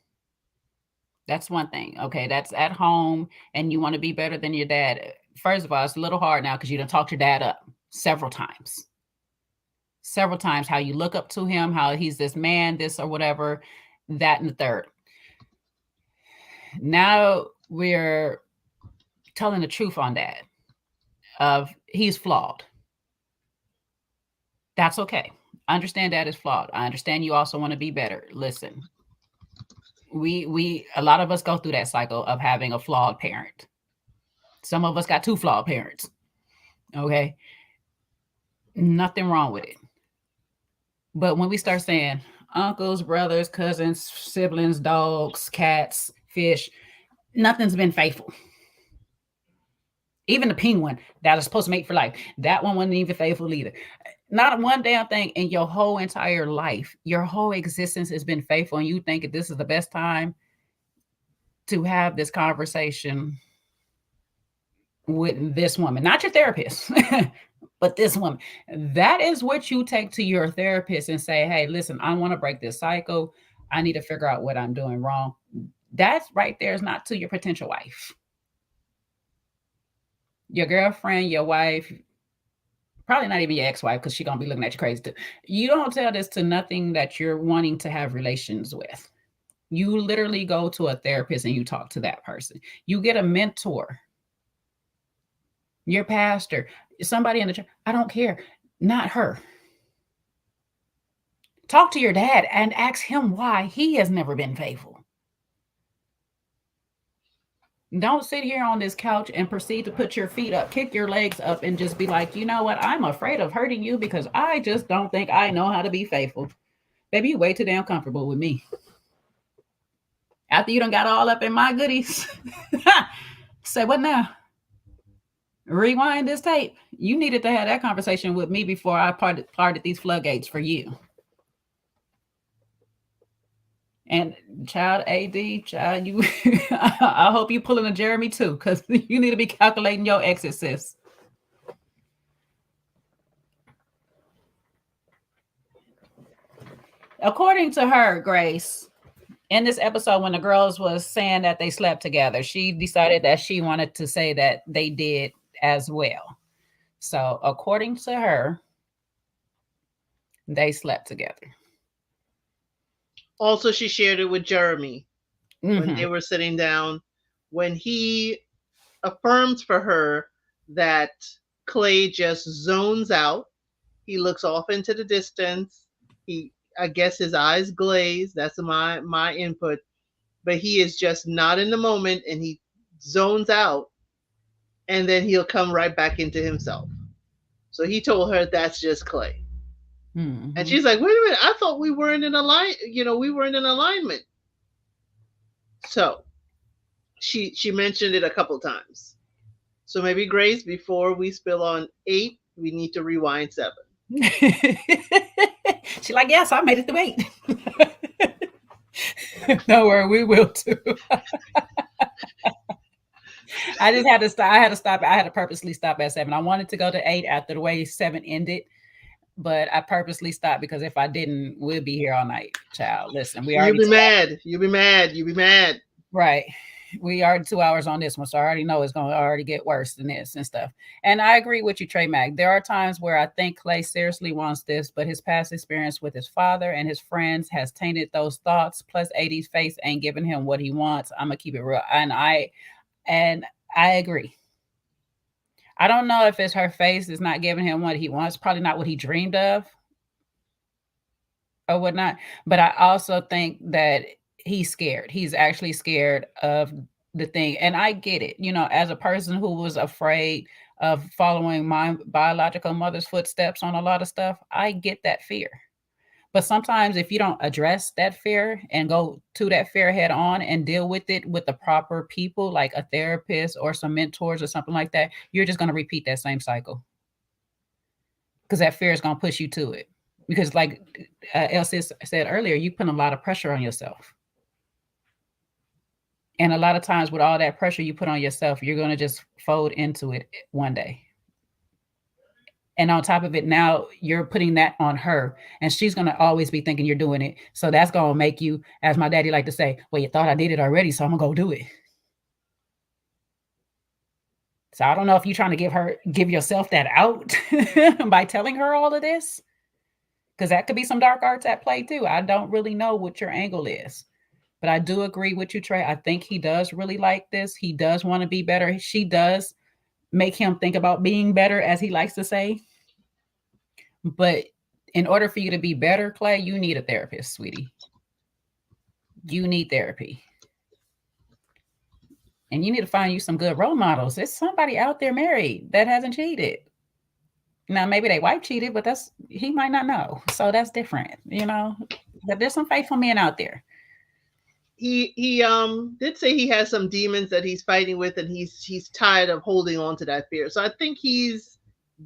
That's one thing. Okay, that's at home, and you want to be better than your dad. First of all, it's a little hard now because you done talked your dad up several times. Several times, how you look up to him, how he's this man, this or whatever, that and the third. Now we're telling the truth on that. Of he's flawed. That's okay. I understand that is flawed. I understand you also want to be better. Listen, we a lot of us go through that cycle of having a flawed parent. Some of us got two flawed parents. Okay. Nothing wrong with it. But when we start saying uncles, brothers, cousins, siblings, dogs, cats, fish, nothing's been faithful. Even the penguin that is supposed to mate for life, that one wasn't even faithful either. Not one damn thing in your whole entire life, your whole existence has been faithful, and you think that this is the best time to have this conversation with this woman, not your therapist, but this woman. That is what you take to your therapist and say, hey, listen, I want to break this cycle. I need to figure out what I'm doing wrong. That's right there is not to your potential wife. Your girlfriend, your wife, probably not even your ex-wife, because she's gonna be looking at you crazy too. You don't tell this to nothing that you're wanting to have relations with. You literally go to a therapist and you talk to that person. You get a mentor, your pastor, somebody in the church. I don't care. Not her. Talk to your dad and ask him why he has never been faithful. Don't sit here on this couch and proceed to put your feet up, kick your legs up, and just be like, you know what? I'm afraid of hurting you because I just don't think I know how to be faithful. Baby, you way too damn comfortable with me. After you done got all up in my goodies. Say what now? Rewind this tape. You needed to have that conversation with me before I parted these floodgates for you. And child AD, child, you I hope you pulling a Jeremy too, because you need to be calculating your exit, sis. According to her, Grace, in this episode, when the girls was saying that they slept together, she decided that she wanted to say that they did as well. So according to her, they slept together. Also, she shared it with Jeremy when they were sitting down, when he affirms for her that Clay just zones out. He looks off into the distance. I guess his eyes glaze. That's my input. But he is just not in the moment, and he zones out, and then he'll come right back into himself. So he told her that's just Clay. And she's like, wait a minute, I thought we weren't in we weren't in alignment. So she mentioned it a couple times. So maybe, Grace, before we spill on 8, we need to rewind 7. She's like, yes, I made it through 8. Don't worry, we will too. I just had to stop. I had to purposely stop at 7. I wanted to go to 8 after the way 7 ended. but I purposely stopped because if I didn't, we'll be here all night, child. Listen, we You'll already be 2 hours. mad. You'll be mad. You'll be mad. Right. We are 2 hours on this one, so I already know it's going to already get worse than this and stuff. And I agree with you, Trey Mack. There are times where I think Clay seriously wants this, but his past experience with his father and his friends has tainted those thoughts. Plus, 80's face ain't giving him what he wants. I'm gonna keep it real, and I agree. I don't know if it's her face is not giving him what he wants. Probably not what he dreamed of or whatnot. But I also think that he's scared. He's actually scared of the thing. And I get it. As a person who was afraid of following my biological mother's footsteps on a lot of stuff, I get that fear. But sometimes if you don't address that fear and go to that fear head on and deal with it with the proper people, like a therapist or some mentors or something like that, you're just going to repeat that same cycle because that fear is going to push you to it. Because, like Elsie said earlier, you put a lot of pressure on yourself. And a lot of times, with all that pressure you put on yourself, you're going to just fold into it one day. And on top of it, now you're putting that on her, and she's going to always be thinking you're doing it. So that's going to make you, as my daddy like to say, well, you thought I did it already, so I'm going to go do it. So I don't know if you're trying to give yourself that out by telling her all of this, because that could be some dark arts at play too. I don't really know what your angle is, but I do agree with you, Trey. I think he does really like this. He does want to be better. She does make him think about being better, as he likes to say. But in order for you to be better, Clay, you need a therapist, sweetie. You need therapy. And you need to find you some good role models. There's somebody out there married that hasn't cheated. Now, maybe they wife cheated, but he might not know. So that's different. But there's some faithful men out there. He did say he has some demons that he's fighting with, and he's tired of holding on to that fear. So I think he's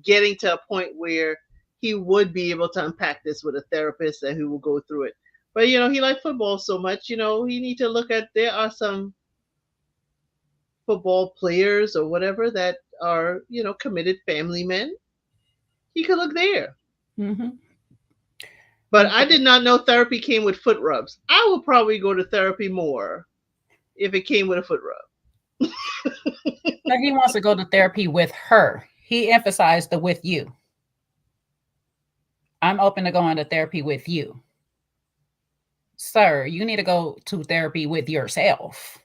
getting to a point where he would be able to unpack this with a therapist and who will go through it. But he liked football so much, he need to look at, there are some football players or whatever that are, committed family men. He could look there. Mm-hmm. But I did not know therapy came with foot rubs. I would probably go to therapy more if it came with a foot rub. But he wants to go to therapy with her. He emphasized the with you. I'm open to going to therapy with you. Sir, you need to go to therapy with yourself.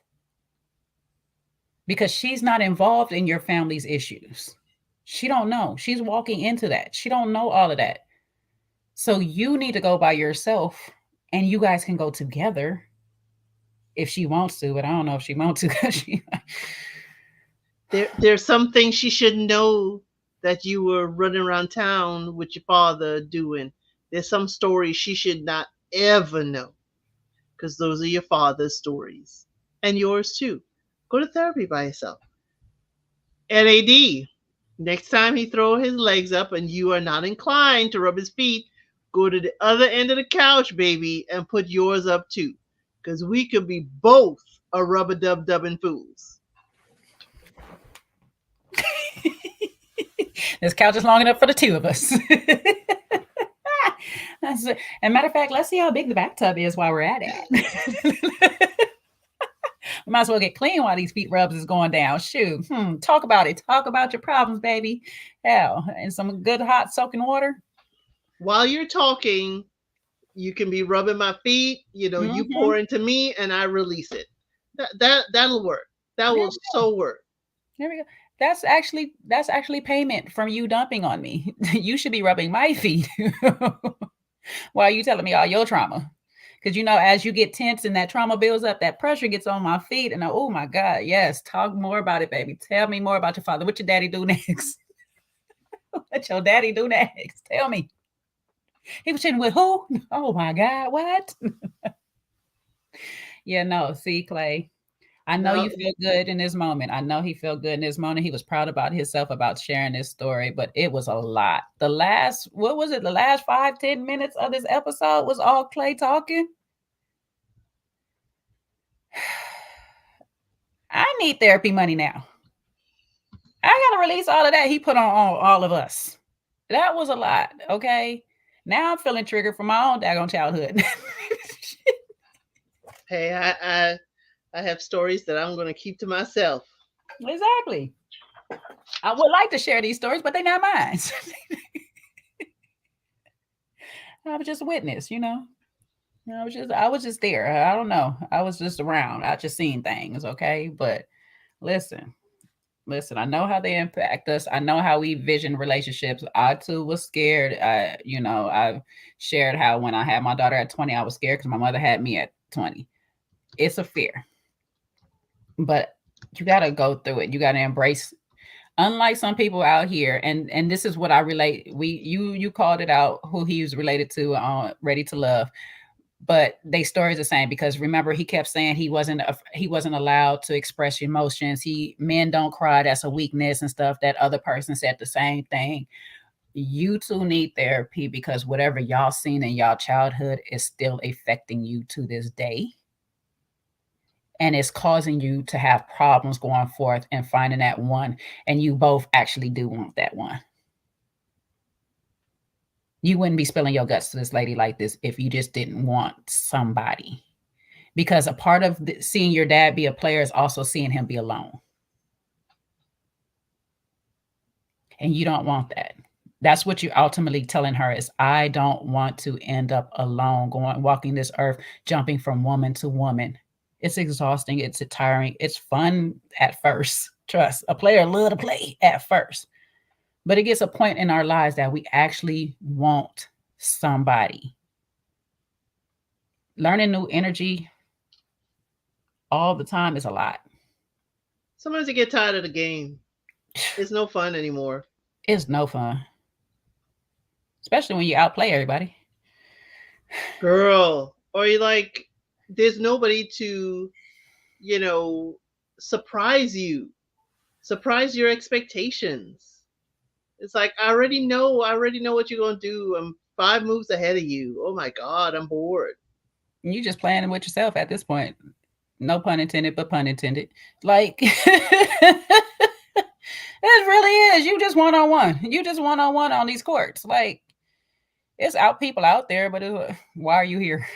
Because she's not involved in your family's issues. She don't know. She's walking into that. She don't know all of that. So you need to go by yourself, and you guys can go together if she wants to, but I don't know if she wants to because there's some things she should know that you were running around town with your father doing. There's some stories she should not ever know, because those are your father's stories and yours too. Go to therapy by yourself. NAD. Next time he throw his legs up and you are not inclined to rub his feet, go to the other end of the couch, baby, and put yours up too. Because we could be both a rub-a-dub-dubbing fools. This couch is long enough for the two of us. And matter of fact, let's see how big the bathtub is while we're at it. We might as well get clean while these feet rubs is going down. Shoot. Talk about it. Talk about your problems, baby. Hell, and some good hot soaking water. While you're talking, you can be rubbing my feet. You pour into me and I release it. That'll work. That will so work. There we go. That's actually payment from you dumping on me. You should be rubbing my feet while you telling me all your trauma. Because as you get tense and that trauma builds up, that pressure gets on my feet, and oh my God, yes, talk more about it, baby. Tell me more about your father. What your daddy do next? What your daddy do next? Tell me. He was cheating with who? Oh my God, what? Yeah, no, see, Clay. I know you feel good in this moment. I know he felt good in this moment. He was proud about himself about sharing this story, but it was a lot. The last 5-10 minutes of this episode was all Clay talking. I need therapy money now. I got to release all of that he put on all of us. That was a lot. Okay. Now I'm feeling triggered from my own daggone childhood. Hey, I have stories that I'm going to keep to myself. Exactly. I would like to share these stories, but they're not mine. I was just a witness, you know. I was just there. I don't know. I was just around. I just seen things, okay? But listen, listen, I know how they impact us. I know how we vision relationships. I too was scared. I shared how when I had my daughter at 20, I was scared because my mother had me at 20. It's a fear, but you got to go through it. You got to embrace. Unlike some people out here, and this is what I relate. You called it out who he was related to on Ready to Love, but they stories the same because remember he kept saying he wasn't allowed to express emotions. Men don't cry, that's a weakness and stuff. That other person said the same thing. You two need therapy because whatever y'all seen in y'all childhood is still affecting you to this day, and it's causing you to have problems going forth and finding that one, and you both actually do want that one. You wouldn't be spilling your guts to this lady like this if you just didn't want somebody, because a part of seeing your dad be a player is also seeing him be alone, and you don't want that. That's what you're ultimately telling her is, I don't want to end up alone, going walking this earth, jumping from woman to woman. It's exhausting, it's tiring, it's fun at first. Trust, a player love to play at first, but it gets a point in our lives that we actually want somebody. Learning new energy all the time is a lot. Sometimes you get tired of the game. It's no fun anymore. It's no fun, especially when you outplay everybody. Girl. Or you like, there's nobody to, you know, surprise you, surprise your expectations. It's like, I already know what you're going to do. I'm 5 moves ahead of you. Oh my God, I'm bored. You just playing with yourself at this point. No pun intended, but pun intended. Like it really is. You just one on one. You just one on one on these courts. Like it's out people out there, but why are you here?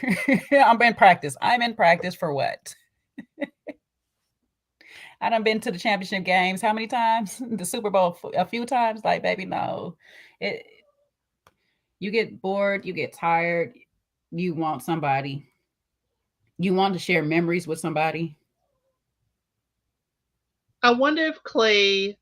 I'm in practice. I'm in practice for what? I done been to the championship games how many times? The Super Bowl a few times. Like, baby, no. It You get bored, you get tired, you want somebody. You want to share memories with somebody. I wonder if Clay,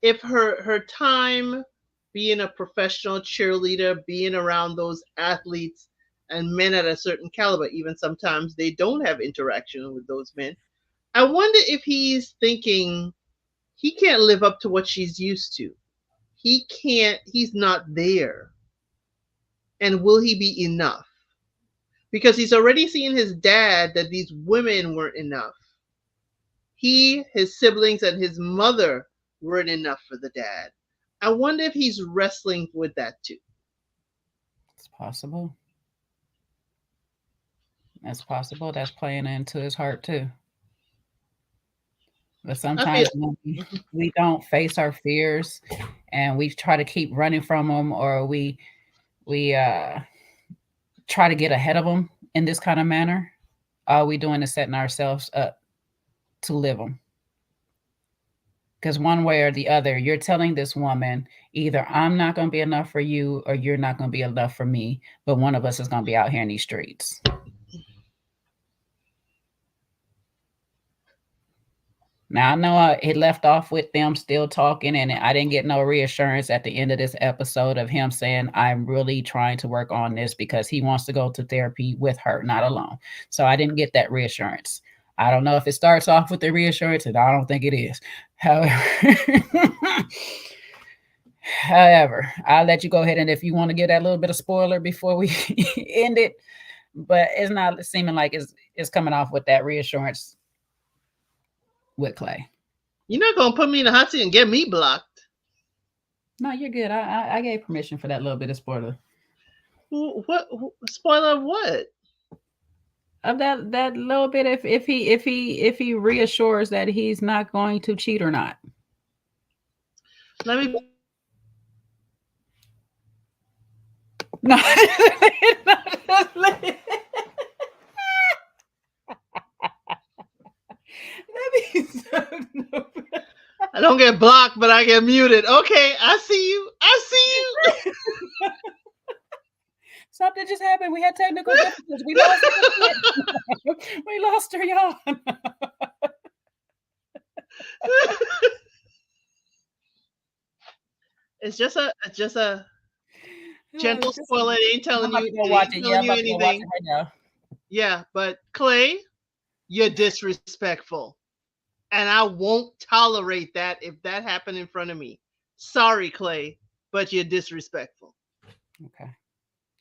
if her time being a professional cheerleader, being around those athletes and men at a certain caliber, even sometimes they don't have interaction with those men. I wonder if he's thinking he can't live up to what she's used to. He's not there. And will he be enough? Because he's already seen his dad that these women weren't enough. He, his siblings, and his mother weren't enough for the dad. I wonder if he's wrestling with that too. It's possible. That's possible. That's playing into his heart too. But I feel sometimes when we don't face our fears and we try to keep running from them, or we try to get ahead of them in this kind of manner, all we doing is setting ourselves up to live them. Because one way or the other, you're telling this woman either I'm not going to be enough for you or you're not going to be enough for me. But one of us is going to be out here in these streets. Now, I know it left off with them still talking, and I didn't get no reassurance at the end of this episode of him saying, I'm really trying to work on this because he wants to go to therapy with her, not alone. So I didn't get that reassurance. I don't know if it starts off with the reassurance, and I don't think it is. However, however, I'll let you go ahead and if you want to give that little bit of spoiler before we end it, but it's not seeming like it's coming off with that reassurance with Clay. you're not gonna put me in the hot seat and get me blocked. No, you're good. I gave permission for that little bit of spoiler. What spoiler of what? Of that little bit, if he reassures that he's not going to cheat or not. Let me No, let me I don't get blocked, but I get muted. Okay, I see you. I see you. something just happened. We had technical difficulties. We lost her. We lost her, y'all. It's just a gentle spoiler. It ain't I'm telling about you. to go It watch ain't it. Yeah, telling I'm you about to go watch it anything. right now. Yeah, but Clay, you're disrespectful, and I won't tolerate that if that happened in front of me. Sorry, Clay, but you're disrespectful. Okay.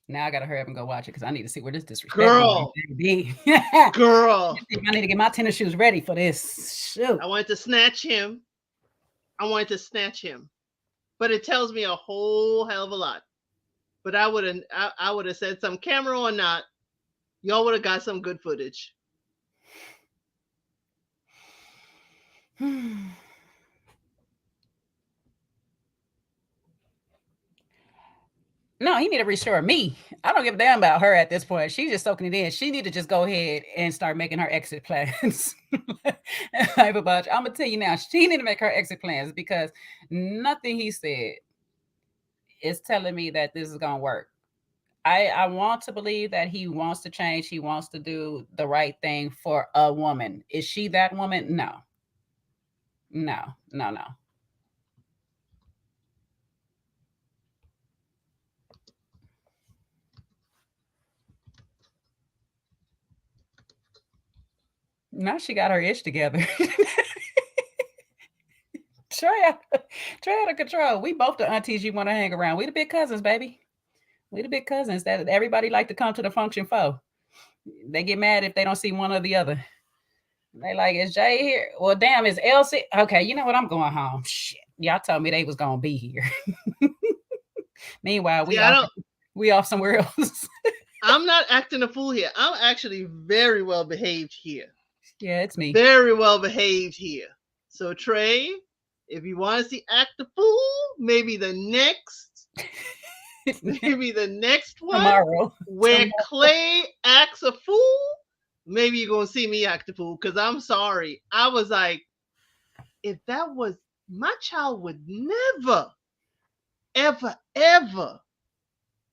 Now I gotta hurry up and go watch it because I need to see where this disrespect going, Girl, baby. girl. I need to get my tennis shoes ready for this. Shoot. I wanted to snatch him. I wanted to snatch him, but it tells me a whole hell of a lot. But I would have said some camera or not, y'all would have got some good footage. No, he need to reassure me. I don't give a damn about her at this point. She's just soaking it in. She need to just go ahead and start making her exit plans. I'm gonna tell you now, she need to make her exit plans because nothing he said is telling me that this is gonna work. I want to believe that he wants to change. He wants to do the right thing for a woman. Is she that woman? No, no, no, no. Now she got her ish together. Trey, Trey out of control. We both the aunties you want to hang around. We the big cousins, baby. We the big cousins that everybody like to come to the function for. They get mad if they don't see one or the other. They like, is Jay here? Well, damn, is Elsie? Okay, you know what? I'm going home. Shit. Y'all told me they was gonna be here. Meanwhile, See, I don't. we off somewhere else. I'm not acting a fool here. I'm actually very well behaved here. Yeah, it's me. Very well behaved here. So Trey, if you want to see act the fool, maybe the next maybe the next one Tomorrow. where Clay acts a fool, maybe you're gonna see me act a fool. Cause I'm sorry. I was like, if that was my child would never, ever, ever,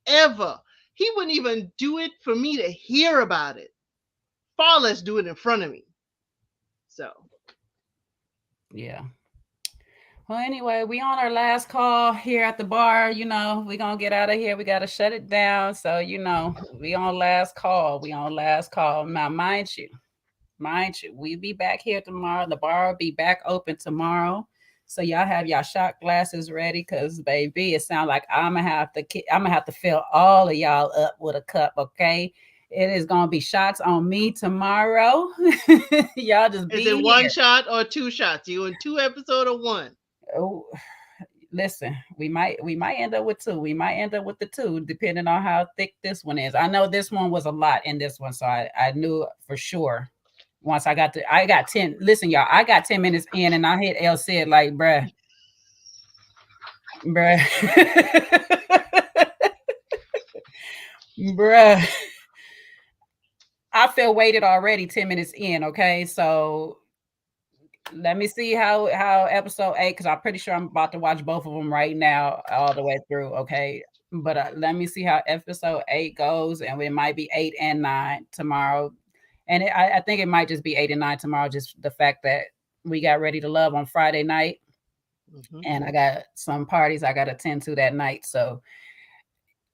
ever. He wouldn't even do it for me to hear about it. Far less do it in front of me. So Yeah. Well, anyway, we on our last call here at the bar. We gonna get out of here. We gotta shut it down. So, we on last call. We on last call. Now, mind you, we be back here tomorrow. The bar will be back open tomorrow. So y'all have y'all shot glasses ready, cause baby, it sounds like I'm gonna have to fill all of y'all up with a cup. Okay, it is gonna be shots on me tomorrow. Y'all just is be it one here. shot or two shots? You in two episode or one? Oh, listen, we might end up with two. We might end up with the two, depending on how thick this one is. I know this one was a lot in this one, so I knew for sure. Once I got 10. Listen, y'all, I got 10 minutes in, and I hit L said like, bruh, bruh. I feel weighted already 10 minutes in. Okay, so let me see how episode 8, because I'm pretty sure I'm about to watch both of them right now all the way through. Okay, but let me see how episode 8 goes, and it might be 8 and 9 tomorrow, and I think it might just be 8 and 9 tomorrow. Just the fact that we got Ready to Love on Friday night, and I got some parties I got to attend to that night, so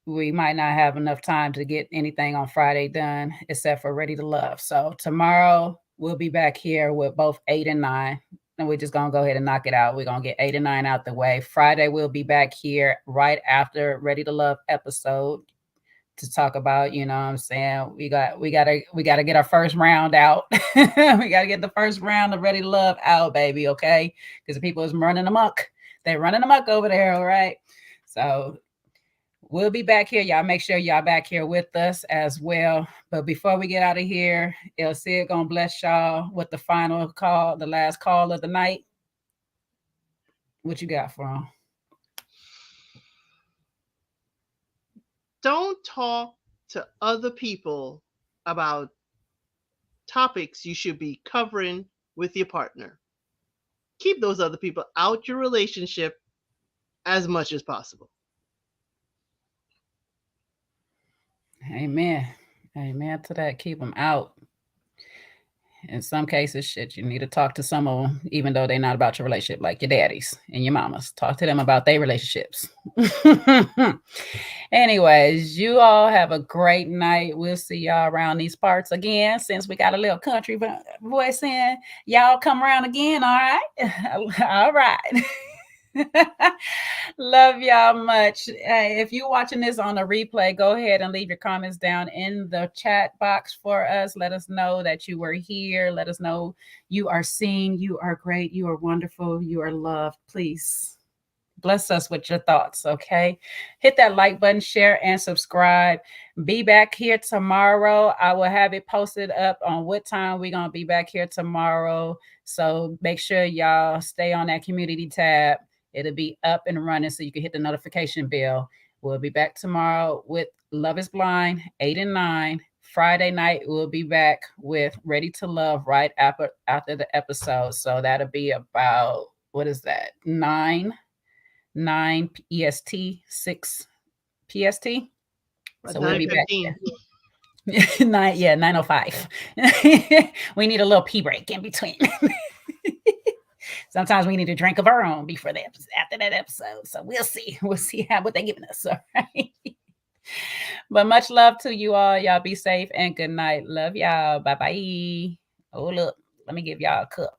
we might not have enough time to get anything on Friday done except for Ready to Love. So tomorrow we'll be back here with both 8 and 9. And we're just gonna go ahead and knock it out. We're gonna get 8 and 9 out the way. Friday we'll be back here right after Ready to Love episode to talk about, what I'm saying. We gotta get our first round out. We gotta get the first round of Ready to Love out, baby, okay? Because the people is running amok. They're running amok over there, all right? So we'll be back here. Y'all make sure y'all back here with us as well. But before we get out of here, El Cid gonna bless y'all with the final call, the last call of the night. What you got for him? don't talk to other people about topics you should be covering with your partner. Keep those other people out your relationship as much as possible. Amen. Amen to that. Keep them out. In some cases, shit, you need to talk to some of them, even though they're not about your relationship, like your daddies and your mamas. Talk to them about their relationships. Anyways, you all have a great night. We'll see y'all around these parts again. Since we got a little country voice in, y'all come around again. All right. All right. Love y'all much. If you're watching this on a replay, go ahead and leave your comments down in the chat box for us. Let us know that you were here. Let us know you are seen. You are great. You are wonderful. You are loved. Please bless us with your thoughts, okay? Hit that like button, share, and subscribe. Be back here tomorrow. I will have it posted up on what time we're going to be back here tomorrow. So make sure y'all stay on that community tab. It'll be up and running so you can hit the notification bell. We'll be back tomorrow with Love is Blind, 8 and 9. Friday night, we'll be back with Ready to Love right after the episode. So that'll be about, what is that, 9 EST, 6 PST. So we'll be back. 9:05. We need a little pee break in between. Sometimes we need a drink of our own before the after that episode. So we'll see. We'll see what they're giving us. All right. But much love to you all. Y'all be safe and good night. Love y'all. Bye-bye. Oh, look. Let me give y'all a cup.